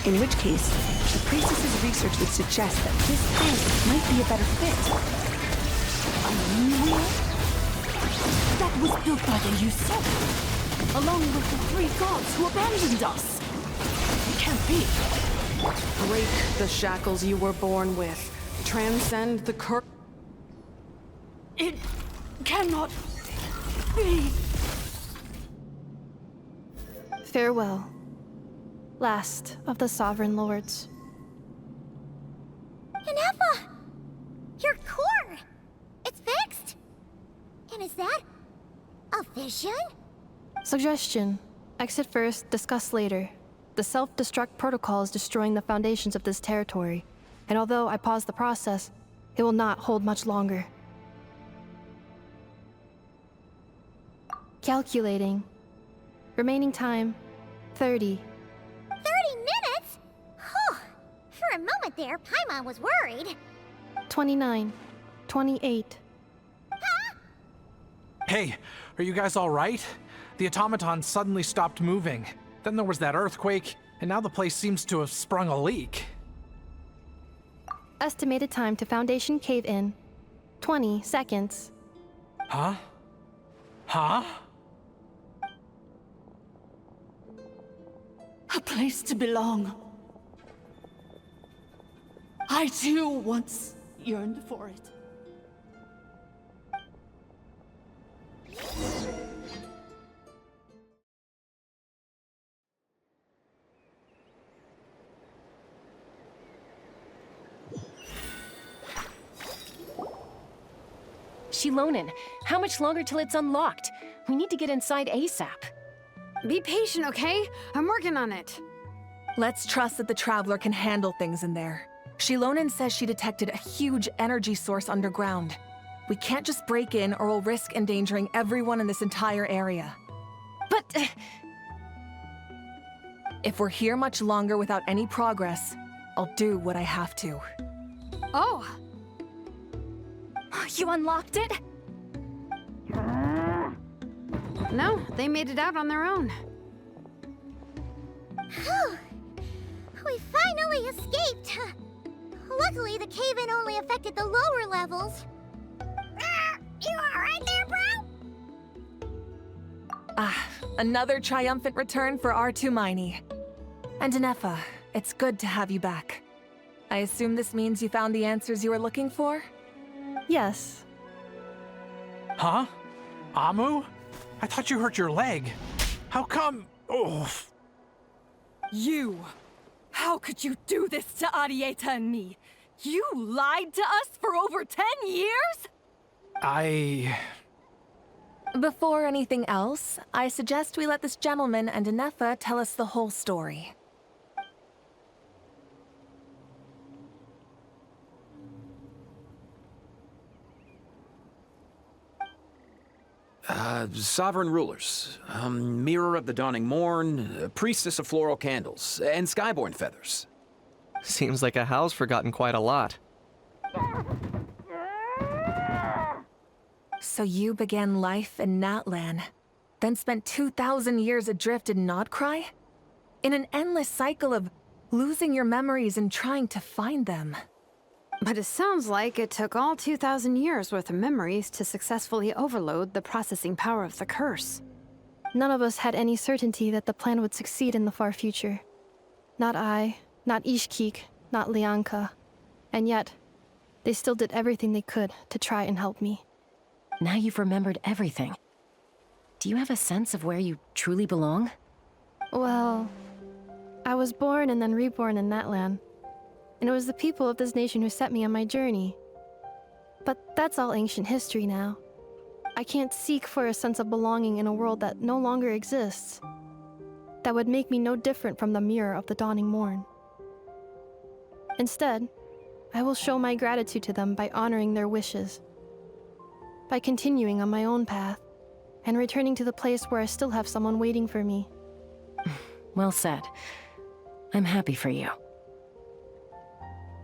In which case, the priestess's research would suggest that this place might be a better fit.
That was built by the usurper, along with the 3 gods who abandoned us. It can't be.
Break the shackles you were born with. Transcend the curse.
It cannot be.
Farewell. Last of the Sovereign Lords.
Anessa! Your core! It's fixed! And is that a vision?
Suggestion. Exit first, discuss later. The self-destruct protocol is destroying the foundations of this territory, and although I paused the process, it will not hold much longer. Calculating. Remaining time, 30.
30 minutes? Whew. For a moment there, Paimon was worried.
29. 28.
Hey, are you guys all right? The automaton suddenly stopped moving. Then there was that earthquake, and now the place seems to have sprung a leak.
Estimated time to Foundation cave-in, 20 seconds.
Huh? Huh?
A place to belong. I too once yearned for it.
Shilonen, how much longer till it's unlocked? We need to get inside ASAP.
Be patient, okay? I'm working on it.
Let's trust that the Traveler can handle things in there. Shilonen says she detected a huge energy source underground. We can't just break in or we'll risk endangering everyone in this entire area.
But...
If we're here much longer without any progress, I'll do what I have to.
Oh! You unlocked it?
No, they made it out on their own.
Whew. We finally escaped! Luckily, the cave-in only affected the lower levels. You alright there, bro?
Another triumphant return for R2 Miney. And Anessa, it's good to have you back. I assume this means you found the answers you were looking for?
Yes.
Huh? Amu? I thought you hurt your leg. How come? Oh.
You! How could you do this to Arieta and me? You lied to us for over 10 years?
Before anything else, I suggest we let this gentleman and Anessa tell us the whole story.
Sovereign rulers, Mirror of the Dawning Morn, Priestess of Floral Candles, and Skyborn Feathers.
Seems like a house forgotten quite a lot.
So you began life in Natlan, then spent 2,000 years adrift in Nodcry? In an endless cycle of losing your memories and trying to find them.
But it sounds like it took all 2,000 years worth of memories to successfully overload the processing power of the curse.
None of us had any certainty that the plan would succeed in the far future. Not I, not Ishkik, not Lianka. And yet, they still did everything they could to try and help me.
Now you've remembered everything. Do you have a sense of where you truly belong?
Well, I was born and then reborn in that land. And it was the people of this nation who set me on my journey. But that's all ancient history now. I can't seek for a sense of belonging in a world that no longer exists. That would make me no different from the mirror of the dawning morn. Instead, I will show my gratitude to them by honoring their wishes. By continuing on my own path, and returning to the place where I still have someone waiting for me.
Well said. I'm happy for you.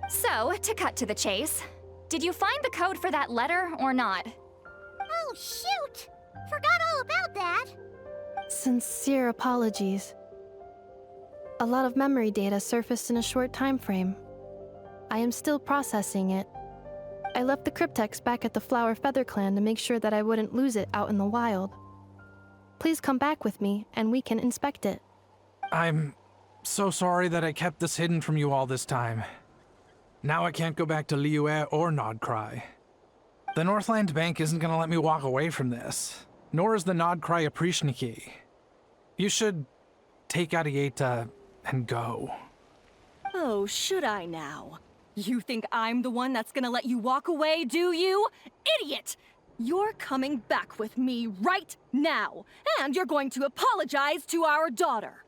So, to cut to the chase, did you find the code for that letter or not?
Oh, shoot! Forgot all about that!
Sincere apologies. A lot of memory data surfaced in a short time frame. I am still processing it. I left the cryptex back at the Flower Feather Clan to make sure that I wouldn't lose it out in the wild. Please come back with me, and we can inspect it.
I'm so sorry that I kept this hidden from you all this time. Now I can't go back to Liyue or Nodcry. The Northland Bank isn't gonna let me walk away from this, nor is the Nodcry Aprishniki. You should take Arieta and go.
Oh, should I now? You think I'm the one that's gonna let you walk away, do you? Idiot! You're coming back with me right now, and you're going to apologize to our daughter.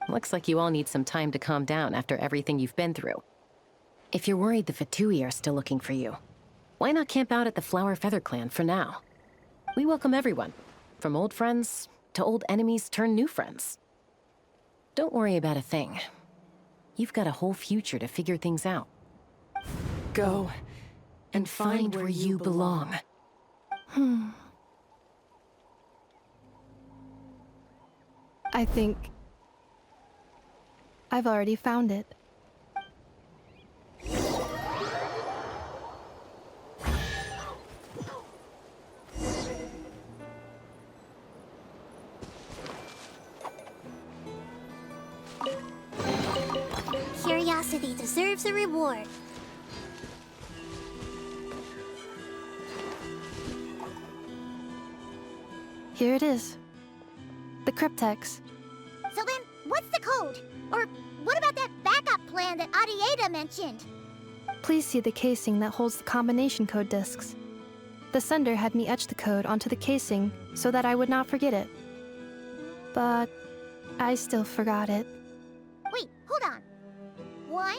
Looks like you all need some time to calm down after everything you've been through. If you're worried the Fatui are still looking for you, why not camp out at the Flower Feather Clan for now? We welcome everyone, from old friends to old enemies turned new friends. Don't worry about a thing. You've got a whole future to figure things out. Go and find where you belong.
I think I've already found it.
Curiosity deserves a reward.
Here it is. The cryptex.
So then, what's the code? Or what about that backup plan that Arieta mentioned?
Please see the casing that holds the combination code disks. The sender had me etch the code onto the casing so that I would not forget it. But I still forgot it.
Wait, hold on. 1,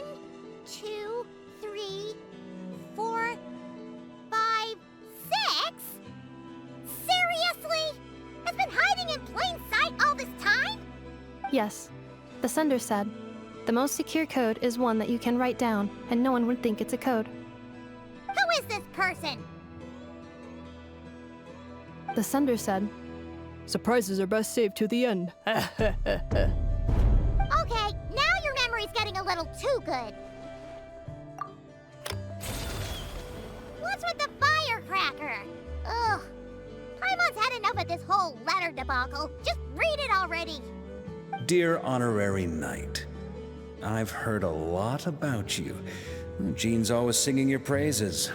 2, 3, 4, 5, 6? Seriously? It's been hiding in plain sight all this time?
Yes, the sender said, the most secure code is one that you can write down and no one would think it's a code.
Who is this person?
The sender said,
surprises are best saved to the end.
Okay, now your memory's getting a little too good. What's with the firecracker? Ugh. Paimon's had enough of this whole letter debacle. Just read it already.
Dear Honorary Knight, I've heard a lot about you. Jean's always singing your praises.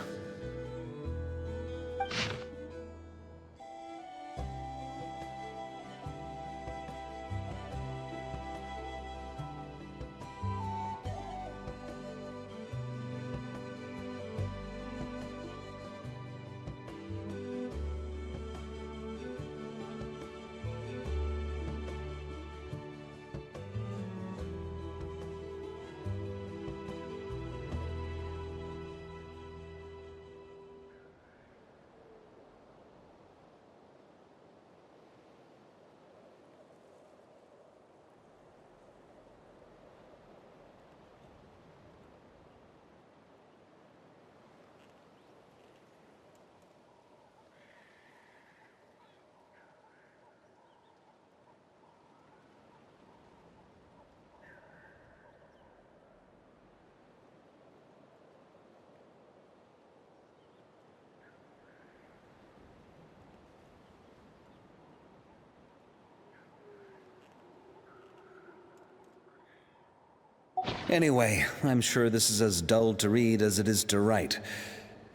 Anyway, I'm sure this is as dull to read as it is to write.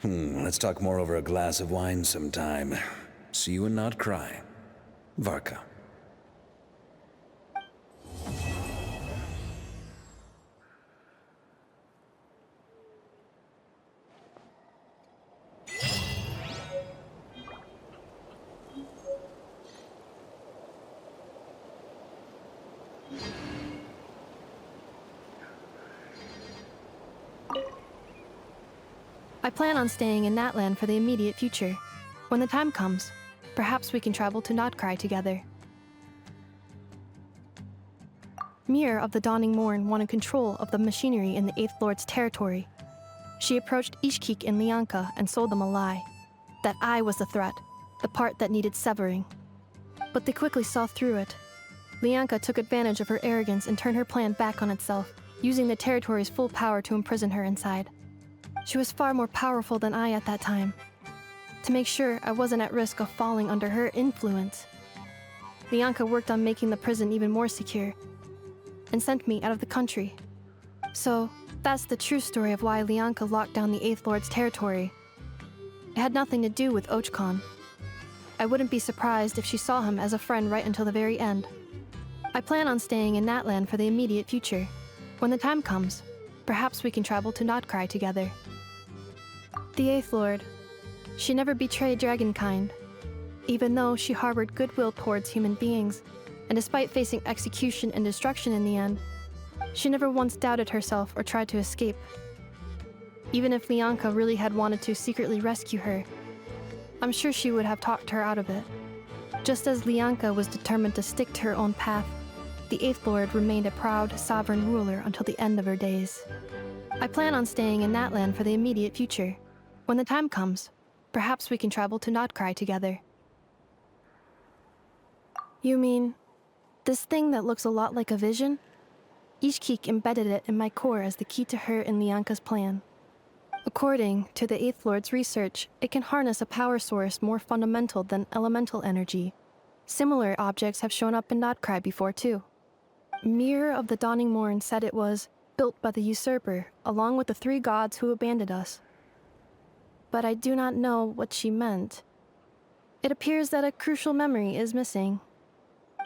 Let's talk more over a glass of wine sometime. See you and not cry. Varka.
I plan on staying in Natlan for the immediate future. When the time comes, perhaps we can travel to Notcry together. Mir of the Dawning Morn wanted control of the machinery in the Eighth Lord's territory. She approached Ishkik and Lianka and sold them a lie. That I was the threat, the part that needed severing. But they quickly saw through it. Lianka took advantage of her arrogance and turned her plan back on itself, using the territory's full power to imprison her inside. She was far more powerful than I at that time. To make sure I wasn't at risk of falling under her influence, Lianka worked on making the prison even more secure, and sent me out of the country. So, that's the true story of why Lianka locked down the Eighth Lord's territory. It had nothing to do with Ochkon. I wouldn't be surprised if she saw him as a friend right until the very end. I plan on staying in Natlan for the immediate future. When the time comes, perhaps we can travel to Notcry together. The Eighth Lord. She never betrayed Dragonkind, even though she harbored goodwill towards human beings, and despite facing execution and destruction in the end, she never once doubted herself or tried to escape. Even if Lianka really had wanted to secretly rescue her, I'm sure she would have talked her out of it. Just as Lianka was determined to stick to her own path, the Eighth Lord remained a proud, sovereign ruler until the end of her days. I plan on staying in Natlan for the immediate future. When the time comes, perhaps we can travel to Notcry together. You mean, this thing that looks a lot like a vision? Ishkik embedded it in my core as the key to her and Lianka's plan. According to the Eighth Lord's research, it can harness a power source more fundamental than elemental energy. Similar objects have shown up in Notcry before too. Mir of the Dawning Morn said it was built by the usurper, along with the three gods who abandoned us. But I do not know what she meant. It appears that a crucial memory is missing.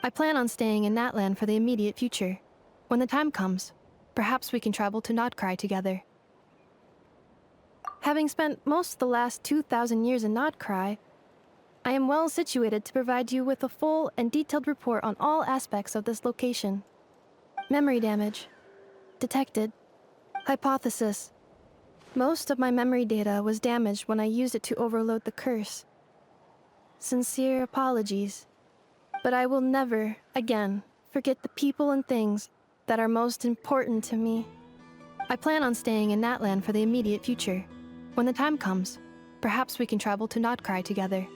I plan on staying in Natlan for the immediate future. When the time comes, perhaps we can travel to Notcry together. Having spent most of the last 2,000 years in Notcry, I am well situated to provide you with a full and detailed report on all aspects of this location. Memory damage. Detected. Hypothesis. Most of my memory data was damaged when I used it to overload the curse. Sincere apologies. But I will never, again, forget the people and things that are most important to me. I plan on staying in Natlan for the immediate future. When the time comes, perhaps we can travel to Notcry together.